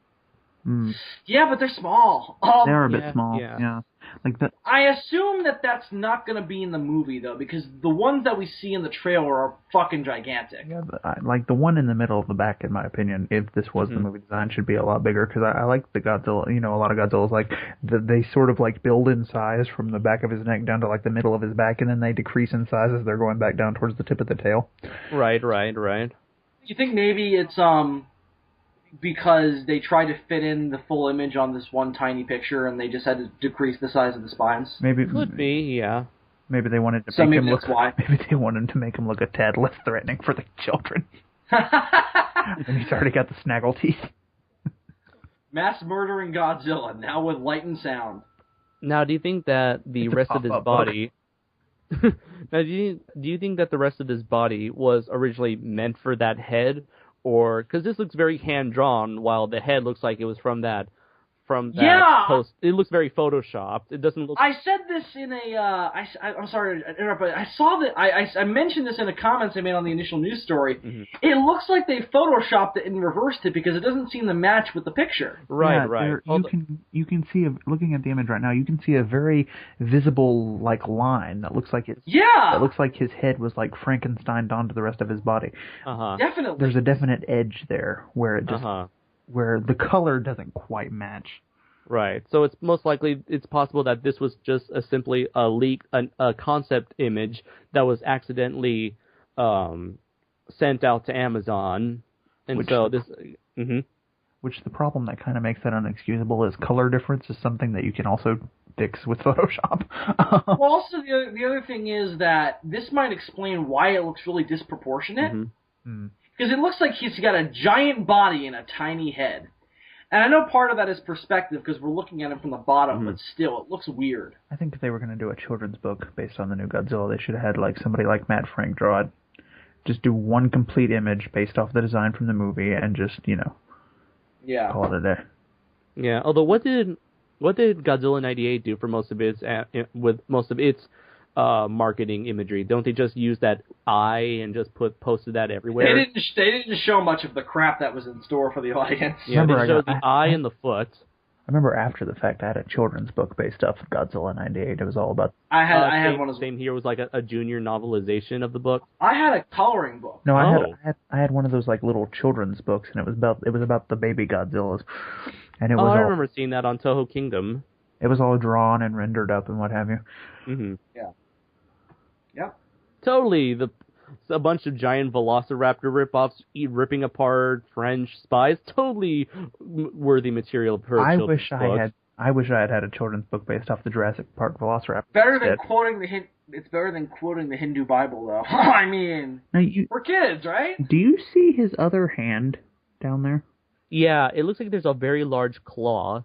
Yeah, but they're small.
They're a bit small. Yeah. Like that.
I assume that that's not going to be in the movie, though, because the ones that we see in the trailer are fucking gigantic.
Yeah, but like the one in the middle of the back, in my opinion, if this was the movie design, should be a lot bigger, because I like the Godzilla. You know, a lot of Godzillas, like, they sort of, like, build in size from the back of his neck down to, like, the middle of his back, and then they decrease in size as they're going back down towards the tip of the tail.
Right.
You think maybe it's, because they tried to fit in the full image on this one tiny picture, and they just had to decrease the size of the spines.
Maybe
could be, yeah.
Maybe they wanted to make him look. Maybe they wanted to make him look a tad less threatening for the children. And he's already got the snaggle teeth.
Mass murdering Godzilla, now with light and sound.
Now, do you think that the rest of his body... Now, do you think that the rest of his body was originally meant for that head? Or... Because this looks very hand-drawn, while the head looks like it was from that post. It looks very photoshopped. It doesn't look...
I said this in a... I'm sorry to interrupt, but I saw that... I mentioned this in the comments I made on the initial news story. Mm-hmm. It looks like they photoshopped it and reversed it because it doesn't seem to match with the picture.
Right.
You can see, looking at the image right now, you can see a very visible, line that looks like it.
Yeah!
It looks like his head was, Frankensteined onto the rest of his body.
Uh-huh.
Definitely.
There's a definite edge there where it just... where the color doesn't quite match.
Right. So it's most likely, it's possible that this was just simply a leak, a concept image that was accidentally sent out to Amazon. And Which
the problem that kind of makes that unexcusable is color difference is something that you can also fix with Photoshop.
Well, also the other thing is that this might explain why it looks really disproportionate. Mm-hmm. Because it looks like he's got a giant body and a tiny head. And I know part of that is perspective because we're looking at him from the bottom, but still, it looks weird.
I think if they were going to do a children's book based on the new Godzilla, they should have had somebody like Matt Frank draw it. Just do one complete image based off the design from the movie and just, call it a day.
Yeah, although what did Godzilla 98 do for most of its marketing imagery? Don't they just use that eye and just posted that everywhere?
They didn't show much of the crap that was in store for the audience.
Yeah, they showed the eye and the foot.
I remember after the fact I had a children's book based off of Godzilla 98. It was all about...
I had one of those.
Same here. It was like a junior novelization of the book.
I had a coloring book.
No, I had one of those little children's books, and it was about the baby Godzillas. And
I remember seeing that on Toho Kingdom.
It was all drawn and rendered up and what have you.
Mm-hmm.
Yeah. Yep.
Totally. A bunch of giant Velociraptor ripoffs ripping apart French spies. Totally worthy material for a children's book.
I wish I had a children's book based off the Jurassic Park Velociraptor.
It's better than quoting the Hindu Bible, though. I mean, we're kids, right?
Do you see his other hand down there?
Yeah, it looks like there's a very large claw.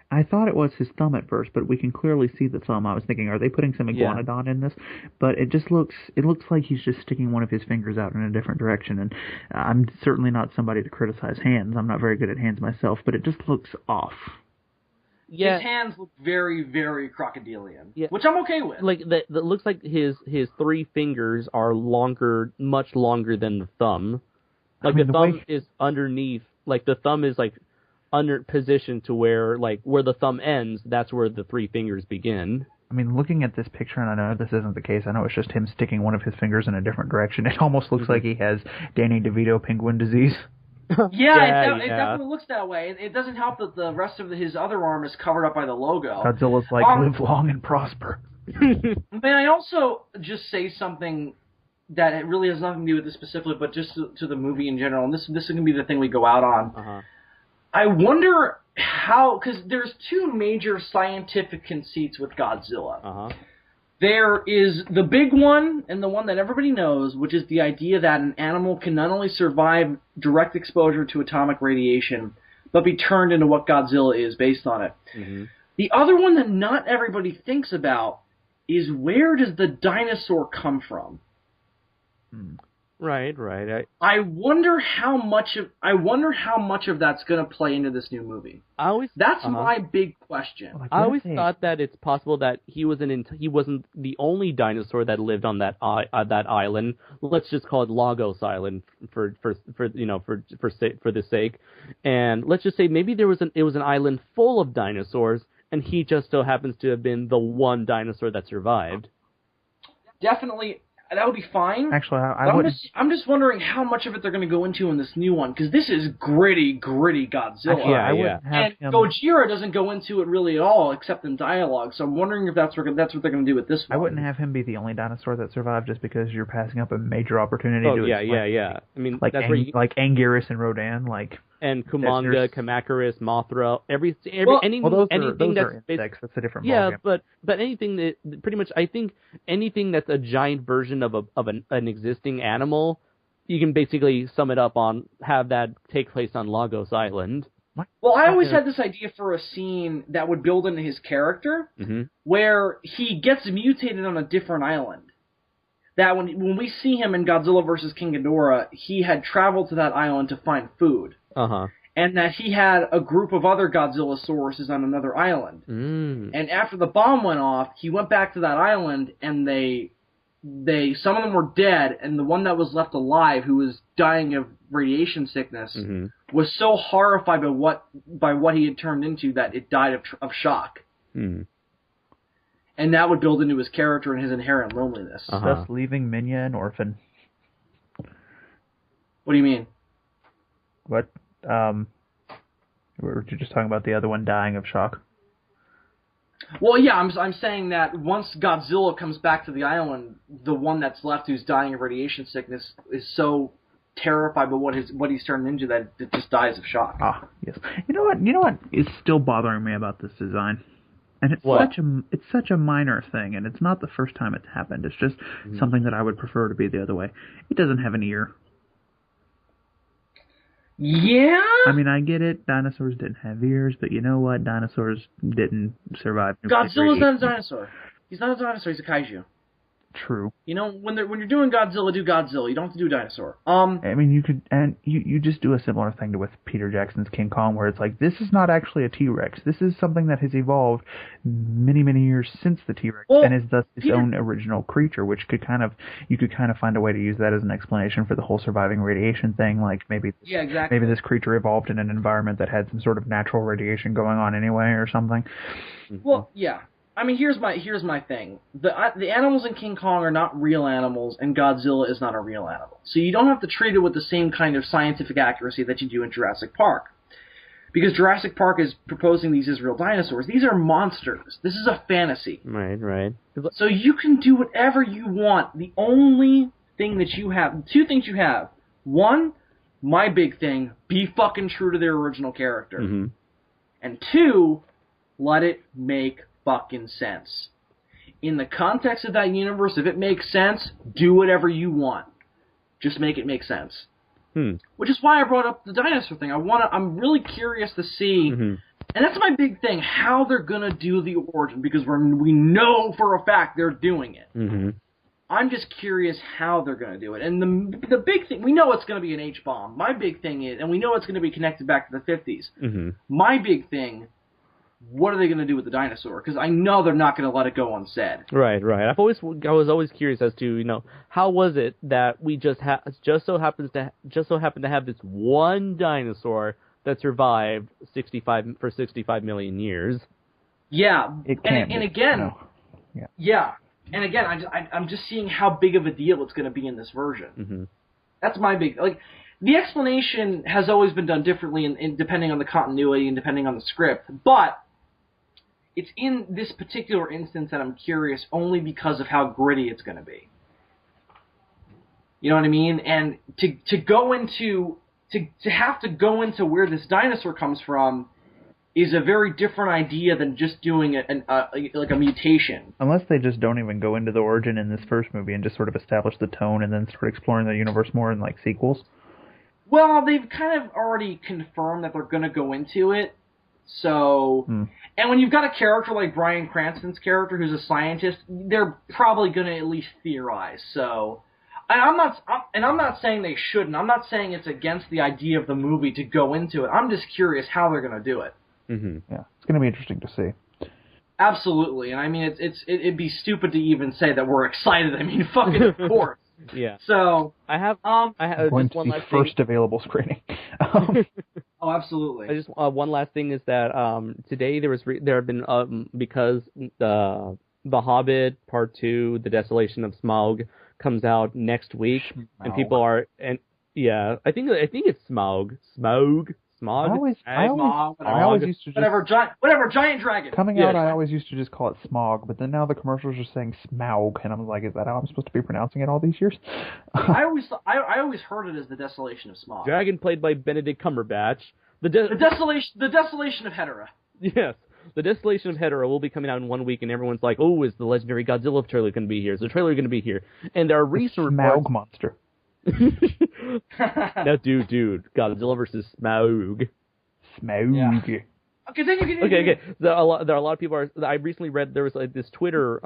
I thought it was his thumb at first, but we can clearly see the thumb. I was thinking, are they putting some iguanodon in this? But it looks like he's just sticking one of his fingers out in a different direction. And I'm certainly not somebody to criticize hands. I'm not very good at hands myself, but it just looks off.
Yeah.
His hands look very, very crocodilian, which I'm okay with.
That looks like his three fingers are much longer than the thumb. The thumb is underneath. The thumb is under position to where the thumb ends, that's where the three fingers begin.
I mean, looking at this picture, and I know this isn't the case, I know it's just him sticking one of his fingers in a different direction. It almost looks like he has Danny DeVito penguin disease.
It definitely looks that way. It doesn't help that the rest of his other arm is covered up by the logo.
Godzilla's live long and prosper.
May I also just say something that it really has nothing to do with this specifically, but just to the movie in general, and this is going to be the thing we go out on.
Uh-huh.
I wonder how, because there's two major scientific conceits with Godzilla.
Uh-huh.
There is the big one, and the one that everybody knows, which is the idea that an animal can not only survive direct exposure to atomic radiation, but be turned into what Godzilla is based on it.
Mm-hmm.
The other one that not everybody thinks about is where does the dinosaur come from?
Right.
I wonder how much of that's going to play into this new movie. That's my big question.
I always thought that it's possible that he wasn't the only dinosaur that lived on that island. Let's just call it Lagos Island for the sake. And let's just say maybe it was an island full of dinosaurs, and he just so happens to have been the one dinosaur that survived.
Definitely. That would be fine.
Actually,
I'm just wondering how much of it they're going to go into in this new one, because this is gritty Godzilla.
Actually,
Gojira doesn't go into it really at all, except in dialogue. So I'm wondering if that's what they're going to do with this one.
I wouldn't have him be the only dinosaur that survived, just because you're passing up a major opportunity.
Yeah. I mean,
that's where Anguirus and Rodan,
and Kumanga, Kamacuras, Mothra, anything that's
insects. That's a different ballgame.
but anything that pretty much, I think anything that's a giant version of an existing animal, you can basically sum it up on have that take place on Lagos Island.
Well, I always had this idea for a scene that would build into his character, where he gets mutated on a different island. That when we see him in Godzilla vs. King Ghidorah, he had traveled to that island to find food. And that he had a group of other Godzillosauruses on another island. And after the bomb went off, he went back to that island, and some of them were dead, and the one that was left alive, who was dying of radiation sickness, was so horrified by what he had turned into that it died of shock. And that would build into his character and his inherent loneliness.
Thus leaving Minya an orphan.
What do you mean?
What? Were you just talking about the other one dying of shock?
Well, yeah, I'm saying that once Godzilla comes back to the island, the one that's left who's dying of radiation sickness is so terrified by what he's turned into that it just dies of shock.
Yes. You know what is still bothering me about this design? And it's such a minor thing, and it's not the first time it's happened. It's just something that I would prefer to be the other way. It doesn't have an ear.
Yeah?
I mean, I get it. Dinosaurs didn't have ears, but you know what? Dinosaurs didn't survive.
Godzilla's not a dinosaur. He's not a dinosaur. He's a kaiju.
True.
You know, when you're doing Godzilla, do Godzilla. You don't have to do dinosaur.
I mean, you could, and you just do a similar thing with Peter Jackson's King Kong, where it's like, this is not actually a T-Rex. This is something that has evolved many, many years since the T-Rex, and is thus its own original creature, which you could kind of find a way to use that as an explanation for the whole surviving radiation thing. Like maybe this creature evolved in an environment that had some sort of natural radiation going on anyway, or something.
Well, yeah. I mean, here's my thing. The animals in King Kong are not real animals, and Godzilla is not a real animal. So you don't have to treat it with the same kind of scientific accuracy that you do in Jurassic Park. Because Jurassic Park is proposing these as real dinosaurs. These are monsters. This is a fantasy.
Right.
So you can do whatever you want. The only thing that you have, two things you have. One, my big thing, be fucking true to their original character. And two, let it make fucking sense. In the context of that universe, if it makes sense, do whatever you want. Just make it make sense. Which is why I brought up the dinosaur thing. I'm really curious to see, and that's my big thing, how they're gonna do the origin, because we know for a fact they're doing it. I'm just curious how they're gonna do it. And the big thing, we know it's gonna be an H-bomb. My big thing is, and we know it's gonna be connected back to the 50s. My big thing, what are they going to do with the dinosaur? Because I know they're not going to let it go unsaid.
Right. I was always curious as to, how was it that we just so happened to have this one dinosaur that survived 65 million years.
Yeah,
it can't.
And again,
no.
Yeah, and again, I'm just seeing how big of a deal it's going to be in this version. That's my big The explanation has always been done differently, in depending on the continuity and depending on the script, but it's in this particular instance that I'm curious only because of how gritty it's going to be. You know what I mean? And to have to go into where this dinosaur comes from is a very different idea than just doing a mutation.
Unless they just don't even go into the origin in this first movie and just sort of establish the tone and then start exploring the universe more in sequels.
Well, they've kind of already confirmed that they're going to go into it. So, and when you've got a character like Bryan Cranston's character who's a scientist, they're probably going to at least theorize. So, I'm not saying they shouldn't. I'm not saying it's against the idea of the movie to go into it. I'm just curious how they're going to do it.
Yeah, it's going to be interesting to see.
Absolutely, and I mean it'd be stupid to even say that we're excited. I mean, fucking of course.
Yeah.
So
I have
going
just one
to
last
first
thing.
available screening.
Oh, absolutely.
Just one last thing is that today there have been because the Hobbit Part 2, The Desolation of Smaug, comes out next week, and people are I think it's Smaug. Smog.
I always used to just,
whatever giant dragon.
Coming out, I always used to just call it Smog, but then now the commercials are saying Smaug, and I'm like, is that how I'm supposed to be pronouncing it all these years?
I always heard it as the Desolation of Smaug.
Dragon played by Benedict Cumberbatch. The
Desolation of Hedera.
Yes. The Desolation of Hedera will be coming out in 1 week, and everyone's like, oh, is the legendary Godzilla trailer going to be here? Is the trailer going to be here? And there are recent reports...
Smaug monster.
Now, dude, Godzilla versus Smaug.
Smaug.
Yeah. Continue.
Okay. There are a lot of people. I recently read there was this Twitter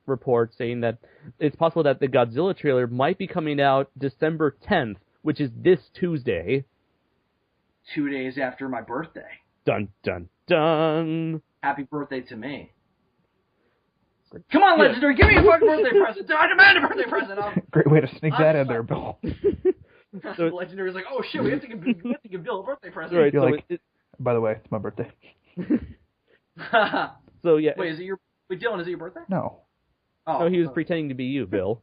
report saying that it's possible that the Godzilla trailer might be coming out December 10th, which is this Tuesday.
2 days after my birthday.
Dun dun dun.
Happy birthday to me. Come on, Legendary, give me a fucking birthday present. I demand a birthday present.
Great way to sneak that in there, Bill.
So Legendary's like, oh shit, we have to give Bill a birthday present.
Right,
so by the way, it's my birthday.
So yeah.
Wait, Dylan, is it your birthday?
No.
Oh,
no, he was pretending to be you, Bill.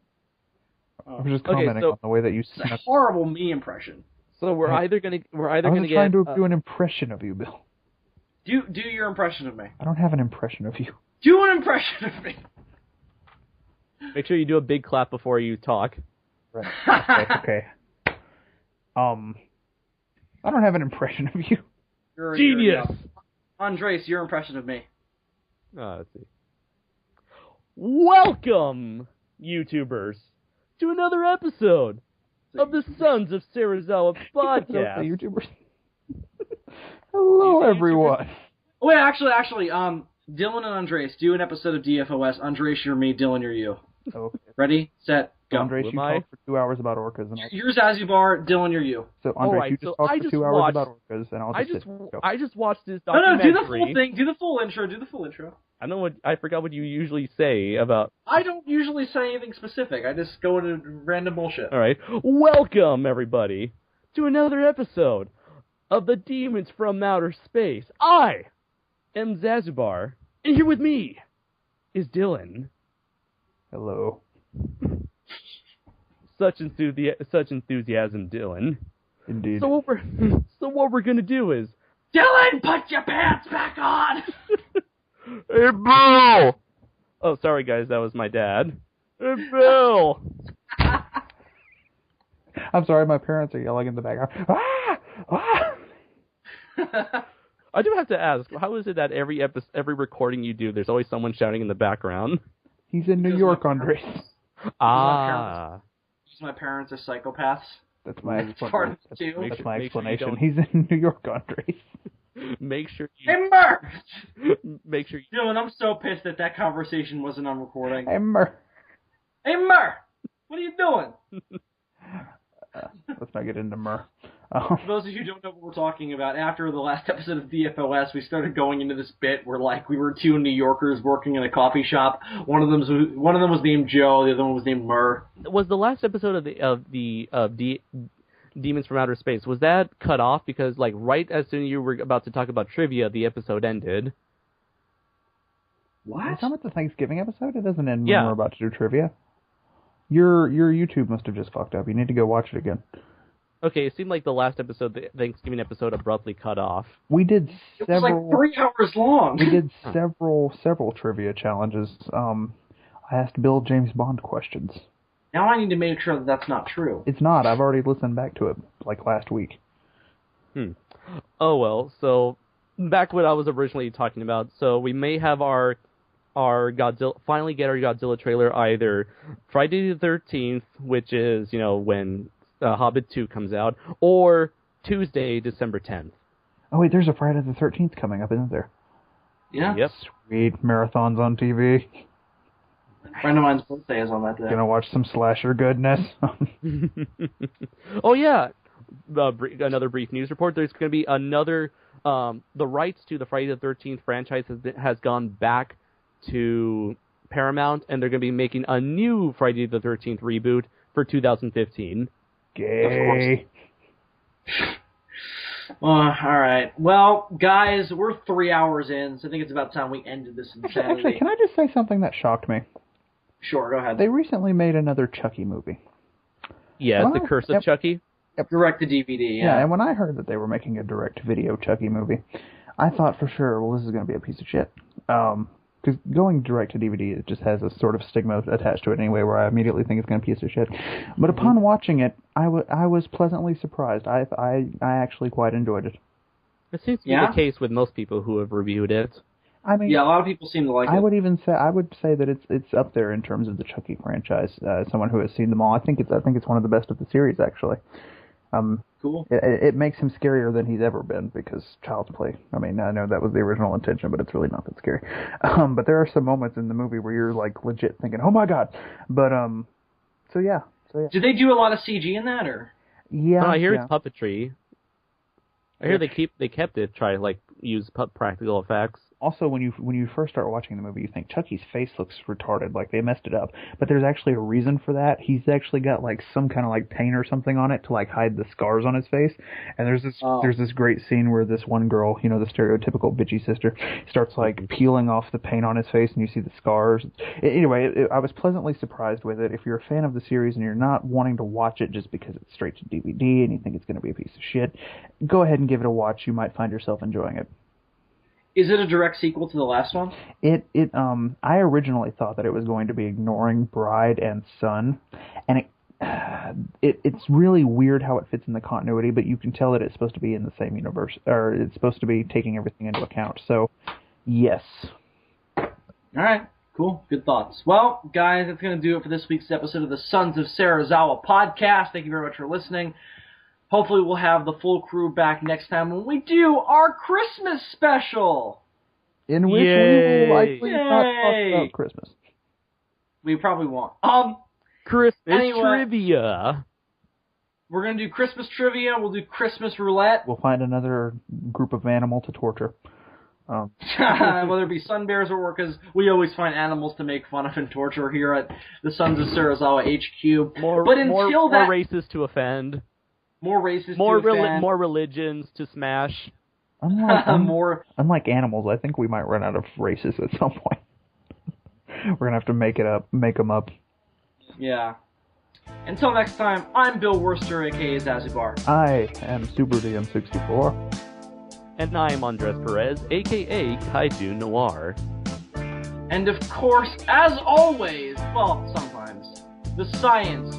I was just commenting on the way that you.
It's a horrible me impression.
So we're either gonna get.
I was trying to do an impression of you, Bill.
Do your impression of me.
I don't have an impression of you.
Do an impression of me.
Make sure you do a big clap before you talk.
Right. Okay. I don't have an impression of you.
Genius.
Andres, your impression of me.
Let's see. Welcome, YouTubers, to another episode of the Sons of Serizawa Podcast.
YouTubers. Hello, everyone.
Wait, actually, Dylan and Andres do an episode of DFOS. Andres, you're me. Dylan, you're you.
Okay.
Ready, set, go.
Andres, you talk for 2 hours about orcas, and
you're Zazubaar. Dylan, you're you.
So Andres, you just talk for 2 hours about orcas, and I'll just go.
I just watched this
No,
documentary.
do the full thing. Do the full intro.
I forgot what you usually say about.
I don't usually say anything specific. I just go into random bullshit.
All right, welcome everybody to another episode of the Demons from Outer Space. I am Zazubaar, and here with me is Dylan.
Hello.
Such enthusiasm, Dylan.
Indeed.
So what we're gonna do is,
Dylan, put your pants back on.
Hey, Bill! Oh, sorry, guys, that was my dad. Hey, Bill!
I'm sorry, my parents are yelling in the background. Ah! Ah!
I do have to ask, how is it that every recording you do, there's always someone shouting in the background?
He's in New York, Andres.
My parents are psychopaths.
That's my
explanation.
That's my explanation. He's in New York, Andres.
Make sure you...
Ember!
Make sure you...
Dylan, I'm so pissed that conversation wasn't on recording.
Ember!
What are you doing?
Let's not get into Mur.
For those of you who don't know what we're talking about, after the last episode of DFOS, we started going into this bit where, we were two New Yorkers working in a coffee shop. One of them was named Joe, the other one was named Mur.
Was the last episode of Demons from Outer Space, was that cut off because, right as soon as you were about to talk about trivia, the episode ended?
What? Is that the Thanksgiving episode? It doesn't end when
Yeah.
we're about to do trivia. Your YouTube must have just fucked up. You need to go watch it again.
Okay, it seemed like the last episode, the Thanksgiving episode, abruptly cut off.
We did several...
It was 3 hours long.
We did several trivia challenges. I asked Bill James Bond questions.
Now I need to make sure that that's not true.
It's not. I've already listened back to it, last week.
Oh, well, so back to what I was originally talking about. So we may have our Godzilla, finally get our Godzilla trailer either Friday the 13th, which is, when Hobbit 2 comes out, or Tuesday, December 10th.
Oh, wait, there's a Friday the 13th coming up, isn't there?
Yeah.
Yep.
Sweet. Marathons on TV.
A friend of mine's birthday is on that day.
Gonna watch some slasher goodness.
Oh, yeah. Another brief news report. There's going to be another... the rights to the Friday the 13th franchise has gone back to Paramount, and they're going to be making a new Friday the 13th reboot for 2015.
Gay.
Alright. Well, guys, we're 3 hours in, so I think it's about time we ended this insanity.
Actually, can I just say something that shocked me?
Sure, go ahead.
They recently made another Chucky movie.
Yes, The Curse of Chucky.
Yep.
Direct to DVD,
Yeah, and when I heard that they were making a direct-to-video Chucky movie, I thought for sure, well, this is going to be a piece of shit. Because going direct-to-DVD, it just has a sort of stigma attached to it anyway, where I immediately think it's going to be a piece of shit. But upon watching it, I was pleasantly surprised. I actually quite enjoyed it.
It seems to be the case with most people who have reviewed it.
I mean,
yeah, a lot of people seem to like it.
I would say that it's up there in terms of the Chucky franchise. As someone who has seen them all, I think it's one of the best of the series, actually.
Cool.
It makes him scarier than he's ever been because Child's Play. I mean, I know that was the original intention, but it's really not that scary. But there are some moments in the movie where you're like legit thinking, "Oh my god!" But so yeah.
Did they do a lot of CG in that, or?
Yeah.
I hear it's puppetry. I hear they kept it try like use practical effects.
Also, when you first start watching the movie, you think Chucky's face looks retarded, like they messed it up. But there's actually a reason for that. He's actually got like some kind of like paint or something on it to like hide the scars on his face. And there's this great scene where this one girl, you know, the stereotypical bitchy sister, starts like peeling off the paint on his face, and you see the scars. Anyway, I was pleasantly surprised with it. If you're a fan of the series and you're not wanting to watch it just because it's straight to DVD and you think it's going to be a piece of shit, go ahead and give it a watch. You might find yourself enjoying it.
Is it a direct sequel to the last one?
I originally thought that it was going to be ignoring Bride and Son, and it's really weird how it fits in the continuity, but you can tell that it's supposed to be in the same universe, or it's supposed to be taking everything into account. So, yes.
All right. Cool. Good thoughts. Well, guys, that's going to do it for this week's episode of the Sons of Serizawa podcast. Thank you very much for listening. Hopefully we'll have the full crew back next time when we do our Christmas special.
In which we will likely not talk about Christmas.
We probably won't.
Christmas trivia.
We're going to do Christmas trivia. We'll do Christmas roulette.
We'll find another group of animal to torture.
Whether it be sun bears or orcas, we always find animals to make fun of and torture here at the Sons of Serizawa HQ.
More races to offend.
More races to offend.
More religions to smash.
Unlike animals, I think we might run out of races at some point. We're going to have to make them up. Yeah.
Until next time, I'm Bill Worcester, a.k.a. Zazubaar.
I am Super DM64.
And I'm Andres Perez, a.k.a. Kaiju Noir.
And of course, as always, well, sometimes, the science